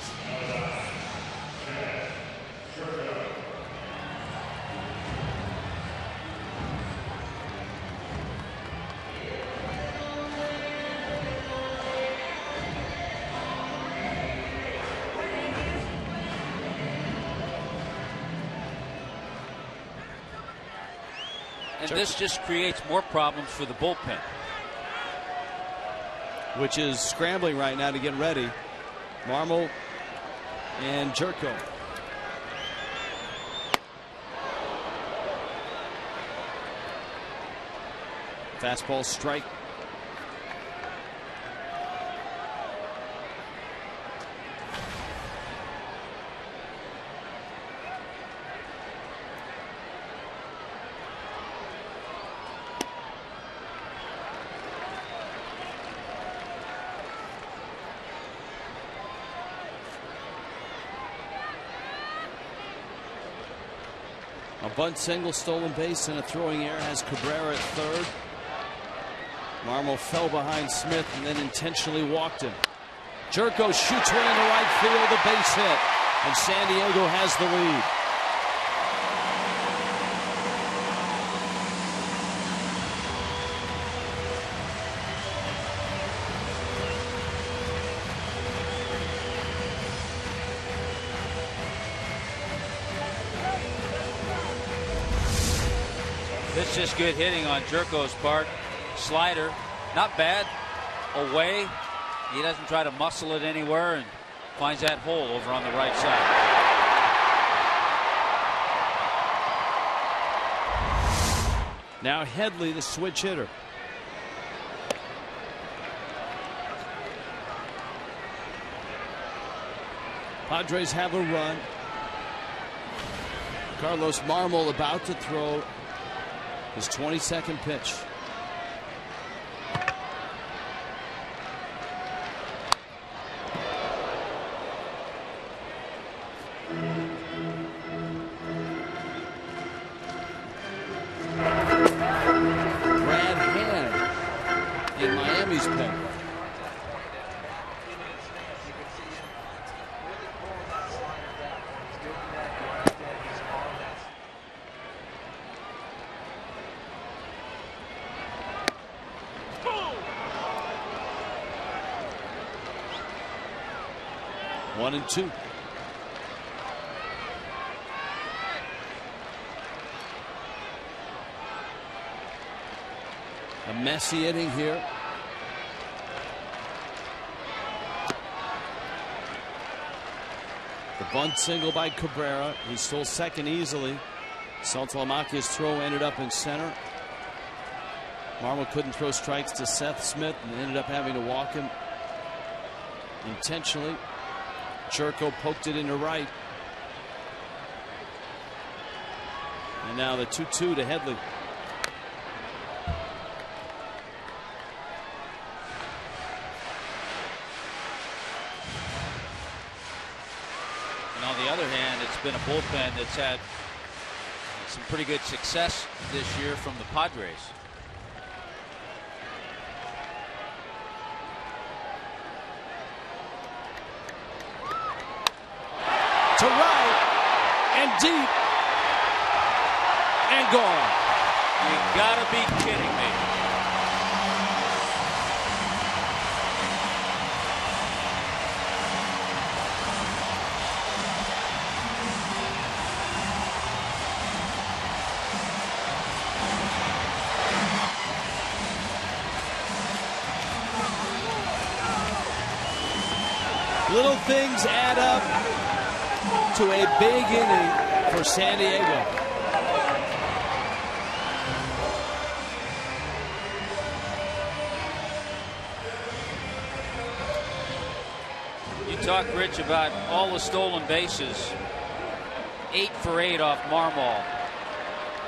And this just creates more problems for the bullpen, which is scrambling right now to get ready. Marmol and Jerko. Fastball strike. A bunt single, stolen base, and a throwing error has Cabrera at third. Marmol fell behind Smith and then intentionally walked him. Jerko shoots way into right field, a base hit, and San Diego has the lead. This is good hitting on Jerko's part. Slider, not bad. Away. He doesn't try to muscle it anywhere and finds that hole over on the right side. Now Headley, the switch hitter. Padres have a run. Carlos Marmol about to throw his 22nd pitch. Brad Hand in Miami's pen. One and two. A messy inning here. The bunt single by Cabrera. He stole second easily. Saltalamacchia's throw ended up in center. Marmol couldn't throw strikes to Seth Smith and ended up having to walk him intentionally. Jerko poked it into right. And now the 2-2 to Headley. And on the other hand, it's been a bullpen that's had some pretty good success this year from the Padres. To right and deep and gone. You gotta be kidding me. Little things add up to a big inning for San Diego. You talk, Rich, about all the stolen bases. 8 for 8 off Marmol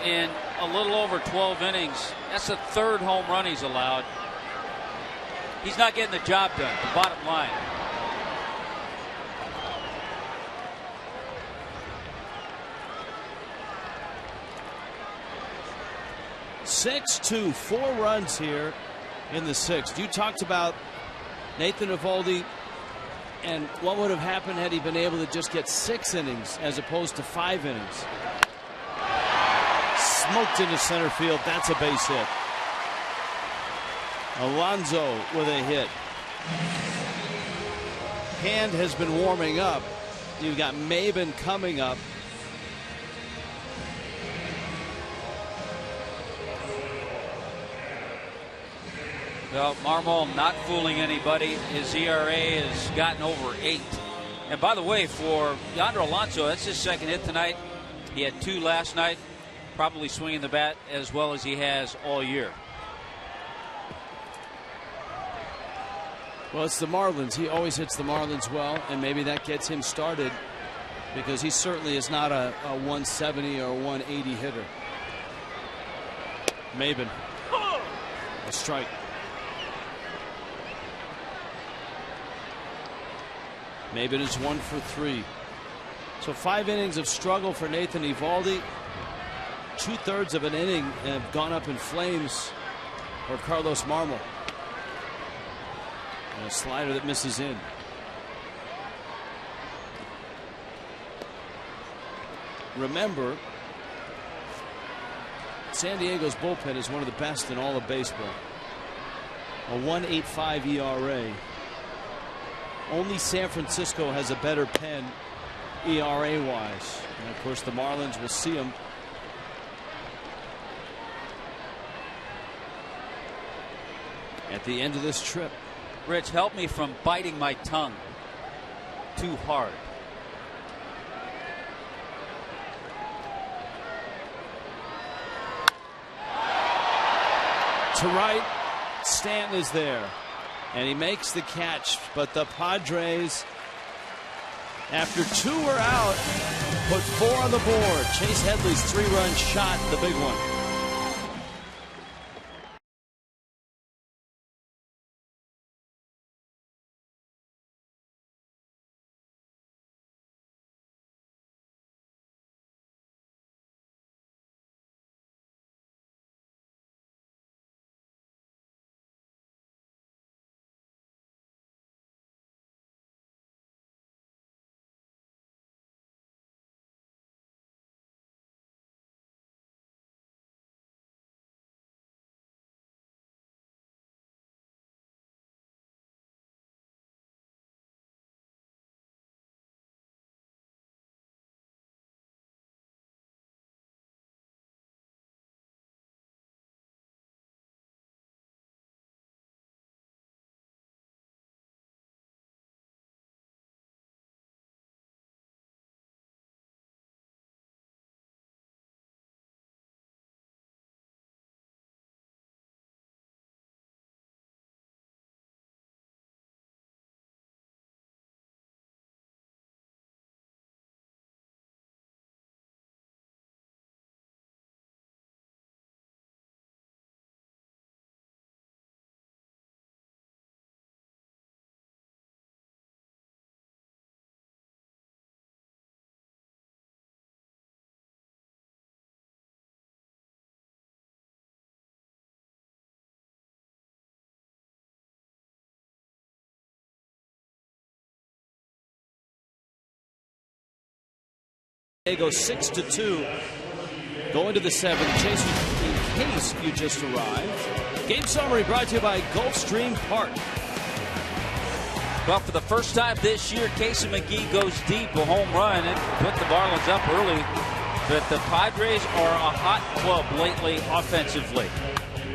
in a little over 12 innings. That's the third home run he's allowed. He's not getting the job done, the bottom line. 6-2, 4 runs here in the 6th. You talked about Nathan Eovaldi and what would have happened had he been able to just get 6 innings as opposed to 5 innings. Smoked into center field. That's a base hit. Alonso with a hit. Hand has been warming up. You've got Maben coming up. Well, Marmol not fooling anybody. His ERA has gotten over 8. And by the way, for Yonder Alonso, that's his second hit tonight. He had 2 last night. Probably swinging the bat as well as he has all year. Well, it's the Marlins. He always hits the Marlins well, and maybe that gets him started because he certainly is not a 170 or 180 hitter. Maben. A strike. Maben is 1 for 3. So 5 innings of struggle for Nathan Eovaldi. 2/3 of an inning have gone up in flames for Carlos Marmol. And a slider that misses in. Remember, San Diego's bullpen is one of the best in all of baseball. A 1.85 ERA. Only San Francisco has a better pen ERA wise. And of course the Marlins will see him at the end of this trip. Rich, help me from biting my tongue too hard. To right, Stanton is there. And he makes the catch. But the Padres, after 2 are out, put 4 on the board. Chase Headley's 3-run shot, the big one. They go 6-2. Going to the 7th. Chase, in case you just arrived. Game summary brought to you by Gulfstream Park. Well, for the first time this year, Casey McGee goes deep, a home run, and put the Marlins up early. But the Padres are a hot club lately offensively.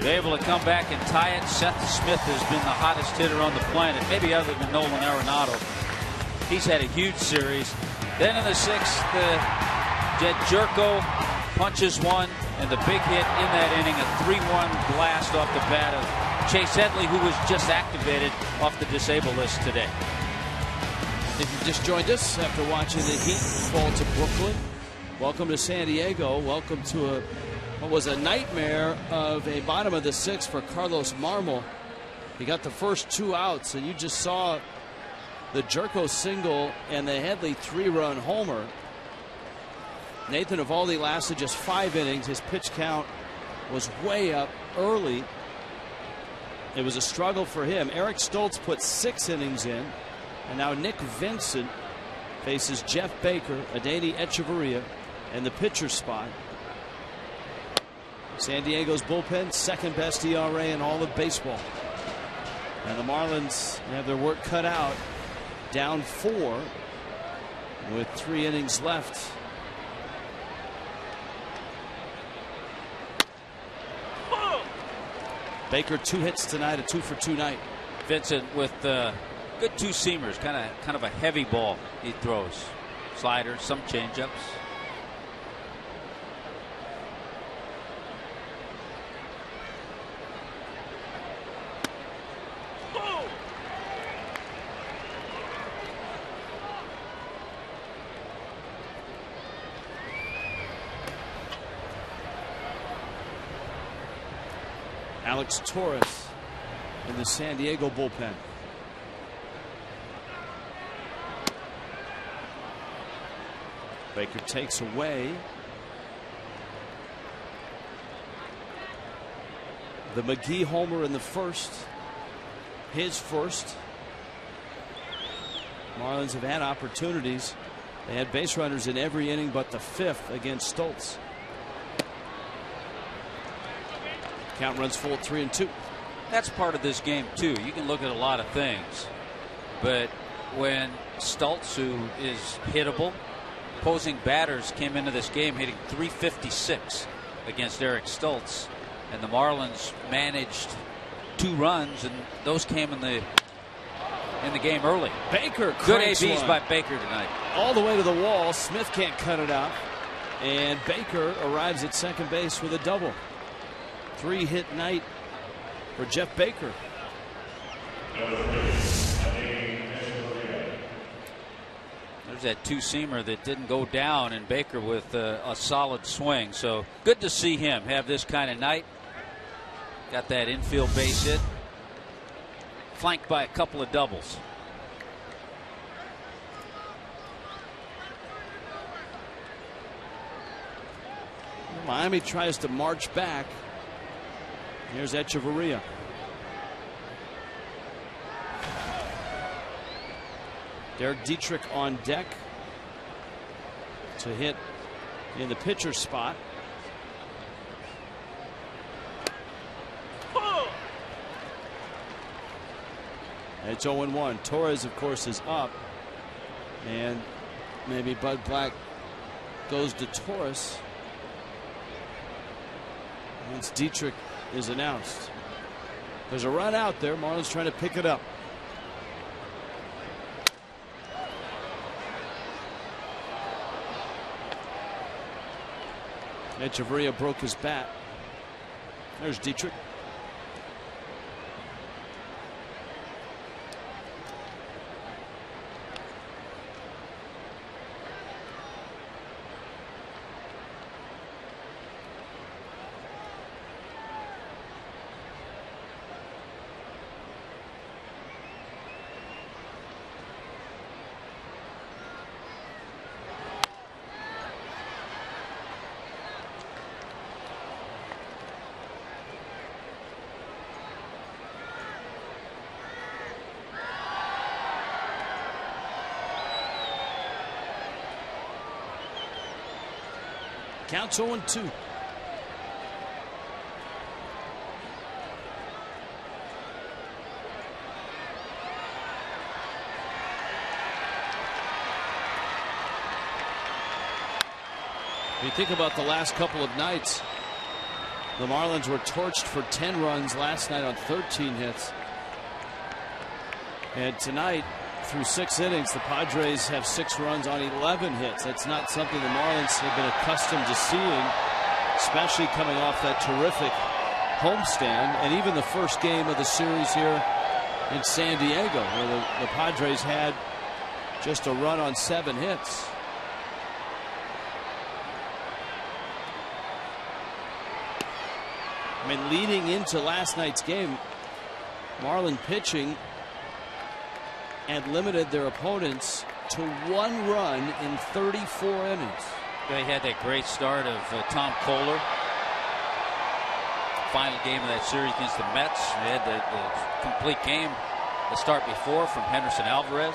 They're able to come back and tie it. Seth Smith has been the hottest hitter on the planet, maybe other than Nolan Arenado. He's had a huge series. Then in the 6th, Jed Jerko punches one, and the big hit in that inning, a 3-1 blast off the bat of Chase Headley, who was just activated off the disabled list today. If you just joined us after watching the Heat fall to Brooklyn, welcome to San Diego. Welcome to what was a nightmare of a bottom of the 6th for Carlos Marmol. He got the first 2 outs, and you just saw the Jerko single and the Headley 3-run homer. Nathan Eovaldi lasted just 5 innings. His pitch count was way up early. It was a struggle for him. Eric Stoltz put 6 innings in. And now Nick Vincent faces Jeff Baker, Adeiny Echeverria, and the pitcher spot. San Diego's bullpen, second best ERA in all of baseball. And the Marlins have their work cut out. Down 4 with 3 innings left. Baker 2 hits tonight, a 2-for-2 night. Vincent with good two-seamers, kind of a heavy ball he throws. Sliders, some changeups. Alex Torres in the San Diego bullpen. Baker takes away the McGee homer in the first, his first. Marlins have had opportunities. They had base runners in every inning but the 5th against Stoltz. Count runs full at 3-2. That's part of this game too. You can look at a lot of things, but when Stoltz, who is hittable, opposing batters came into this game hitting .356 against Eric Stoltz, and the Marlins managed 2 runs, and those came in the game early. Baker, good ABs by Baker tonight. All the way to the wall. Smith can't cut it out, and Baker arrives at second base with a double. 3-hit night for Jeff Baker. There's that two-seamer that didn't go down, and Baker with a solid swing. So good to see him have this kind of night. Got that infield base hit, flanked by a couple of doubles. Miami tries to march back. Here's Echeverria. Derek Dietrich on deck to hit in the pitcher's spot. It's 0-1. Torres, of course, is up. And maybe Bud Black goes to Torres once Dietrich is announced. There's a run out there. Marlins trying to pick it up. Echeverria broke his bat. There's Dietrich. Counts 0-2. You think about the last couple of nights, the Marlins were torched for 10 runs last night on 13 hits. And tonight, through 6 innings, the Padres have 6 runs on 11 hits. That's not something the Marlins have been accustomed to seeing, especially coming off that terrific homestand, and even the first game of the series here in San Diego, where the Padres had just a run on 7 hits. I mean, leading into last night's game, Marlin pitching and limited their opponents to 1 run in 34 innings. They had that great start of Tom Kohler. Final game of that series against the Mets. They had the complete game the start before from Henderson Alvarez.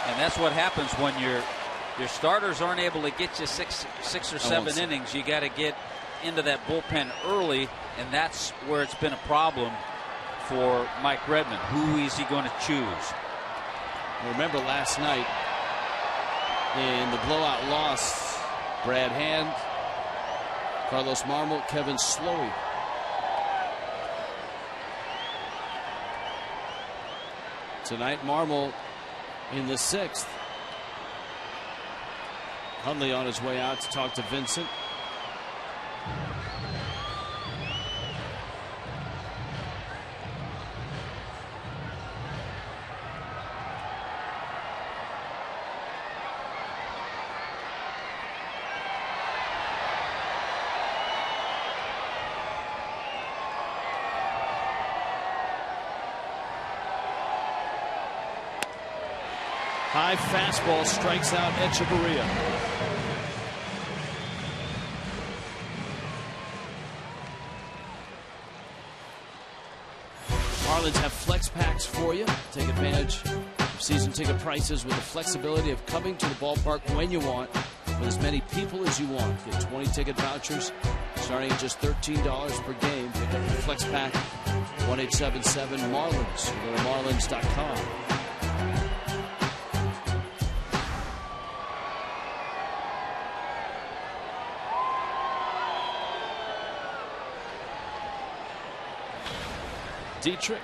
And that's what happens when your starters aren't able to get you six or 7 innings. You got to get into that bullpen early, and that's where it's been a problem for Mike Redmond. Who is he going to choose? Remember last night, in the blowout loss. Brad Hand, Carlos Marmol, Kevin Slowey. Tonight, Marmol in the 6th. Hundley on his way out to talk to Vincent. High fastball strikes out Echeverria. Marlins have flex packs for you. Take advantage of season ticket prices with the flexibility of coming to the ballpark when you want with as many people as you want. Get 20 ticket vouchers starting at just $13 per game. Pick up the flex pack 1-877-MARLINS. Go to marlins.com. Dietrich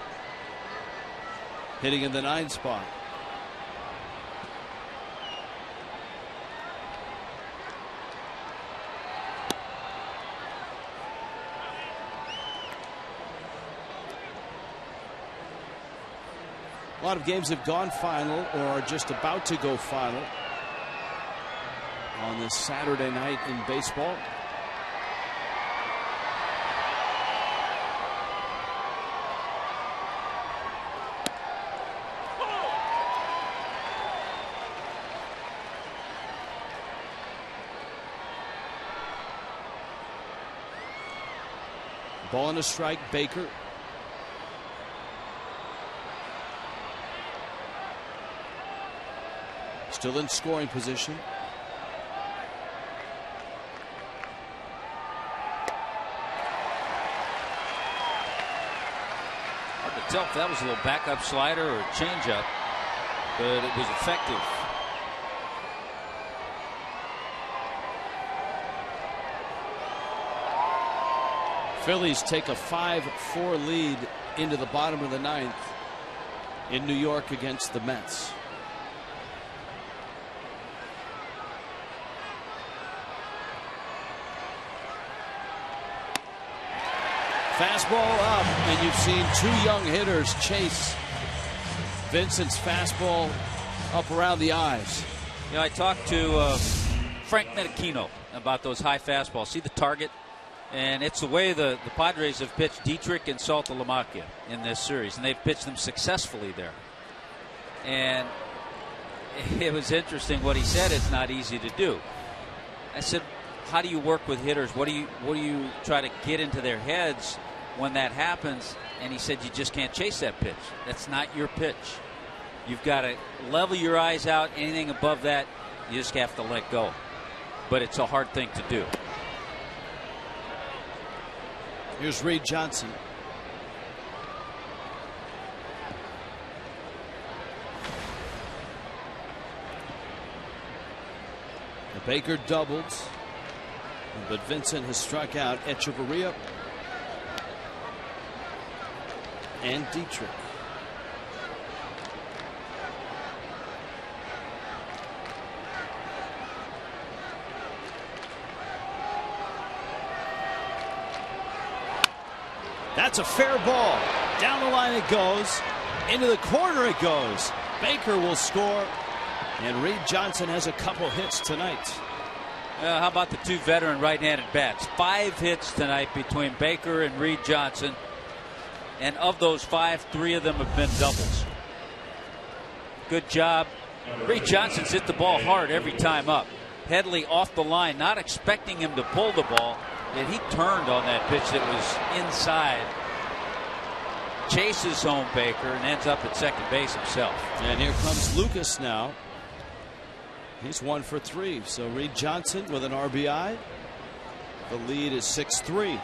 hitting in the 9 spot. A lot of games have gone final or are just about to go final on this Saturday night in baseball. Ball and a strike, Baker. Still in scoring position. Hard to tell if that was a little backup slider or a changeup, but it was effective. Phillies take a 5-4 lead into the bottom of the 9th in New York against the Mets. Fastball up, and you've seen 2 young hitters chase Vincent's fastball up around the eyes. You know, I talked to Frank Medicino about those high fastballs. See the target? And it's the way the Padres have pitched Dietrich and Saltalamacchia in this series, and they've pitched them successfully there. And it was interesting what he said. It's not easy to do. I said, how do you work with hitters? What do you try to get into their heads when that happens? And he said, you just can't chase that pitch. That's not your pitch. You've got to level your eyes out. Anything above that, you just have to let go. But it's a hard thing to do. Here's Reed Johnson. The Baker doubled, but Vincent has struck out Echeverria and Dietrich. That's a fair ball. Down the line it goes. Into the corner it goes. Baker will score. And Reed Johnson has a couple hits tonight. How about the 2 veteran right-handed bats? 5 hits tonight between Baker and Reed Johnson. And of those 5, 3 of them have been doubles. Good job. Reed Johnson's hit the ball hard every time up. Headley off the line, not expecting him to pull the ball. Yet he turned on that pitch that was inside. Chases home Baker and ends up at second base himself. And here comes Lucas now. He's 1 for 3. So Reed Johnson with an RBI. The lead is 6-3.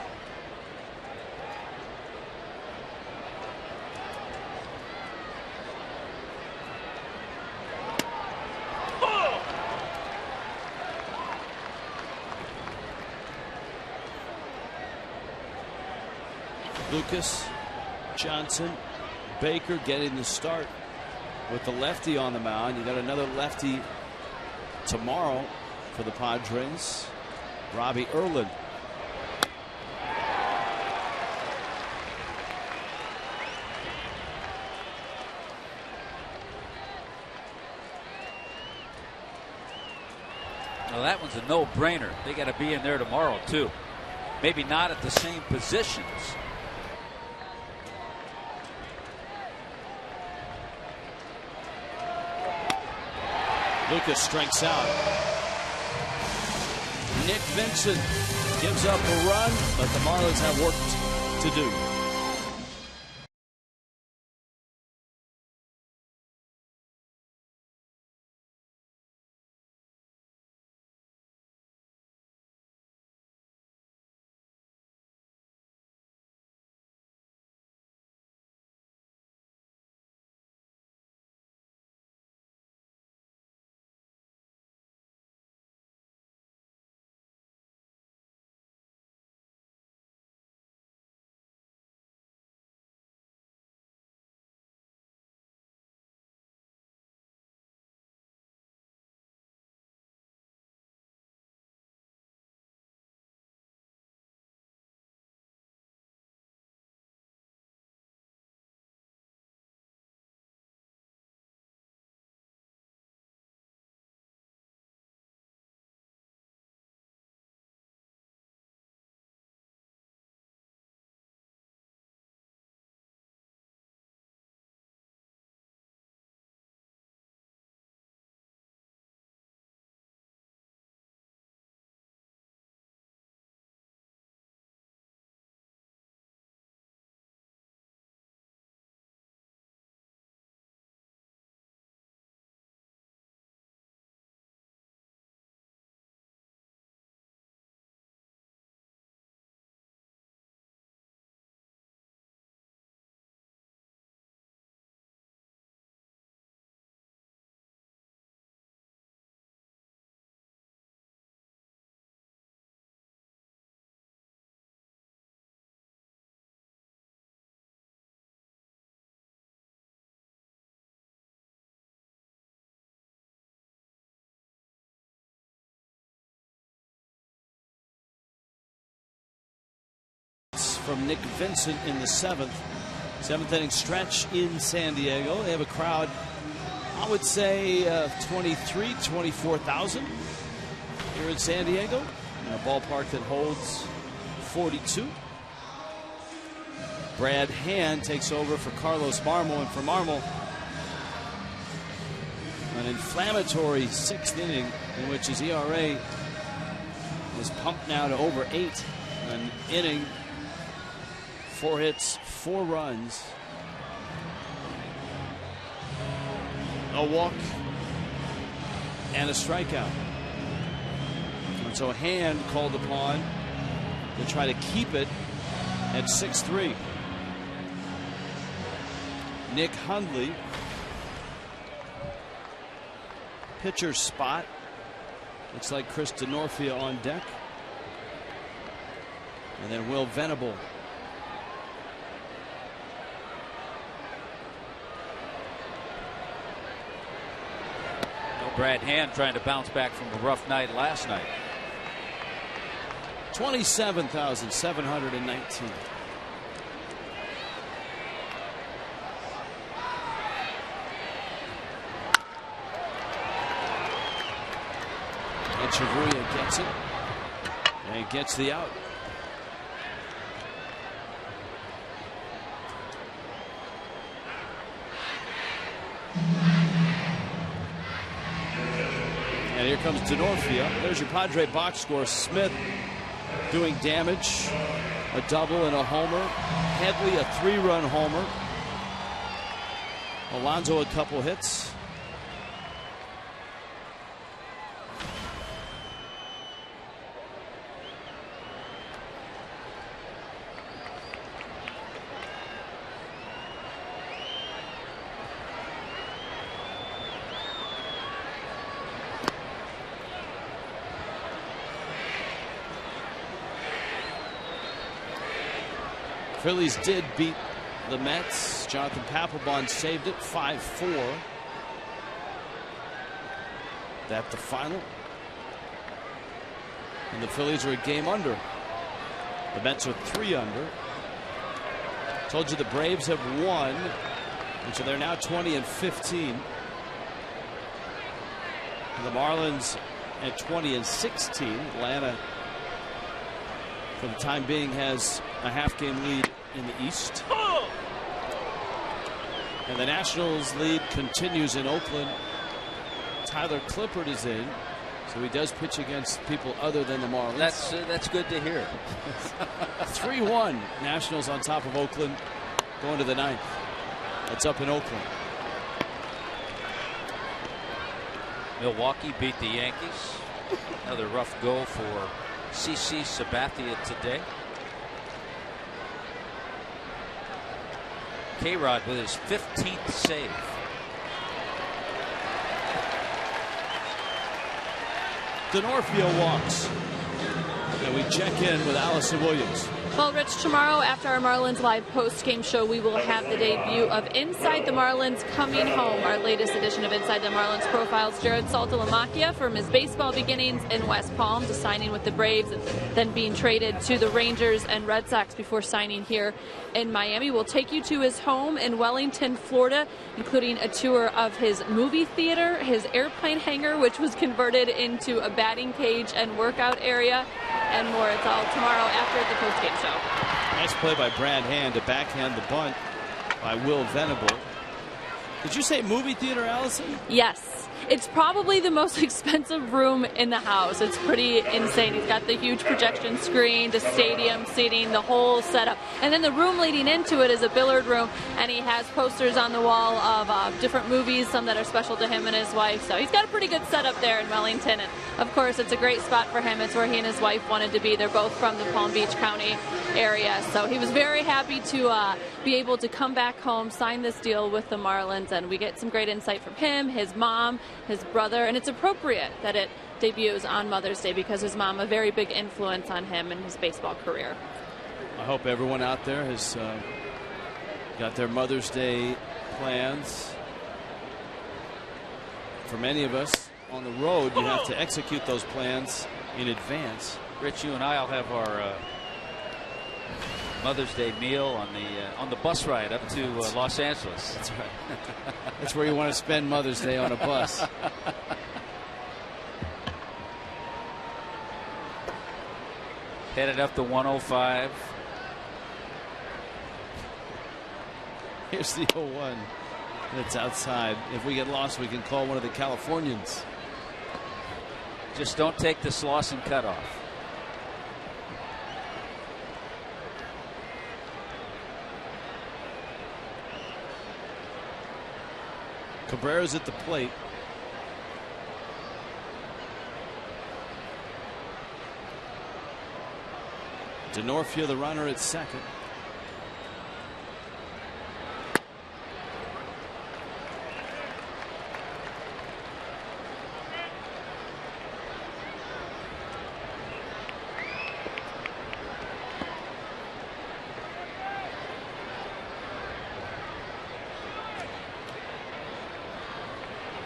Lucas, Johnson, Baker getting the start with the lefty on the mound. You got another lefty tomorrow for the Padres, Robbie Erlin. Well, that one's a no-brainer. They got to be in there tomorrow too. Maybe not at the same positions. Lucas strikes out. Nick Vincent gives up a run, but the Marlins have work to do. From Nick Vincent in the seventh inning stretch in San Diego. They have a crowd, I would say 24,000 here in San Diego, in a ballpark that holds 42. Brad Hand takes over for Carlos Marmol, and for Marmol, an inflammatory 6th inning in which his ERA is pumped now to over 8. An inning, 4 hits, 4 runs, a walk, and a strikeout. And so Hand called upon to try to keep it at 6-3. Nick Hundley, pitcher spot. Looks like Chris DeNorfia on deck. And then Will Venable. Brad Hand trying to bounce back from a rough night last night. 27,719. Echeverria gets it and gets the out. And here comes DeNorfia. There's your Padre box score. Smith doing damage. A double and a homer. Headley a 3-run homer. Alonso a couple hits. Phillies did beat the Mets. Jonathan Papelbon saved it 5-4. That's the final. And the Phillies are a game under. The Mets are 3 under. Told you the Braves have won, and so they're now 20-15. And the Marlins at 20-16. Atlanta, for the time being, has a half-game lead in the East. And the Nationals' lead continues in Oakland. Tyler Clippard is in, so he does pitch against people other than the Marlins. That's good to hear. 3-1. Nationals on top of Oakland going to the 9th. That's up in Oakland. Milwaukee beat the Yankees. Another rough go for CC Sabathia today. K-Rod with his 15th save. Denorfio walks. And we check in with Allison Williams. Well, Rich, tomorrow after our Marlins Live post-game show, we will have the debut of Inside the Marlins Coming Home, our latest edition of Inside the Marlins profiles Jared Saltalamacchia from his baseball beginnings in West Palm to signing with the Braves, and then being traded to the Rangers and Red Sox before signing here in Miami. We'll take you to his home in Wellington, Florida, including a tour of his movie theater, his airplane hangar, which was converted into a batting cage and workout area, and more. It's all tomorrow after the post-game show. Nice play by Brad Hand to backhand the bunt by Will Venable. Did you say movie theater, Allison? Yes. It's probably the most expensive room in the house. It's pretty insane. He's got the huge projection screen, the stadium seating, the whole setup. And then the room leading into it is a billiard room, and he has posters on the wall of different movies, some that are special to him and his wife. So he's got a pretty good setup there in Wellington. And, of course, it's a great spot for him. It's where he and his wife wanted to be. They're both from the Palm Beach County area. So he was very happy to be able to come back home, sign this deal with the Marlins, and we get some great insight from him, his mom, his brother, and it's appropriate that it debuts on Mother's Day because his mom, a very big influence on him and his baseball career. I hope everyone out there has got their Mother's Day plans. For many of us on the road, you have to execute those plans in advance. Rich, you and I will have our Mother's Day meal on the bus ride up to Los Angeles. That's right. That's where you want to spend Mother's Day, on a bus. Headed up to 105. Here's the 0-1. It's outside. If we get lost, we can call one of the Californians. Just don't take the Slauson cutoff. Cabrera's at the plate. Denorfio, the runner, at second.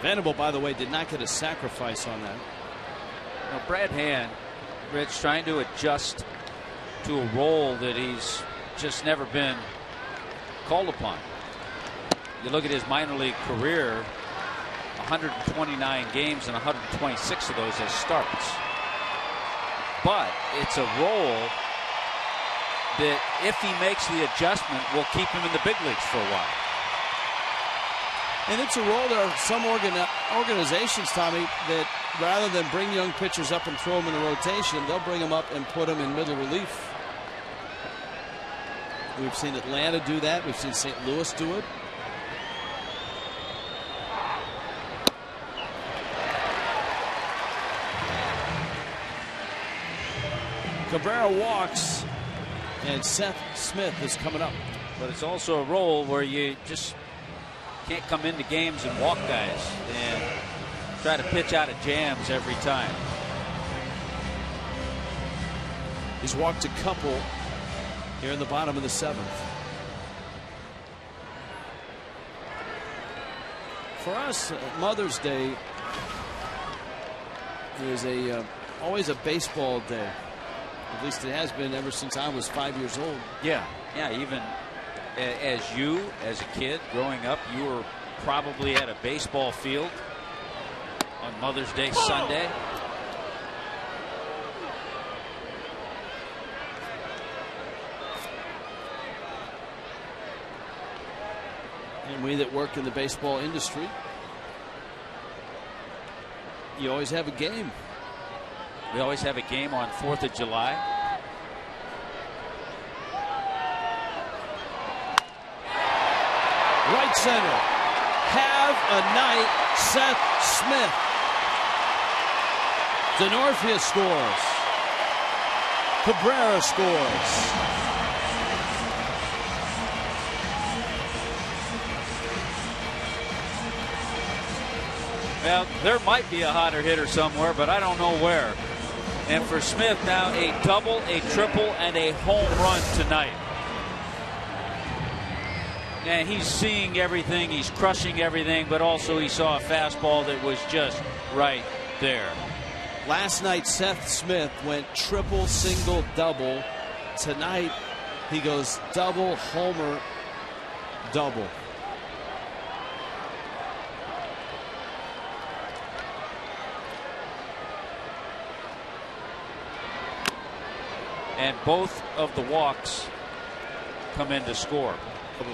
Venable, by the way, did not get a sacrifice on that. Now, Brad Hand, Rich, trying to adjust to a role that he's just never been called upon. You look at his minor league career, 129 games and 126 of those as starts. But it's a role that, if he makes the adjustment, will keep him in the big leagues for a while. And it's a role. There are some organizations, Tommy, that rather than bring young pitchers up and throw them in the rotation, they'll bring them up and put them in middle relief. We've seen Atlanta do that. We've seen St. Louis do it. Cabrera walks, and Seth Smith is coming up. But it's also a role where you just can't come into games and walk guys and try to pitch out of jams every time. He's walked a couple here in the bottom of the 7th. For us, Mother's Day is always a baseball day. At least it has been ever since I was 5 years old. Yeah, even as a kid growing up, you were probably at a baseball field on Mother's Day Sunday. And we that work in the baseball industry, you always have a game. We always have a game on 4th of July. Right center. Have a night, Seth Smith. Denorfia scores. Cabrera scores. Well, there might be a hotter hitter somewhere, but I don't know where. And for Smith now, a double, a triple, and a home run tonight. And he's seeing everything, he's crushing everything, but also he saw a fastball that was just right there. Last night, Seth Smith went triple, single, double. Tonight, he goes double, homer, double. And both of the walks come in to score. The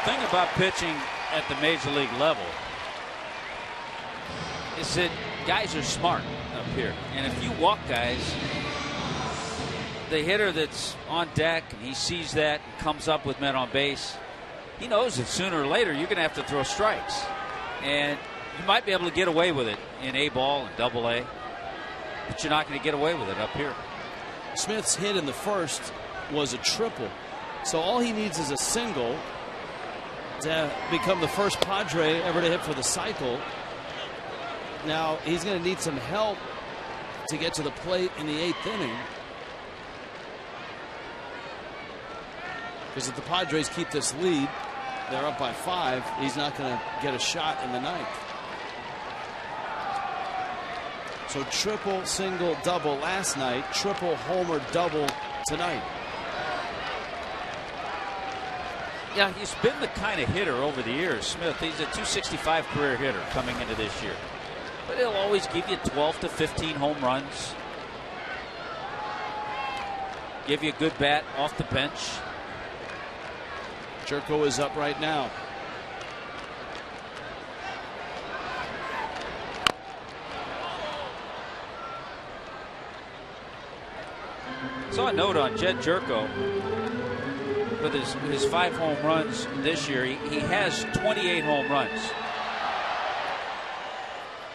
thing about pitching at the major league level is that guys are smart up here. And if you walk guys, the hitter that's on deck, and he sees that and comes up with men on base, he knows that sooner or later you're going to have to throw strikes. And you might be able to get away with it in A ball and double A, but you're not going to get away with it up here. Smith's hit in the first was a triple. So all he needs is a single to become the first Padre ever to hit for the cycle. Now he's going to need some help to get to the plate in the 8th inning. Because if the Padres keep this lead, they're up by 5. He's not going to get a shot in the 9th. So triple, single, double last night. Triple, homer, double tonight. Yeah, he's been the kind of hitter over the years, Smith. He's a .265 career hitter coming into this year. But he'll always give you 12 to 15 home runs. Give you a good bat off the bench. Jerko is up right now. Saw a note on Jed Jerko with his 5 home runs this year. He has 28 home runs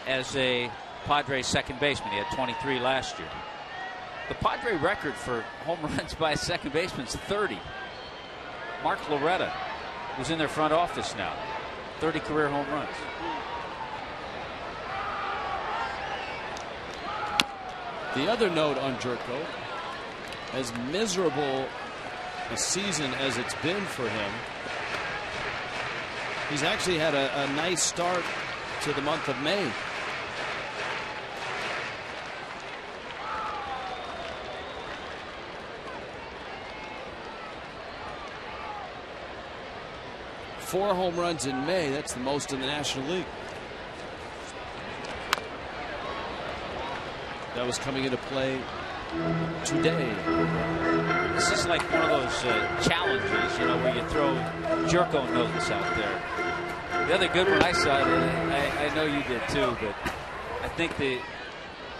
as a Padres second baseman. He had 23 last year. The Padre record for home runs by a second baseman is 30. Mark Loretta, who's in their front office now, 30 career home runs. The other note on Jerko, as miserable a season as it's been for him, he's actually had a nice start to the month of May. Four home runs in May. That's the most in the National League. That was coming into play today. This is like one of those challenges, you know, where you throw Jerko notes out there. The other good one I saw, I know you did too, but I think the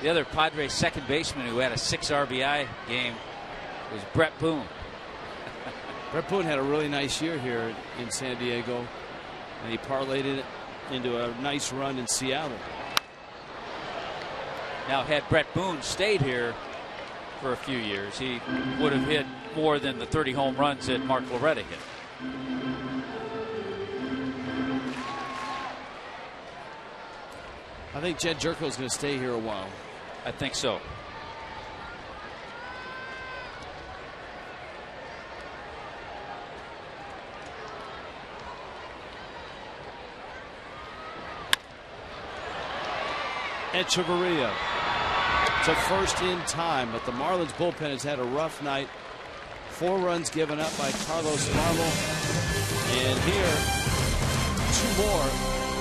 other Padres second baseman who had a 6 RBI game was Brett Boone. Brett Boone had a really nice year here in San Diego, and he parlayed it into a nice run in Seattle. Now, had Brett Boone stayed here for a few years, he would have hit more than the 30 home runs that Mark Loretta hit. I think Jed Jerko is going to stay here a while. I think so. Echeverria to first in time, but the Marlins bullpen has had a rough night. 4 runs given up by Carlos Marmol, and here 2 more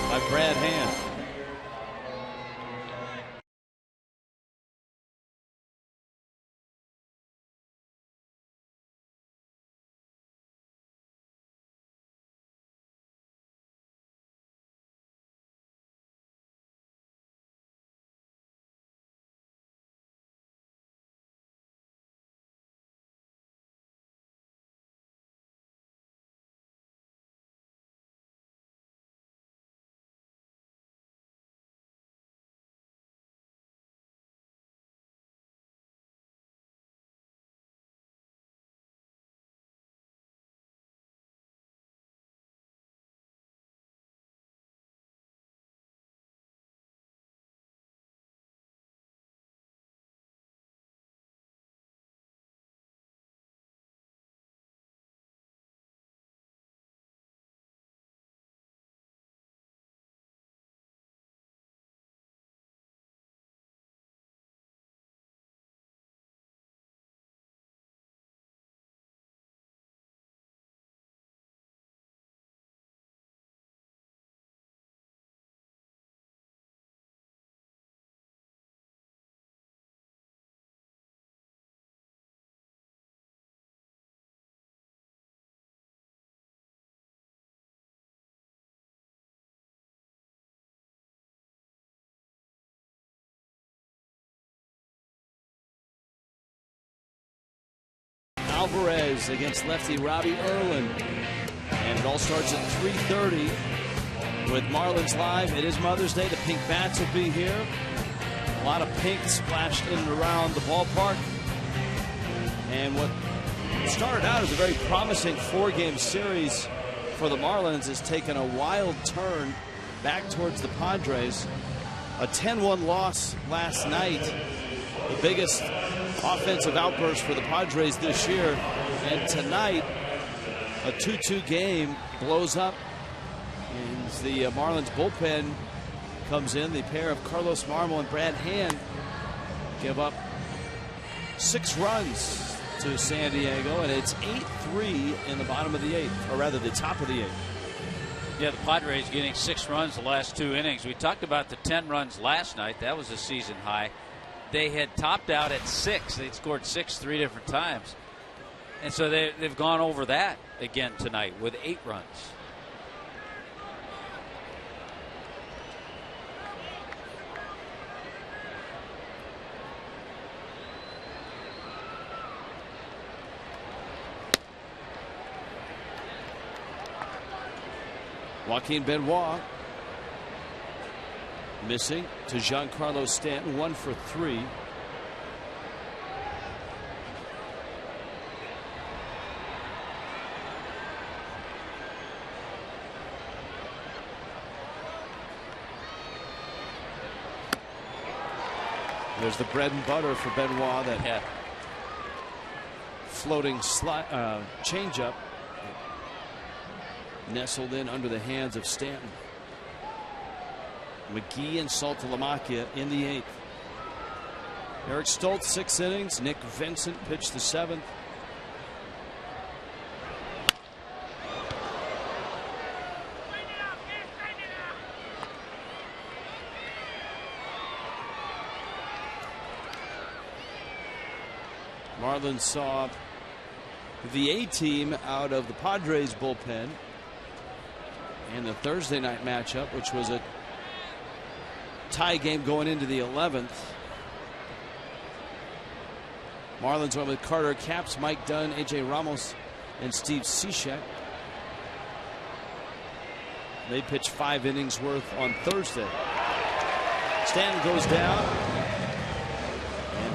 by Brad Hand. Alvarez against lefty Robbie Erlin. And it all starts at 3:30 with Marlins Live. It is Mother's Day. The Pink Bats will be here. A lot of pink splashed in and around the ballpark. And what started out as a very promising 4-game series for the Marlins has taken a wild turn back towards the Padres. A 10-1 loss last night. The biggest offensive outburst for the Padres this year. And tonight, a 2-2 game blows up. And the Marlins bullpen comes in. The pair of Carlos Marmol and Brad Hand give up 6 runs to San Diego. And it's 8-3 in the bottom of the 8th, or rather the top of the 8th. Yeah, the Padres getting 6 runs the last 2 innings. We talked about the 10 runs last night. That was a season high. They had topped out at 6. They'd scored 6 3 different times. And so they've gone over that again tonight with 8 runs. Joaquin Benoit missing to Giancarlo Stanton, 1 for 3. There's the bread and butter for Benoit, that floating changeup nestled in under the hands of Stanton. McGee and Saltalamacchia in the 8th. Eric Stoltz 6 innings. Nick Vincent pitched the 7th. Marlins saw the A team out of the Padres bullpen in the Thursday night matchup, which was a tie game going into the 11th. Marlins went with Carter Capps, Mike Dunn, AJ Ramos, and Steve Cishek. They pitched 5 innings worth on Thursday. Stanton goes down.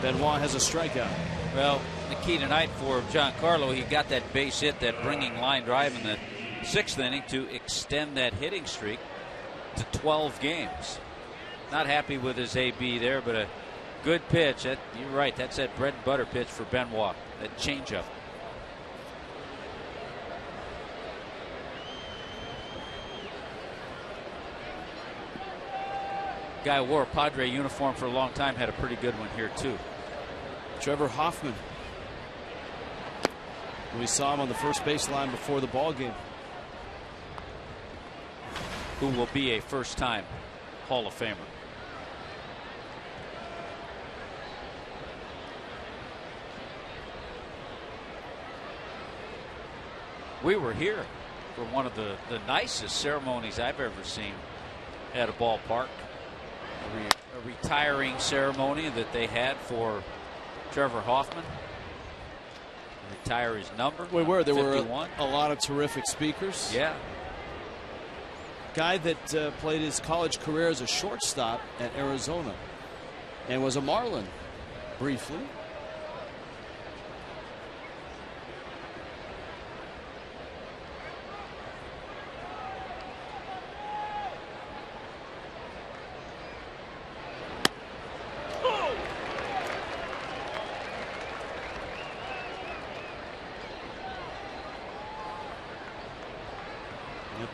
Benoit has a strikeout. Well, the key tonight for Giancarlo, he got that base hit, that bringing line drive in the 6th inning to extend that hitting streak to 12 games. Not happy with his AB there, but a good pitch. You're right, that's that bread and butter pitch for Benoit, that changeup. Guy wore a Padre uniform for a long time, had a pretty good one here too. Trevor Hoffman. We saw him on the first baseline before the ball game. Who will be a first-time Hall of Famer. We were here for one of the nicest ceremonies I've ever seen at a ballpark. A retiring ceremony that they had for Trevor Hoffman. Retire his number. There 51. were a lot of terrific speakers. Yeah. Guy that played his college career as a shortstop at Arizona and was a Marlin briefly.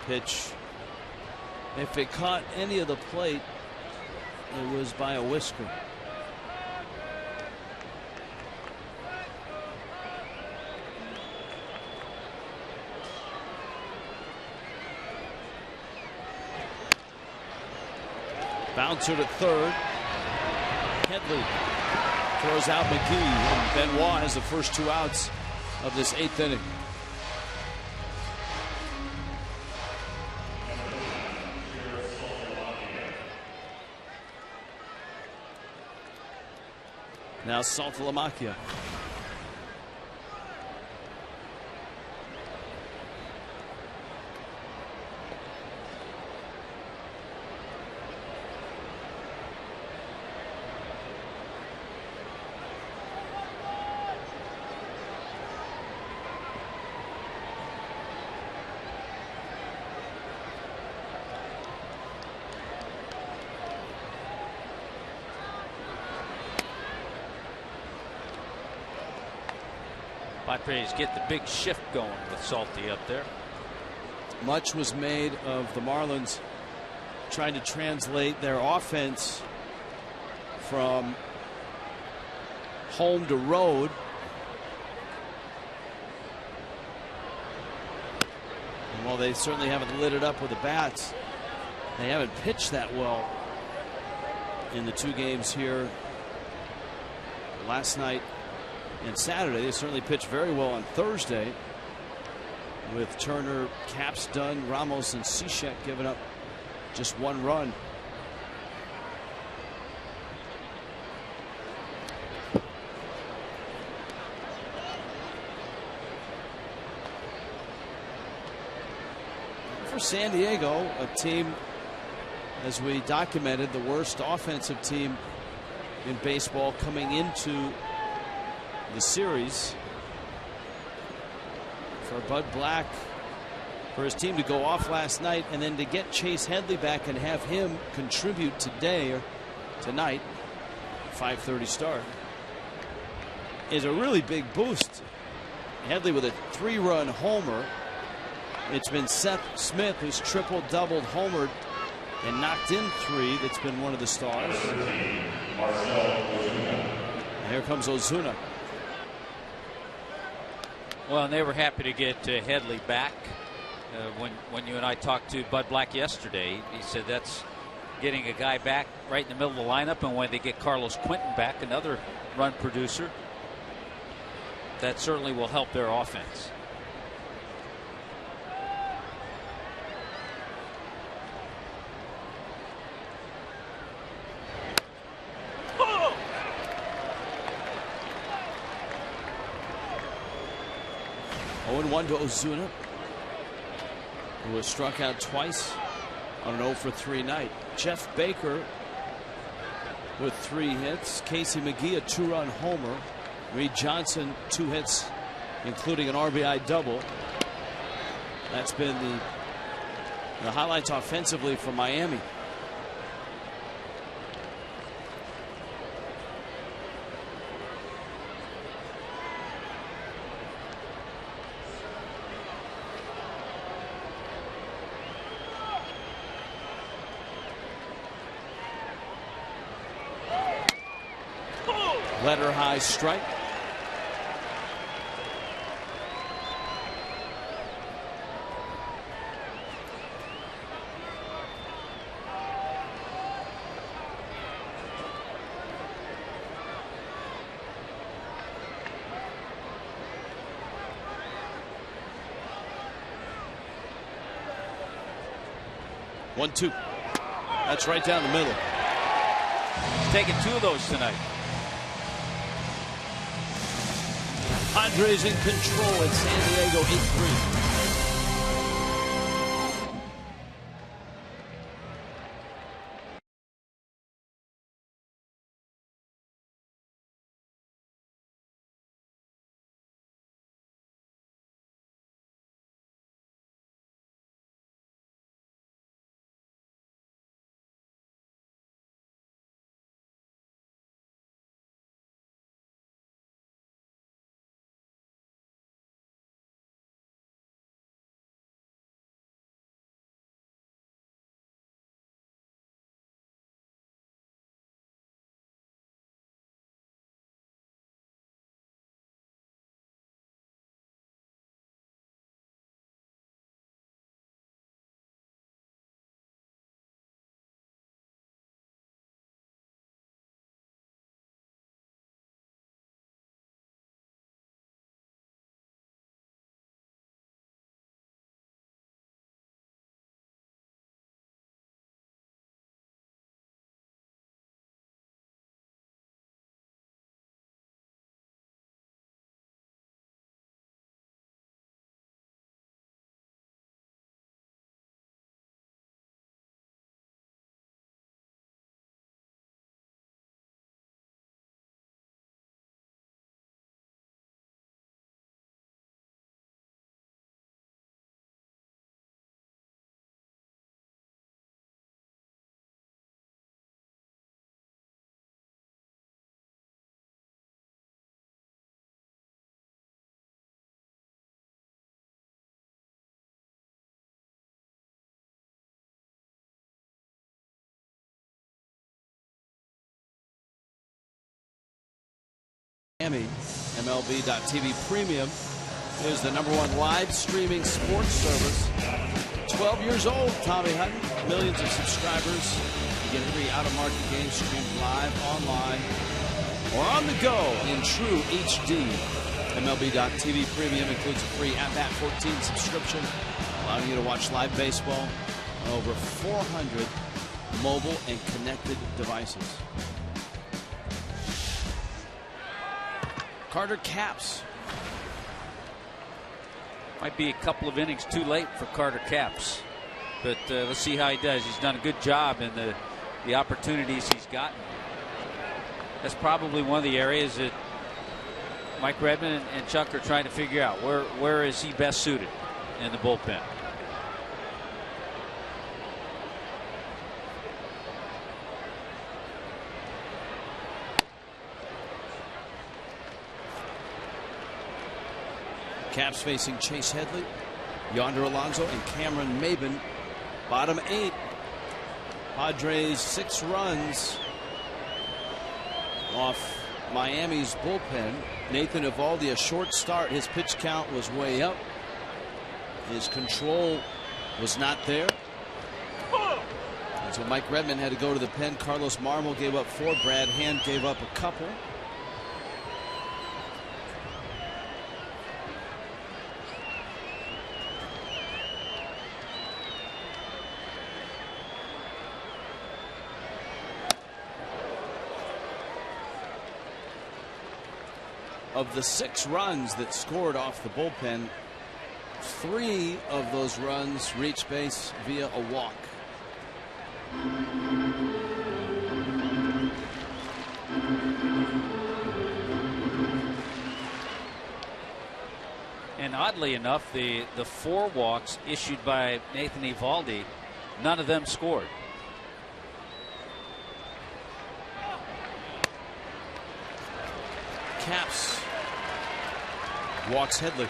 Pitch, if it caught any of the plate, it was by a whisker. Bouncer to third. Headley throws out McGee, and Benoit has the first 2 outs of this 8th inning. Now Saltalamacchia. Padres get the big shift going with Salty up there. Much was made of the Marlins trying to translate their offense from home to road. And while they certainly haven't lit it up with the bats, they haven't pitched that well in the 2 games here last night and Saturday. They certainly pitched very well on Thursday with Turner, Caps, Dunn, Ramos, and Cishek giving up just 1 run. For San Diego, a team, as we documented, the worst offensive team in baseball coming into the series. For Bud Black, for his team to go off last night and then to get Chase Headley back and have him contribute today or tonight, 5:30 start, is a really big boost. Headley with a 3-run homer. It's been Seth Smith who's triple doubled, homered, and knocked in 3. That's been one of the stars. And here comes Ozuna. Well, and they were happy to get Headley back. When you and I talked to Bud Black yesterday, he said that's getting a guy back right in the middle of the lineup, and when they get Carlos Quentin back, another run producer, that certainly will help their offense. Oh, 0-1 to Ozuna, who was struck out twice on an 0-for-3 night. Jeff Baker, with 3 hits. Casey McGee, a 2-run homer. Reed Johnson, 2 hits, including an RBI double. That's been the highlights offensively for Miami. Letter high strike. One, two. That's right down the middle. He's taking 2 of those tonight. Padres in control at San Diego, 8-3. MLB.TV Premium is the #1 live streaming sports service. 12 years old, Tommy Hutton. Millions of subscribers. You get every out-of-market game streamed live, online, or on the go in true HD. MLB.TV Premium includes a free at-bat 14 subscription, allowing you to watch live baseball on over 400 mobile and connected devices. Carter Capps. Might be a couple of innings too late for Carter Capps, but let's see how he does. He's done a good job in the opportunities he's gotten. That's probably one of the areas that Mike Redmond and Chuck are trying to figure out. Where is he best suited in the bullpen? Capps facing Chase Headley, Yonder Alonso, and Cameron Maben. Bottom 8. Padres 6 runs off Miami's bullpen. Nathan Eovaldi, a short start. His pitch count was way up. His control was not there. And so Mike Redmond had to go to the pen. Carlos Marmol gave up 4. Brad Hand gave up a couple. Of the 6 runs that scored off the bullpen, 3 of those runs reached base via a walk. oddly enough, the 4 walks issued by Nathan Eovaldi, none of them scored. Caps walks Headley.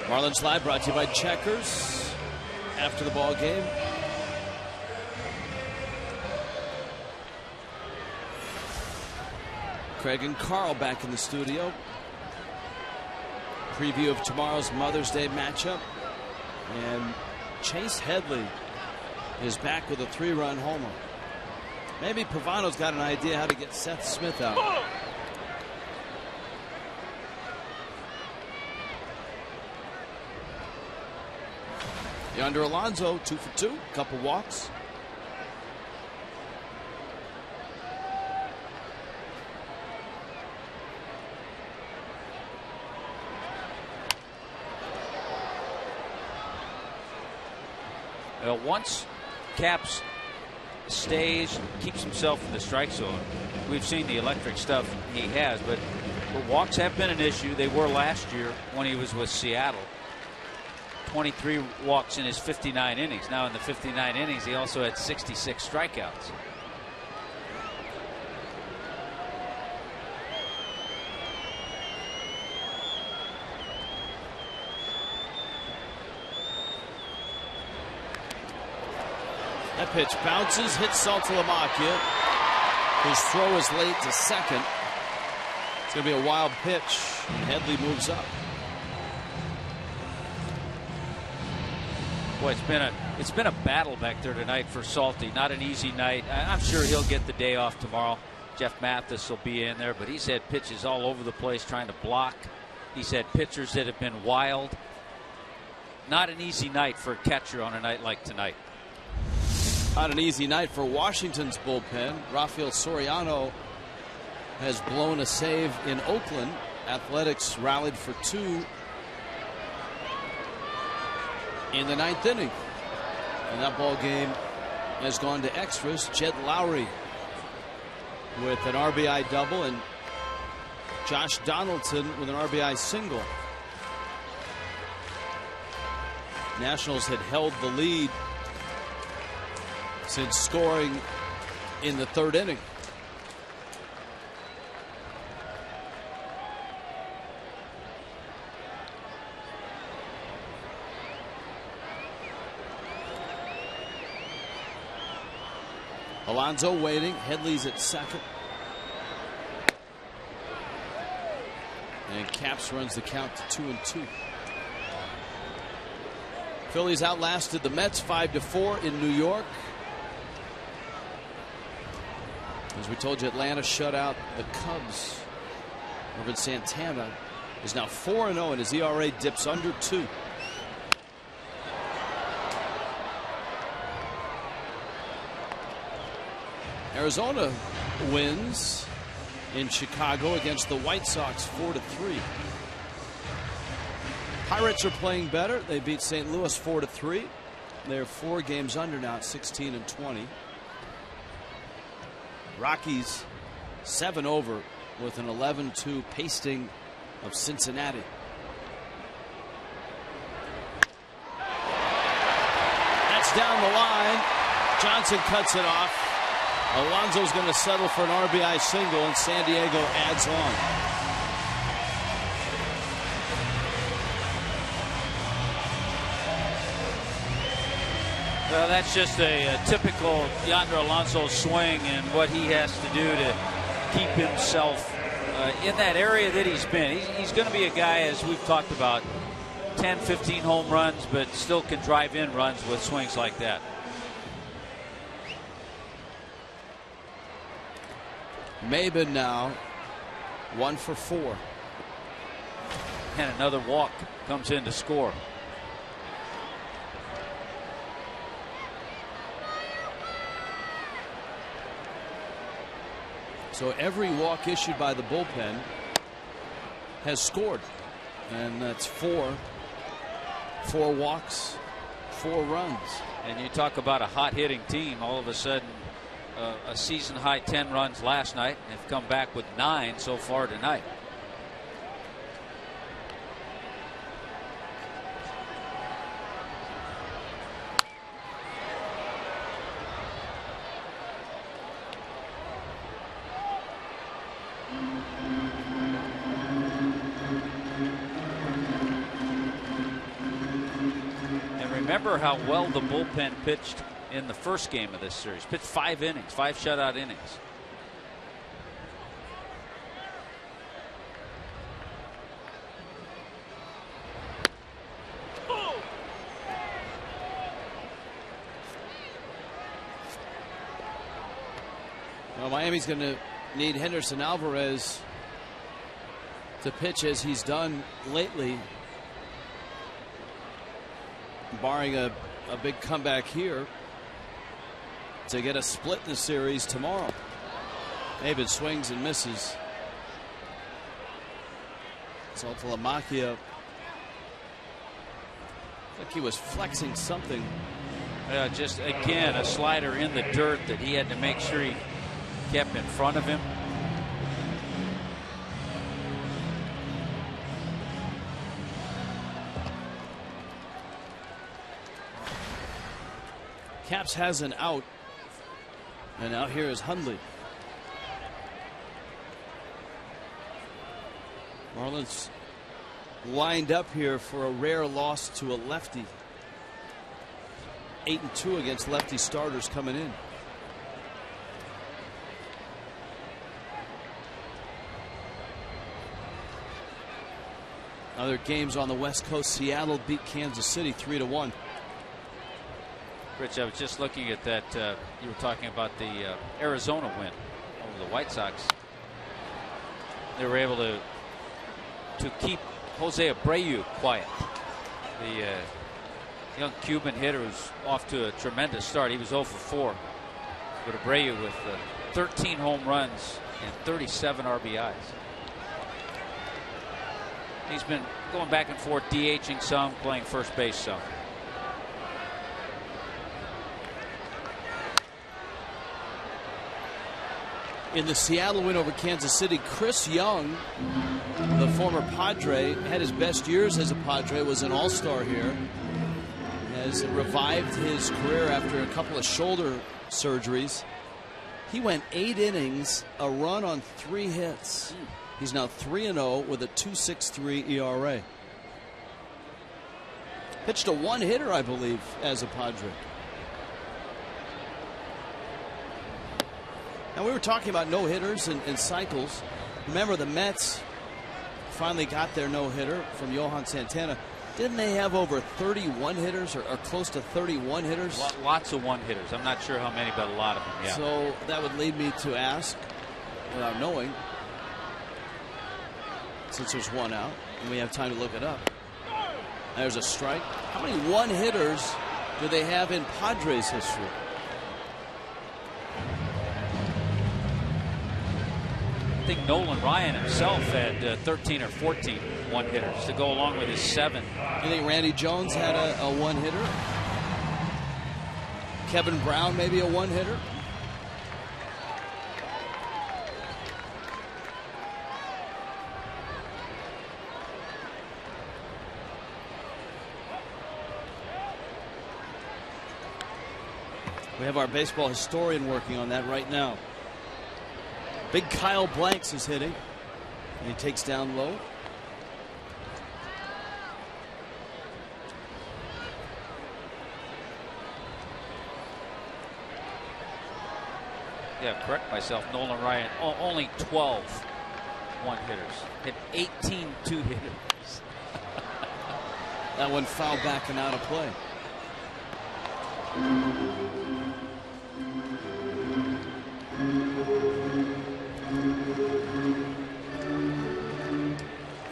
Marlins Live brought to you by Checkers. After the ball game, Craig and Carl back in the studio. Preview of tomorrow's Mother's Day matchup. And Chase Headley is back with a 3-run homer. Maybe Pavano's got an idea how to get Seth Smith out. Yonder Alonso, 2 for 2, couple walks. Once Caps stays, keeps himself in the strike zone, we've seen the electric stuff he has, but walks have been an issue. They were last year when he was with Seattle. 23 walks in his 59 innings. Now in the 59 innings, he also had 66 strikeouts. That pitch bounces, hits Saltalamacchia. His throw is late to second. It's going to be a wild pitch. Headley moves up. Boy, it's been a battle back there tonight for Salty. Not an easy night. I'm sure he'll get the day off tomorrow. Jeff Mathis will be in there, but he's had pitches all over the place trying to block. He's had pitchers that have been wild. Not an easy night for a catcher on a night like tonight. Not an easy night for Washington's bullpen. Rafael Soriano has blown a save in Oakland. Athletics rallied for 2 in the 9th inning. And that ball game has gone to extras. Jed Lowry with an RBI double and Josh Donaldson with an RBI single. Nationals had held the lead since scoring in the 3rd inning. Alonso waiting. Headley's at second. And Caps runs the count to 2-2. Phillies outlasted the Mets 5-4 in New York. As we told you, Atlanta shut out the Cubs. Irvin Santana is now 4-0 and his ERA dips under 2. Arizona wins in Chicago against the White Sox 4-3. Pirates are playing better. They beat St. Louis 4-3. They're 4 games under now at 16-20. Rockies 7 over with an 11-2 pasting of Cincinnati. That's down the line. Johnson cuts it off. Alonso's going to settle for an RBI single, and San Diego adds on. Well, that's just a typical Yonder Alonso swing and what he has to do to keep himself in that area that he's been. He's going to be a guy, as we've talked about, 10, 15 home runs, but still can drive in runs with swings like that. Maben now 1 for 4. And another walk comes in to score. So every walk issued by the bullpen has scored, and that's 4 walks, 4 runs. And you talk about a hot hitting team. All of a sudden a season high 10 runs last night and have come back with 9 so far tonight. Remember how well the bullpen pitched in the first game of this series. Pitched 5 innings, 5 shutout innings. Well, Miami's going to need Henderson Alvarez to pitch as he's done lately, barring a big comeback here, to get a split in the series tomorrow. David swings and misses. Saltalamacchia, like he was flexing something. Just again a slider in the dirt that he had to make sure he kept in front of him. Caps has an out, and now here is Hundley. Marlins lined up here for a rare loss to a lefty. 8-2 against lefty starters coming in. Other games on the West Coast. Seattle beat Kansas City 3-1. Rich, I was just looking at that. You were talking about the Arizona win over the White Sox. They were able to keep Jose Abreu quiet. The young Cuban hitter was off to a tremendous start. He was 0 for 4. But Abreu with 13 home runs and 37 RBIs. He's been going back and forth, DHing some, playing first base some. In the Seattle win over Kansas City, Chris Young, the former Padre, had his best years as a Padre, was an all-star here. Has revived his career after a couple of shoulder surgeries. He went 8 innings, a run on 3 hits. He's now 3-0 with a 2.63 ERA. Pitched a 1-hitter, I believe, as a Padre. Now, we were talking about no-hitters and cycles. Remember, the Mets finally got their no-hitter from Johan Santana. Didn't they have over 31 hitters or close to 31 hitters? Lots of one-hitters. I'm not sure how many, but a lot of them, yeah. So that would lead me to ask, without knowing, since there's one out, and we have time to look it up. There's a strike. How many one-hitters do they have in Padres history? I think Nolan Ryan himself had 13 or 14 one-hitters to go along with his 7. You think Randy Jones had a one-hitter? Kevin Brown maybe a one-hitter? We have our baseball historian working on that right now. Big Kyle Blanks is hitting. And he takes down low. Yeah, correct myself. Nolan Ryan, only 12 one-hitters. Hit 18 two-hitters. That one fouled back and out of play.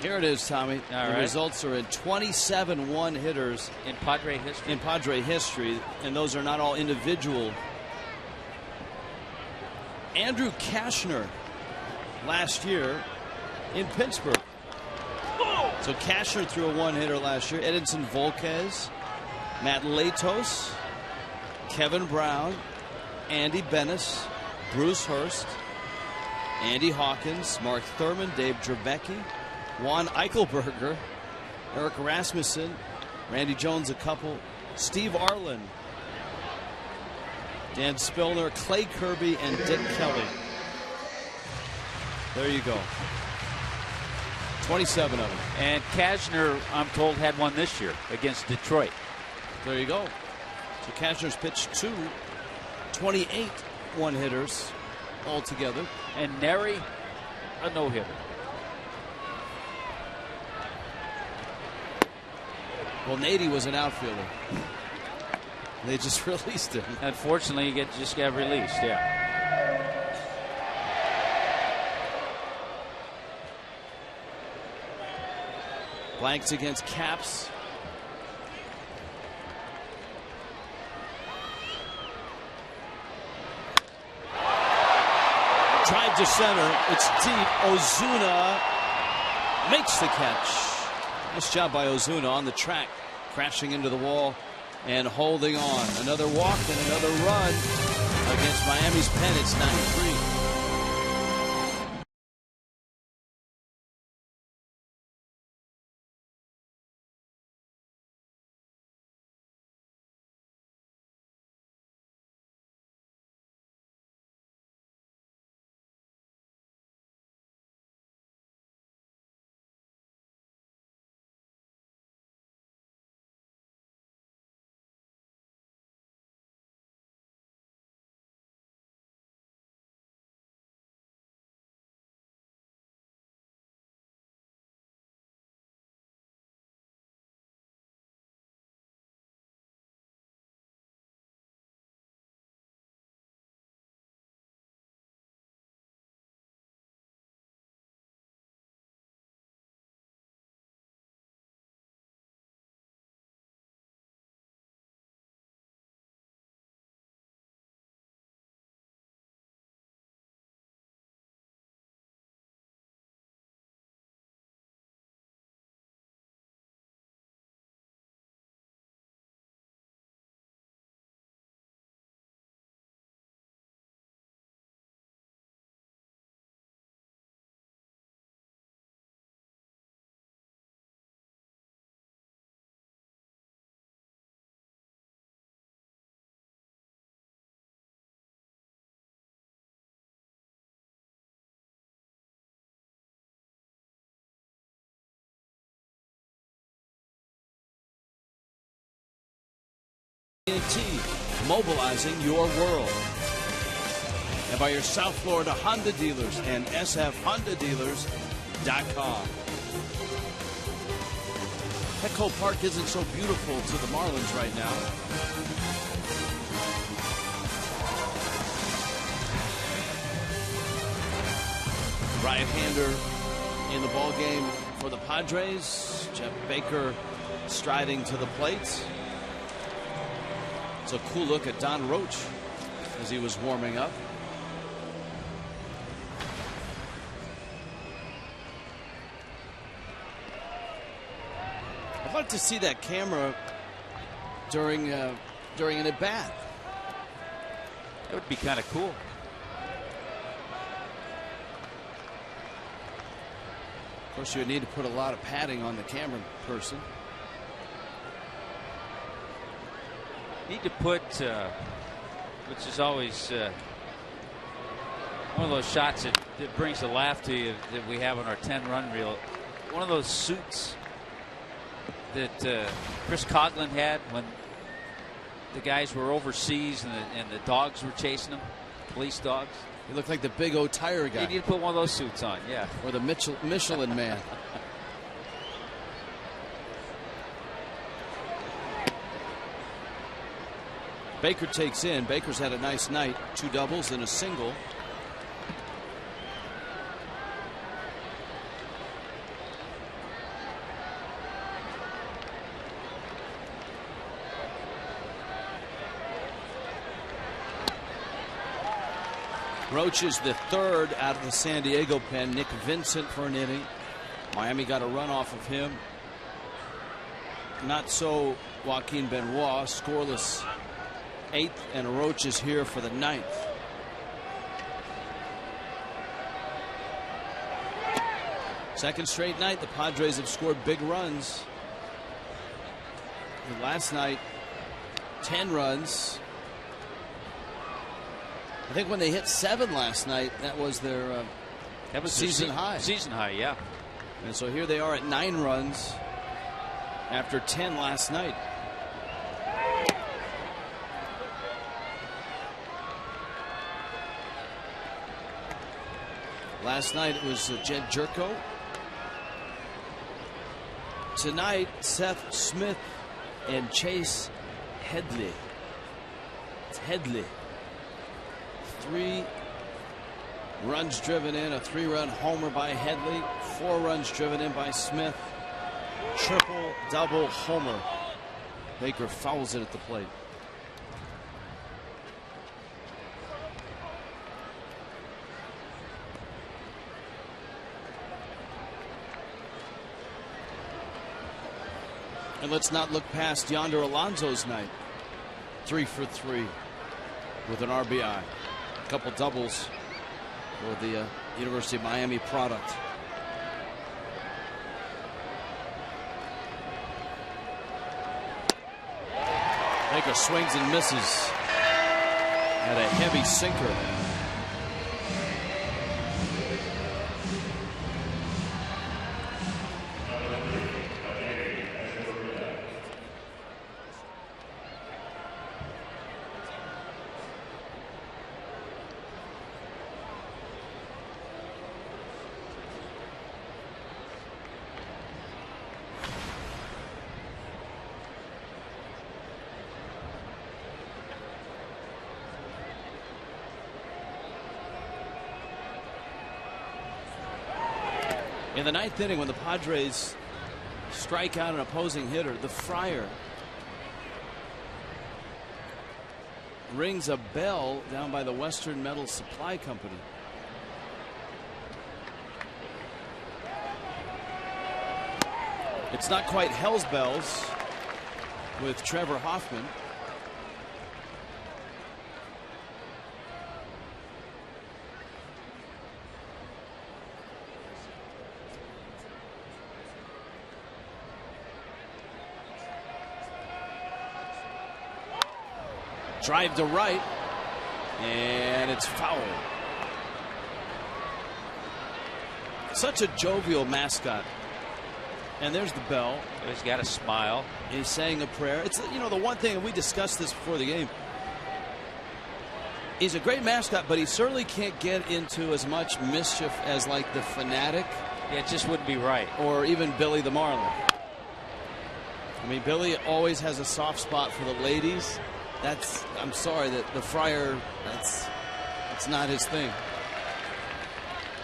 Here it is, Tommy. The results are in 27 one-hitters in Padre history. In Padre history, and those are not all individual. Andrew Kashner last year in Pittsburgh. So Kashner threw a one-hitter last year. Edinson Volquez, Matt Latos, Kevin Brown, Andy Bennis, Bruce Hurst, Andy Hawkins, Mark Thurman, Dave Dravecky, Juan Eichelberger, Eric Rasmussen, Randy Jones a couple, Steve Arlen, Dan Spillner, Clay Kirby, and Dick Kelly. There you go. 27 of them. And Kashner, I'm told, had one this year against Detroit. There you go. So Kashner's pitched 28 one-hitters altogether. And Neri, a no-hitter. Well, Nady was an outfielder. They just released him. Unfortunately, he just got released, yeah. Blanks against Caps. Drive to center. It's deep. Ozuna makes the catch. Nice job by Ozuna on the track, crashing into the wall and holding on. Another walk and another run against Miami's pen. It's 9-3. AT, mobilizing your world. And by your South Florida Honda dealers and sfhondadealers.com. Petco Park isn't so beautiful to the Marlins right now. Right-hander in the ball game for the Padres. Jeff Baker striding to the plate. It's a cool look at Don Roach as he was warming up. I'd like to see that camera during an at-bat. That would be kind of cool. Of course, you would need to put a lot of padding on the camera person. Need to put, which is always one of those shots that brings a laugh to you that we have on our 10-run reel. One of those suits that Chris Coughlin had when the guys were overseas and the dogs were chasing them, police dogs. He looked like the Big O tire guy. You need to put one of those suits on, yeah. Or the Michelin man. Baker takes in. Baker's had a nice night. 2 doubles and a single. Roach is the third out of the San Diego pen. Nick Vincent for an inning. Miami got a run off of him. Not so Joaquin Benoit, scoreless 8th, and Roach is here for the 9th. Second straight night, the Padres have scored big runs. And last night, 10 runs. I think when they hit 7 last night, that was their season high. Season high, yeah. And so here they are at 9 runs after 10 last night. Last night it was Jed Jerko. Tonight, Seth Smith and Chase Headley. It's Headley. 3 runs driven in, a 3-run homer by Headley, 4 runs driven in by Smith, triple, double homer. Baker fouls it at the plate. And let's not look past Yonder Alonso's night. 3 for 3 with an RBI. A couple doubles for the University of Miami product. Baker swings and misses at a heavy sinker. In the 9th inning, when the Padres strike out an opposing hitter, the Friar rings a bell down by the Western Metal Supply Company. It's not quite Hell's Bells with Trevor Hoffman. Drive to right, and it's foul. Such a jovial mascot. And there's the bell. He's got a smile. He's saying a prayer. It's, you know, the one thing, and we discussed this before the game. He's a great mascot, but he certainly can't get into as much mischief as like the Fanatic. Yeah, it just wouldn't be right. Or even Billy the Marlin. I mean, Billy always has a soft spot for the ladies. That's, I'm sorry, that the Friar, that's not his thing.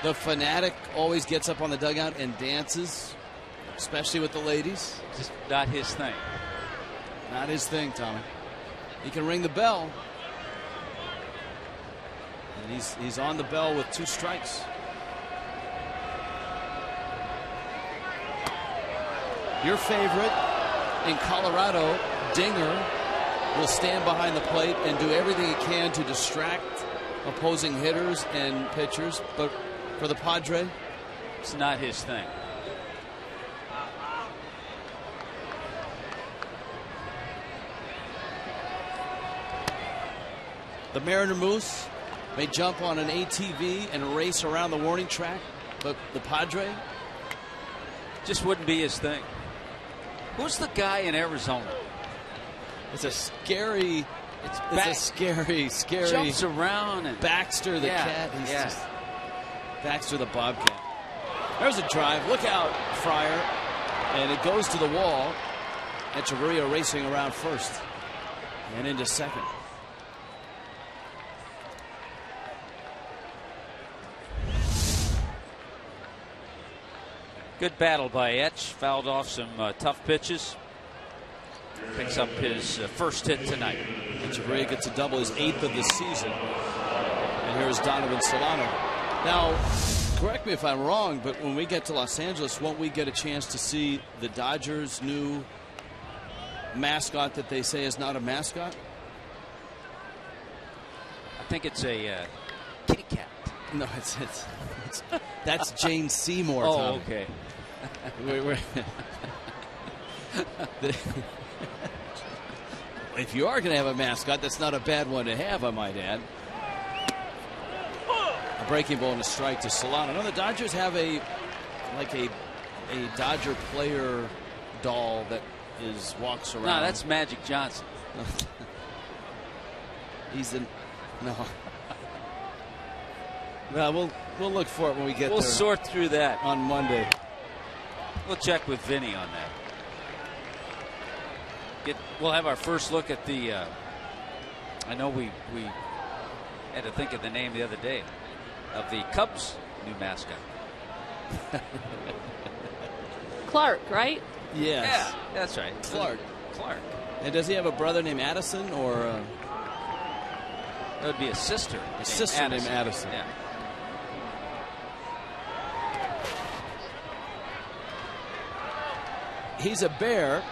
The Fanatic always gets up on the dugout and dances, especially with the ladies. Just not his thing. Not his thing, Tommy. He can ring the bell. And he's on the bell with 2 strikes. Your favorite in Colorado, Dinger, will stand behind the plate and do everything he can to distract opposing hitters and pitchers. But for the Padre, it's not his thing. The Mariner Moose may jump on an ATV and race around the warning track, but the Padre just wouldn't be his thing. Who's the guy in Arizona? It's a scary. It's a scary. Jumps around and Baxter the cat. He's just Baxter the Bobcat. There's a drive. Look out, Friar, and it goes to the wall. Echeverria racing around first and into second. Good battle by Etch. Fouled off some tough pitches. Picks up his first hit tonight. Echeverria gets a double, his 8th of the season. And here's Donovan Solano. Now, correct me if I'm wrong, but when we get to Los Angeles, won't we get a chance to see the Dodgers' new mascot that they say is not a mascot? think it's a kitty cat. No, it's that's Jane Seymour. Oh, Tommy. okay. If you are going to have a mascot, that's not a bad one to have, I might add. A breaking ball and a strike to Solano. No, the Dodgers have a Dodger player doll that walks around. No, that's Magic Johnson. He's in. No. Well, we'll look for it when we get there. We'll sort through that on Monday. We'll check with Vinny on that. We'll have our first look at the. I know we had to think of the name the other day of the Cubs' new mascot. Clark, right? Yes. Yeah, that's right. Clark. Clark. And does he have a brother named Addison or? That would be a sister. A sister named Addison. Yeah. He's a Bear.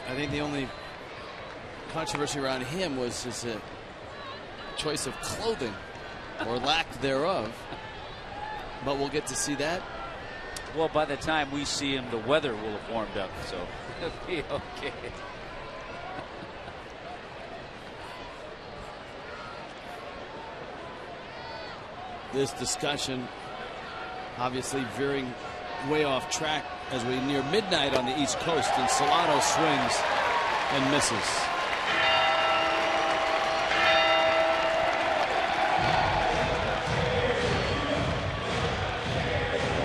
I think the only controversy around him was his choice of clothing or lack thereof. But we'll get to see that. Well, by the time we see him, the weather will have warmed up, so it'll be okay. This discussion obviously veering way off track as we near midnight on the East Coast, and Solano swings and misses.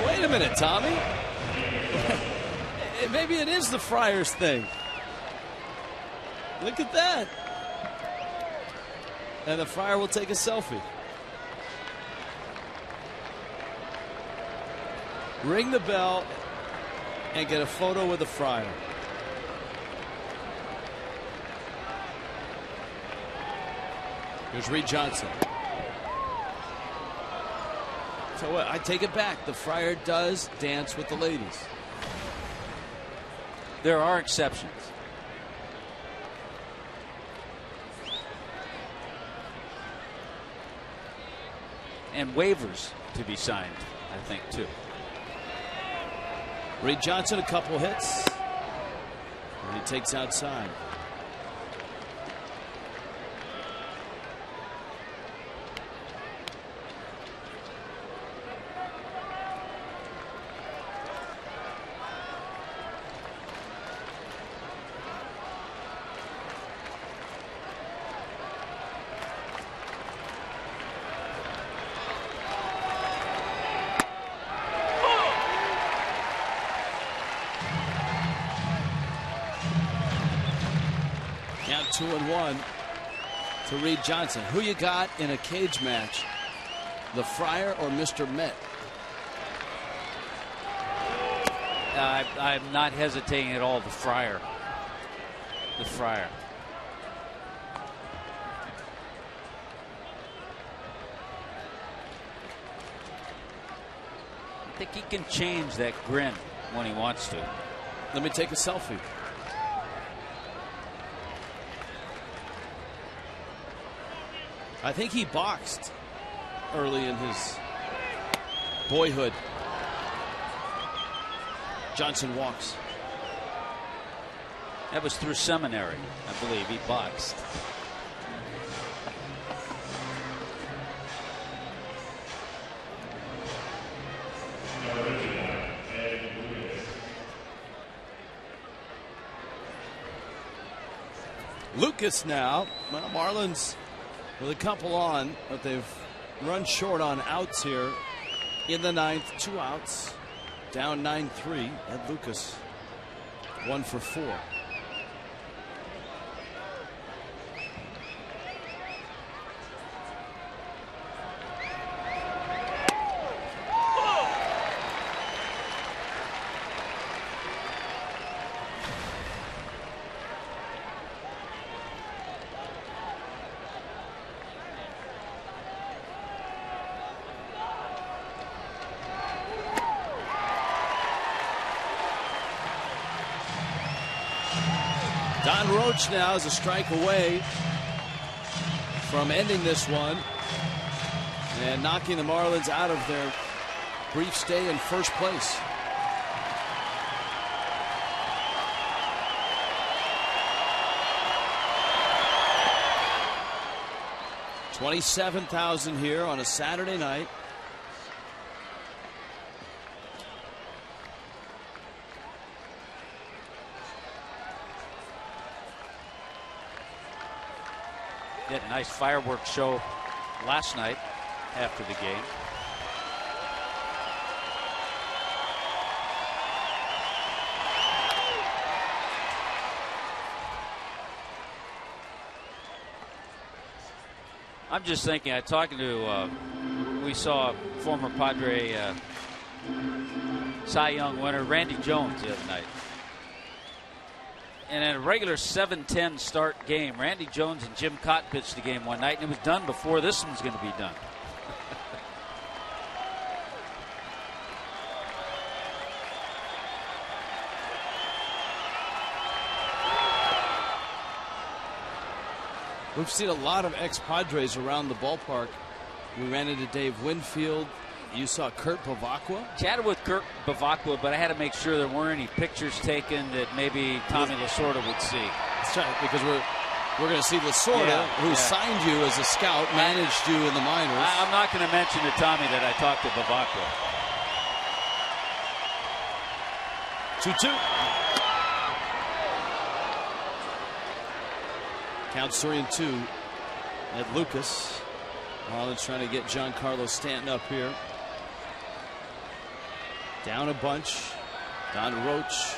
Wait a minute, Tommy. Maybe it is the Friars thing. Look at that. And the Friar will take a selfie. Ring the bell and get a photo with the Friar. Here's Reed Johnson. So what? I take it back. The Friar does dance with the ladies. There are exceptions. And waivers to be signed, I think, too. Reed Johnson, a couple hits. And he takes outside. Count 2-1 to Reed Johnson. Who you got in a cage match? The Friar or Mr. Met? I'm not hesitating at all. The Friar. The Friar. I think he can change that grin when he wants to. Let me take a selfie. I think he boxed early in his boyhood. Johnson walks. That was through seminary, I believe. He boxed. Lucas now. Well, Marlins with a couple on, but they've run short on outs here in the ninth. 2 outs, down 9-3. Ed Lucas 1 for 4. Don Roach now is a strike away from ending this one. and knocking the Marlins out of their brief stay in first place. $27,000 here on a Saturday night. They had a nice fireworks show last night after the game. I'm just thinking, we saw former Padre Cy Young winner Randy Jones the other night. And in a regular 7-10 start game, Randy Jones and Jim Cott pitched the game one night, and it was done before this one's going to be done. We've seen a lot of ex-Padres around the ballpark. We ran into Dave Winfield. You saw Kurt Bavacqua. Chatted with Kurt Bavacqua, but I had to make sure there weren't any pictures taken that maybe Tommy Lasorda would see. That's right, because we're going to see Lasorda, who signed you as a scout, managed you in the minors. I'm not going to mention to Tommy that I talked to Bavacqua. 2-2. Counts 3-2 at Lucas. Marlins trying to get Giancarlo Stanton up here. Down a bunch. Don Roach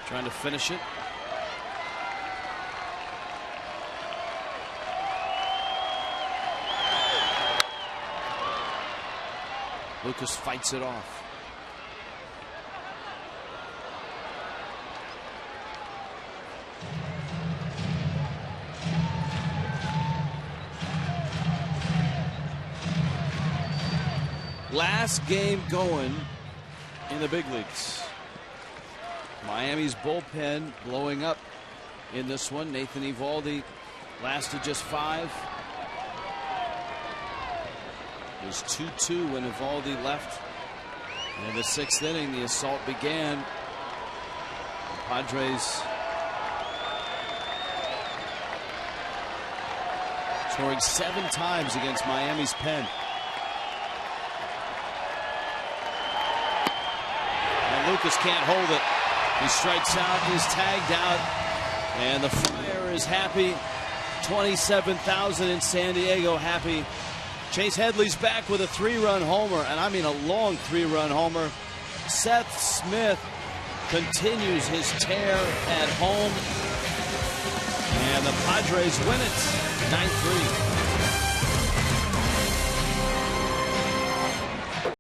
trying to finish it. Lucas fights it off. Last game going in the big leagues. Miami's bullpen blowing up in this one. Nathan Eovaldi lasted just 5. It was 2-2 when Eovaldi left. And in the 6th inning, the assault began. The Padres scoring 7 times against Miami's pen. Lucas can't hold it. He strikes out, he's tagged out, and the Friar is happy. 27,000 in San Diego happy. Chase Headley's back with a 3-run homer, and I mean a long 3-run homer. Seth Smith continues his tear at home, and the Padres win it 9-3.